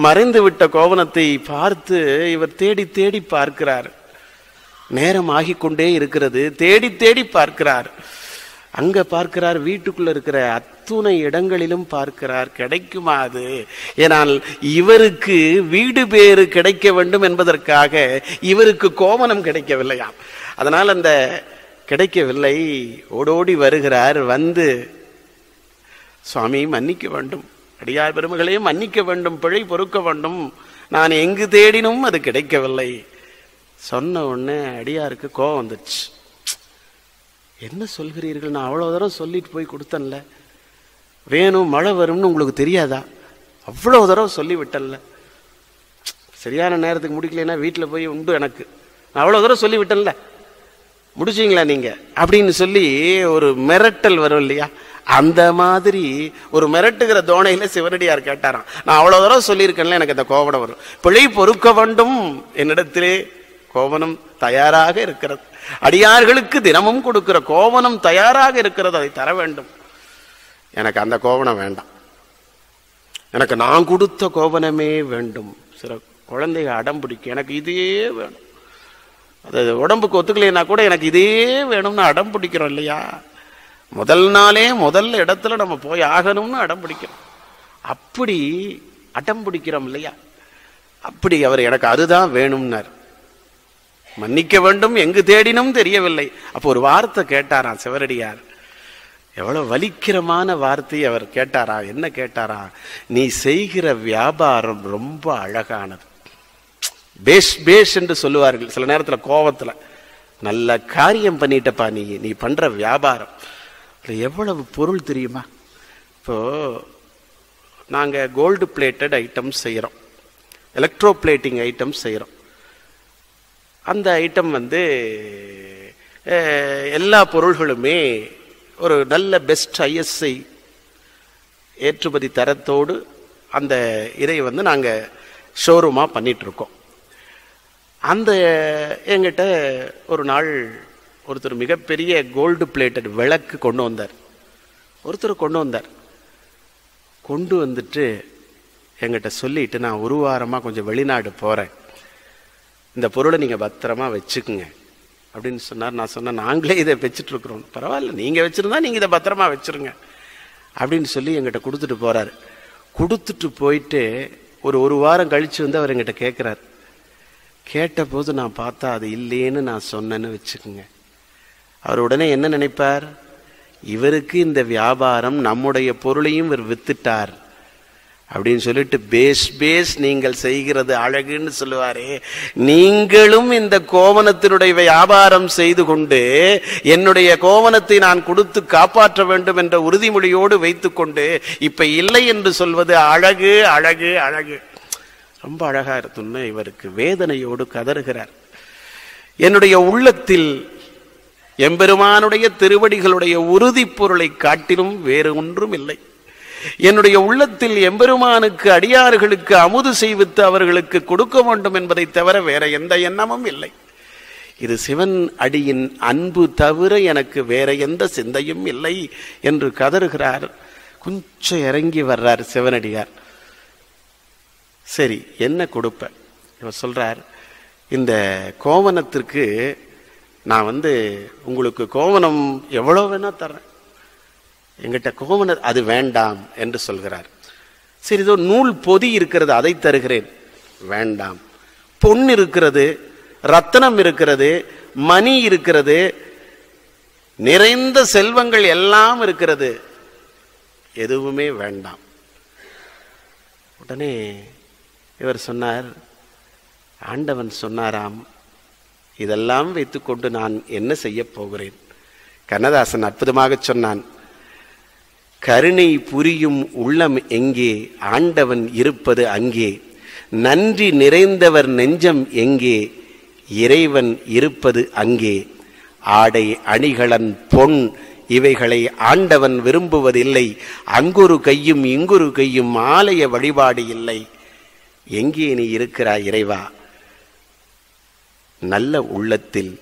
மறைந்து விட்ட கோவணத்தை பார்த்து இவர் தேடி தேடி பார்க்கிறார். நேரம் ஆகிக்கொண்டே இருக்கிறது. தேடி தேடி பார்க்கிறார். அங்க பார்க்கிறார், வீட்டுக்குள்ள இருக்கிற அத்துணை இடங்களிலும் பார்க்கிறார். கிடைக்குமா அது? ஏனால் இவருக்கு வீடு பேறு கிடைக்க வேண்டும் என்பதற்காக இவருக்கு கோவணம் கிடைக்கவில்லையாம். அதனால் அந்த கிடைக்கவில்லை. ஓடோடி வருகிறார். வந்து, சுவாமி மன்னிக்க வேண்டும், அடியார் பெருமகளையும் மன்னிக்க வேண்டும், பிழை பொறுக்க வேண்டும், நான் எங்கு தேடினும் அது கிடைக்கவில்லை. சொன்ன உடனே அடியாருக்கு கோவம் வந்துச்சு. என்ன சொல்கிறீர்கள்? நான் அவ்வளோ தூரம் சொல்லிட்டு போய் கொடுத்தேன்ல, வேணும் மழை வரும்னு உங்களுக்கு தெரியாதா? அவ்வளோ தூரம் சொல்லிவிட்டேன்ல, சரியான நேரத்துக்கு முடிக்கலைன்னா வீட்டில் போய் உண்டு எனக்கு, நான் அவ்வளோ தூரம் சொல்லிவிட்டேன்ல, முடிச்சிங்களா நீங்க அப்படின்னு சொல்லி ஒரு மிரட்டல் வரும் இல்லையா, அந்த மாதிரி ஒரு மிரட்டுகிற தோணையில சிவனடியார் கேட்டாராம். நான் அவ்வளவு தூரம் சொல்லியிருக்கேன்ல, எனக்கு அந்த கோவணம் வரும். பிழை பொறுக்க வேண்டும், என்னிடத்திலே கோவணம் தயாராக இருக்கிறது. அடியார்களுக்கு தினமும் கொடுக்கிற கோவணம் தயாராக இருக்கிறது, அதை தர வேண்டும். எனக்கு அந்த கோவணம் வேண்டாம், எனக்கு நான் கொடுத்த கோவணமே வேண்டும். சில குழந்தைங்க அடம் பிடிக்கும், எனக்கு இதே வேணும். அது உடம்புக்கு ஒத்துக்கலைன்னா கூட எனக்கு இதே வேணும்னு அடம் பிடிக்கிறோம் இல்லையா. முதல் நாளே முதல் இடத்துல நம்ம போய் ஆகணும்னு அடம் பிடிக்கிறோம். அப்படி அடம் பிடிக்கிறோம் இல்லையா, அப்படி அவர் எனக்கு அதுதான் வேணும்னார். மன்னிக்க வேண்டும், எங்கு தேடினும் தெரியவில்லை. அப்போ ஒரு வார்த்தை கேட்டாராம் சிவனடியார். எவ்வளவு வலிக்கிறமான வார்த்தை அவர் கேட்டாரா. என்ன கேட்டாரா? நீ செய்கிற வியாபாரம் ரொம்ப அழகானது. பேஷ் பேஷ் என்று சொல்லுவார்கள் சில நேரத்துல கோபத்துல. நல்ல காரியம் பண்ணிட்டப்பா, நீ பண்ற வியாபாரம் எவ்வளவு பொருள் தெரியுமா. இப்போ நாங்க கோல்டு பிளேட்டட் ஐட்டம்ஸ் செய்யறோம், எலக்ட்ரோ பிளேட்டிங் ஐட்டம்ஸ் செய்யறோம். அந்த ஐட்டம் எல்லா பொருள்களுமே ஒரு நல்ல பெஸ்ட் ISI ஏற்றுமதி தரத்தோடு அந்த இதை நாங்க ஷோரூமா பண்ணிட்டு இருக்கோம். அந்த என்கிட்ட ஒரு நாள் ஒருத்தர் மிகப்பெரிய கோல்டு பிளேட்டட் விளக்கு கொண்டு வந்தார். கொண்டு வந்துட்டு என்கிட்ட சொல்லிட்டு, நான் ஒரு வாரமா கொஞ்சம் வெளிநாடு போறேன், இந்த பொருளை நீங்க பத்திரமா வச்சுக்குங்க அப்படின்னு சொன்னார். நான் சொன்னேன், நாங்களே இதை வச்சுட்டு இருக்கிறோம். பரவாயில்ல, நீங்க வச்சிருந்தா நீங்க இதை பத்திரமா வச்சிருங்க அப்படின்னு சொல்லி எங்கிட்ட கொடுத்துட்டு போறாரு. கொடுத்துட்டு போயிட்டு ஒரு வாரம் கழிச்சு அவர் எங்கிட்ட கேட்கிறார். கேட்ட போது நான் பார்த்தா அது இல்லைன்னு நான் சொன்னேன்னு வச்சுக்கோங்க. அவர் உடனே என்ன நினைப்பார்? இவருக்கு இந்த வியாபாரம் நம்முடைய பொருளையும் இவர் வித்துட்டார் அப்படின்னு சொல்லிட்டு பேஸ் நீங்கள் செய்கிறது அழகுன்னு சொல்லுவாரே. நீங்களும் இந்த கோவணத்தினுடைய வியாபாரம் செய்து கொண்டு என்னுடைய கோவணத்தை நான் கொடுத்து காப்பாற்ற வேண்டும் என்ற உறுதிமொழியோடு வைத்துக் கொண்டு இப்ப இல்லை என்று சொல்வது அழகு அழகு அழகு. ரொம்ப அழகா இருக்குன்னு இவருக்கு வேதனையோடு கதறுகிறார். என்னுடைய உள்ளத்தில் எம்பெருமானுடைய திருவடிகளுடைய உறுதி பொருளை காட்டிலும் வேறு ஒன்றும் இல்லை. என்னுடைய உள்ளத்தில் எம்பெருமானுக்கு அடியார்களுக்கு அமுது செய்வித்து அவர்களுக்கு கொடுக்க வேண்டும் என்பதை தவிர வேற எந்த எண்ணமும் இல்லை. இது சிவன் அடியின் அன்பு தவிர எனக்கு வேற எந்த சிந்தையும் இல்லை என்று கதறுகிறார். கொஞ்சம் இறங்கி வர்றார் சிவனடியார். சரி, என்ன கொடுப்ப? இவர் சொல்றார், இந்த கோவணத்திற்கு நான் உங்களுக்கு கோவணம் எவ்வளவு வேணா தர்றேன், எங்கிட்ட கோவணம் அது வேண்டாம் என்று சொல்கிறார். சரி, இதோ நூல் பொதி இருக்கிறது, அதை தருகிறேன். வேண்டாம். பொன் இருக்கிறது, ரத்தனம் இருக்கிறது, மணி இருக்கிறது, நிறைந்த செல்வங்கள் எல்லாம் இருக்கிறது, எதுவுமே வேண்டாம். உடனே இவர் சொன்னார், ஆண்டவன் சொன்னாராம், இதெல்லாம் வைத்துக்கொண்டு நான் என்ன செய்ய போகிறேன்? கண்ணதாசன் அற்புதமாக சொன்னான், கருணை புரியும் உள்ளம் எங்கே, ஆண்டவன் இருப்பது அங்கே. நன்றி நிறைந்தவர் நெஞ்சம் எங்கே, இறைவன் இருப்பது அங்கே. ஆடை அணிகலன் பொன் இவைகளை ஆண்டவன் விரும்புவதில்லை. அங்கொரு கையும் இங்கொரு கையும் ஆலய வழிபாடு இல்லை. எங்கே நீ இருக்கிறாய் இறைவா? நல்ல உள்ளத்தில்,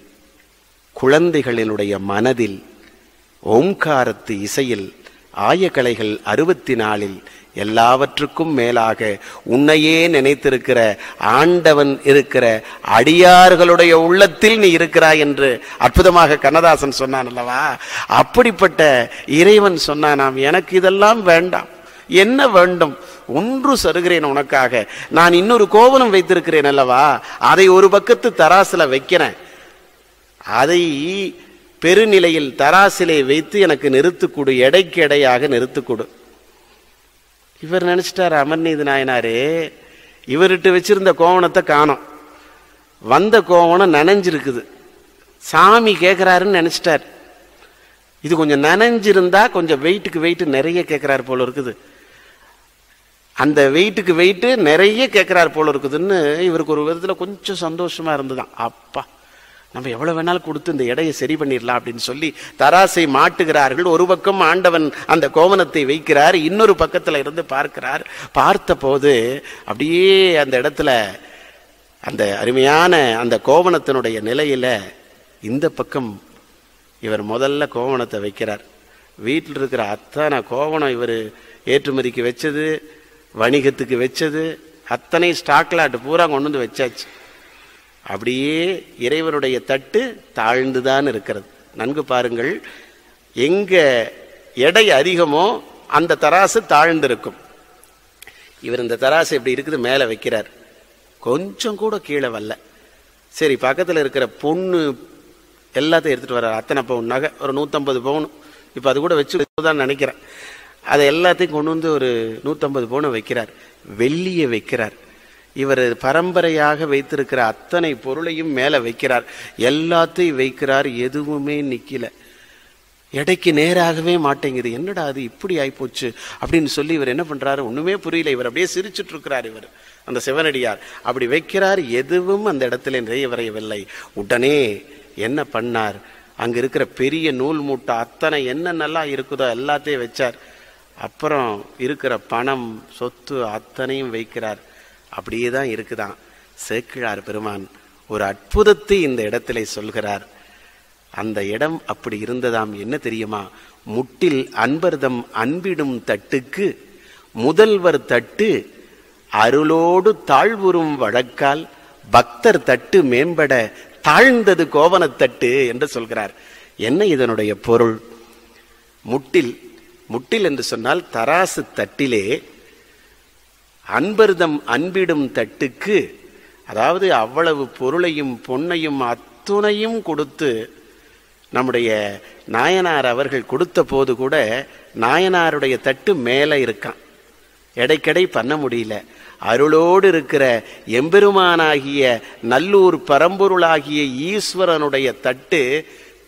குழந்தைகளினுடைய மனதில், ஓம்காரத்து இசையில், ஆயக்கலைகள் 64 எல்லாவற்றுக்கும் மேலாக உன்னையே நினைத்திருக்கிற ஆண்டவன் இருக்கிற அடியார்களுடைய உள்ளத்தில் நீ இருக்கிறாய் என்று அற்புதமாக கண்ணதாசன் சொன்னான் அல்லவா. அப்படிப்பட்ட இறைவன் சொன்னானாம், எனக்கு இதெல்லாம் வேண்டாம், என்ன வேண்டும்? ஒன்று சருகிறேன் உனக்காக. நான் இன்னொரு கோவணம் வைத்திருக்கிறேன் அல்லவா, அதை ஒரு பக்கத்து தராசுல வைக்கிறேன், அதை பெருநிலையில் தராசிலே வைத்து எனக்கு நிறுத்துக்கூடு, எடைக்கு எடையாக நிறுத்துக்கூடு. இவர் நினைச்சிட்டார், அமர்நீதி நாயனாரே, இவர்கிட்ட வச்சிருந்த கோவணத்தை காணோம், வந்த கோவணம் நனைஞ்சிருக்குது, சாமி கேட்கிறாருன்னு நினைச்சிட்டார். இது கொஞ்சம் நனைஞ்சிருந்தா கொஞ்சம் வெயிட்டுக்கு வெயிட் நிறைய கேட்கிறாரு போல இருக்குது, அந்த வெயிட்டுக்கு வெயிட்டு நிறைய கேட்கிறார் போல இருக்குதுன்னு இவருக்கு ஒரு விதத்துல கொஞ்சம் சந்தோஷமா இருந்துதான். அப்பா, நம்ம எவ்வளவு வேணாலும் கொடுத்து இந்த எடையை சரி பண்ணிடலாம் அப்படின்னு சொல்லி தராசை மாட்டுகிறார்கள். ஒரு பக்கம் ஆண்டவன் அந்த கோவணத்தை வைக்கிறார், இன்னொரு பக்கத்துல இருந்து பார்க்கிறார். பார்த்த போது அப்படியே அந்த இடத்துல அந்த அருமையான அந்த கோவணத்தினுடைய நிலையில இந்த பக்கம் இவர் முதல்ல கோவணத்தை வைக்கிறார். வீட்டில் இருக்கிற அத்தனை கோவணம் இவர் ஏற்றுமதிக்கு வச்சது, வணிகத்துக்கு வச்சது, அத்தனை ஸ்டாக்லாட்டு பூரா கொண்டு வந்து வச்சாச்சு. அப்படியே இறைவனுடைய தட்டு தாழ்ந்துதான் இருக்கிறது. நன்கு பாருங்கள், எங்க எடை அதிகமோ அந்த தராசு தாழ்ந்திருக்கும். இவர் இந்த தராசு எப்படி இருக்குது மேல வைக்கிறார், கொஞ்சம் கூட கீழே வரல. சரி, பக்கத்தில் இருக்கிற பொண்ணு எல்லாத்தையும் எடுத்துட்டு வர்றார். அத்தனை பவுன் நகை, ஒரு 150 பவுன், இப்போ அது கூட வச்சு தான் நினைக்கிறேன். அதை எல்லாத்தையும் கொண்டு வந்து ஒரு 150 பவுனை வைக்கிறார். வெள்ளியை வைக்கிறார். இவர் பரம்பரையாக வைத்திருக்கிற அத்தனை பொருளையும் மேல வைக்கிறார். எல்லாத்தையும் வைக்கிறார், எதுவுமே நிக்கல, எடைக்கு நேராகவே மாட்டேங்குது. என்னடா அது இப்படி ஆயிப்போச்சு அப்படின்னு சொல்லி இவர் என்ன பண்றாரு, ஒண்ணுமே புரியல. இவர் அப்படியே சிரிச்சுட்டு இருக்கிறார். இவர் அந்த சிவனடியார் அப்படி வைக்கிறார், எதுவும் அந்த இடத்துல நிறைவரையவில்லை. உடனே என்ன பண்ணார், அங்க இருக்கிற பெரிய நூல் மூட்டை அத்தனை என்னென்னலாம் இருக்குதோ எல்லாத்தையும் வச்சார். அப்புறம் இருக்கிற பணம் சொத்து அத்தனையும் வைக்கிறார். அப்படியே தான் இருக்குதான். சேக்கிழார் பெருமான் ஒரு அற்புதத்தை இந்த இடத்துல சொல்கிறார். அந்த இடம் அப்படி இருந்ததாம். என்ன தெரியுமா, முட்டில் அன்பர்தம் அன்பிடும் தட்டுக்கு முதல்வர் தட்டு அருளோடு தாழ்வுறும் வழக்கால் பக்தர் தட்டு மேம்பட தாழ்ந்தது கோவணத்தட்டு என்று சொல்கிறார். என்ன இதனுடைய பொருள்? முட்டில், முட்டில் என்று சொன்னால் தராசு தட்டிலே அன்பர்தம் அன்பிடும் தட்டுக்கு, அதாவது அவ்வளவு பொருளையும் பொன்னையும் அத்துணையும் கொடுத்து நம்முடைய நாயனார் அவர்கள் கொடுத்த போது கூட நாயனாருடைய தட்டு மேலே இருக்கான், எடைக்கடை பண்ண முடியல. அருளோடு இருக்கிற எம்பெருமானாகிய நல்லூர் பரம்பொருளாகிய ஈஸ்வரனுடைய தட்டு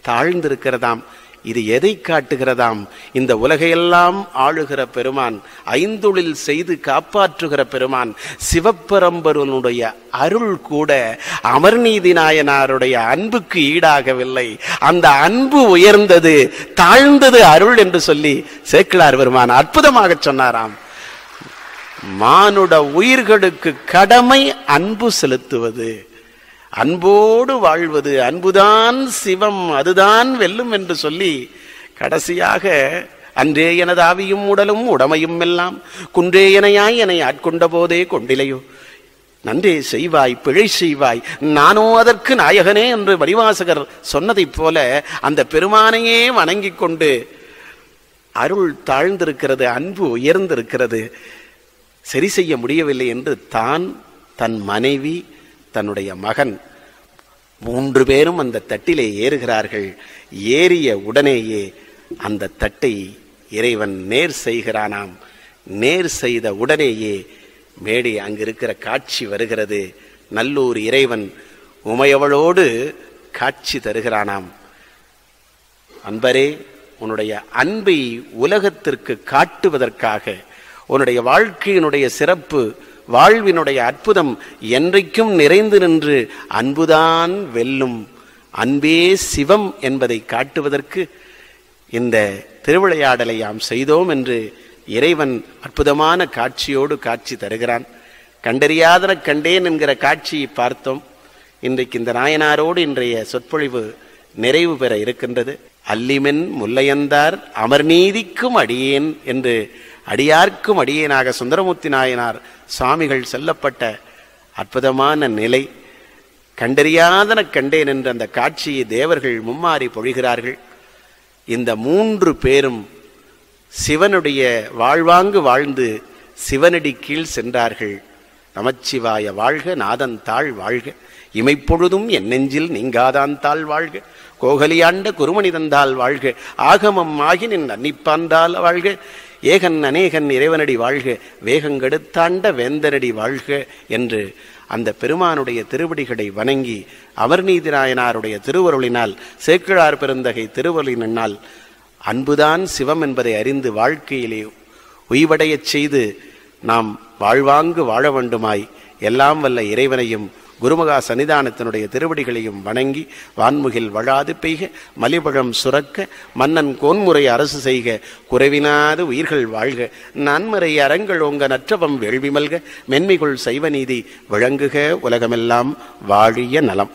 தாழ்ந்திருக்கிறதாம். இது எதை காட்டுகிறதாம்? இந்த உலகையெல்லாம் ஆளுகிற பெருமான், ஐந்தொழில் செய்து காப்பாற்றுகிற பெருமான் சிவப்பரம்பொருளுடைய அருள் கூட அமர்நீதி நாயனாருடைய அன்புக்கு ஈடாகவில்லை. அந்த அன்பு உயர்ந்தது, தாழ்ந்தது அருள் என்று சொல்லி சேக்கிழார் பெருமான் அற்புதமாக சொன்னாராம். மானுட உயிர்களுக்கு கடமை அன்பு செலுத்துவது, அன்போடு வாழ்வது, அன்புதான் சிவம், அதுதான் வெல்லும் என்று சொல்லி கடைசியாக அன்றே எனது ஆவியும் உடலும் உடமையும் எல்லாம் குன்றே எனையாய் என்னை ஆட்கொண்ட போதே கொண்டிலையோ, நன்றே செய்வாய் பிழை செய்வாய் நானோ அதற்கு நாயகனே என்று மணிவாசகர் சொன்னதைப் போல அந்த பெருமானையே வணங்கி கொண்டு அருள் தாழ்ந்திருக்கிறது, அன்பு உயர்ந்திருக்கிறது. சரி செய்ய முடியவில்லை என்று தான், தன் மனைவி, தன்னுடைய மகன் 3 பேரும் அந்த தட்டிலே ஏறுகிறார்கள். ஏறிய உடனேயே அந்த தட்டை இறைவன் நேர் செய்கிறானாம். நேர் செய்த உடனேயே மேடை அங்கு இருக்கிற காட்சி வருகிறது. நல்லூர் இறைவன் உமையவளோடு காட்சி தருகிறானாம். அன்பரே, உன்னுடைய அன்பை உலகத்திற்கு காட்டுவதற்காக, உன்னுடைய வாழ்க்கையினுடைய சிறப்பு, வாழ்வினுடைய அற்புதம் என்றைக்கும் நிறைந்து நின்று அன்புதான் வெல்லும், அன்பே சிவம் என்பதை காட்டுவதற்கு இந்த திருவிளையாடலை நாம் செய்தோம் என்று இறைவன் அற்புதமான காட்சியோடு காட்சி தருகிறான். கண்டறியாதன கண்டேன் என்கிற காட்சியை பார்த்தோம். இன்றைக்கு இந்த நாயனாரோடு இன்றைய சொற்பொழிவு நிறைவு பெற இருக்கின்றது. அல்லிமென் முல்லையந்தார் அமர்நீதிக்கும் அடியேன் என்று அடியார்க்கும் அடியேனாக சுந்தரமூர்த்தி நாயனார் சுவாமிகள் செல்லப்பட்ட அற்புதமான நிலை. கண்டறியாதன கண்டேன் என்ற அந்த காட்சியை தேவர்கள் மும்மாறி பொழிகிறார்கள். இந்த 3 பேரும் சிவனுடைய வாழ்வாங்கு வாழ்ந்து சிவனடி கீழ் சென்றார்கள். நமச்சிவாய வாழ்க, நாதன் தாழ் வாழ்க, இமைப்பொழுதும் என் நெஞ்சில் நீங்காதான் தாழ் வாழ்க, கோகலியாண்ட குருமணி தந்தால் வாழ்க, ஆகமம் ஆகி நின் அன்னிப்பாந்தால் வாழ்க, ஏகன் அநேகன் இறைவனடி வாழ்க, வேகங்கெடுத்தாண்ட வேந்தனடி வாழ்க என்று அந்த பெருமானுடைய திருவடிகளை வணங்கி அமர்நீதி நாயனாருடைய திருவருளினால், சேக்கிழார் பெருந்தகை திருவருளினால் அன்புதான் சிவம் என்பதை அறிந்து வாழ்க்கையிலே உய்வடையச் செய்து நாம் வாழ்வாங்கு வாழ வேண்டுமாய் எல்லாம் வல்ல இறைவனையும் குருமகா சன்னிதானத்தினுடைய திருவடிகளையும் வணங்கி வான்முகில் வழாது பெய்க மலிபழம் சுரக்க மன்னன் கோன்முறை அரசு செய்க குறைவினாது உயிர்கள் வாழ்க நன்மறை அறங்கள் ஓங்க நற்றவம் வேள்வி மல்க மென்மைகுள் சைவநீதி விளங்குக உலகமெல்லாம் வாழிய நலம்.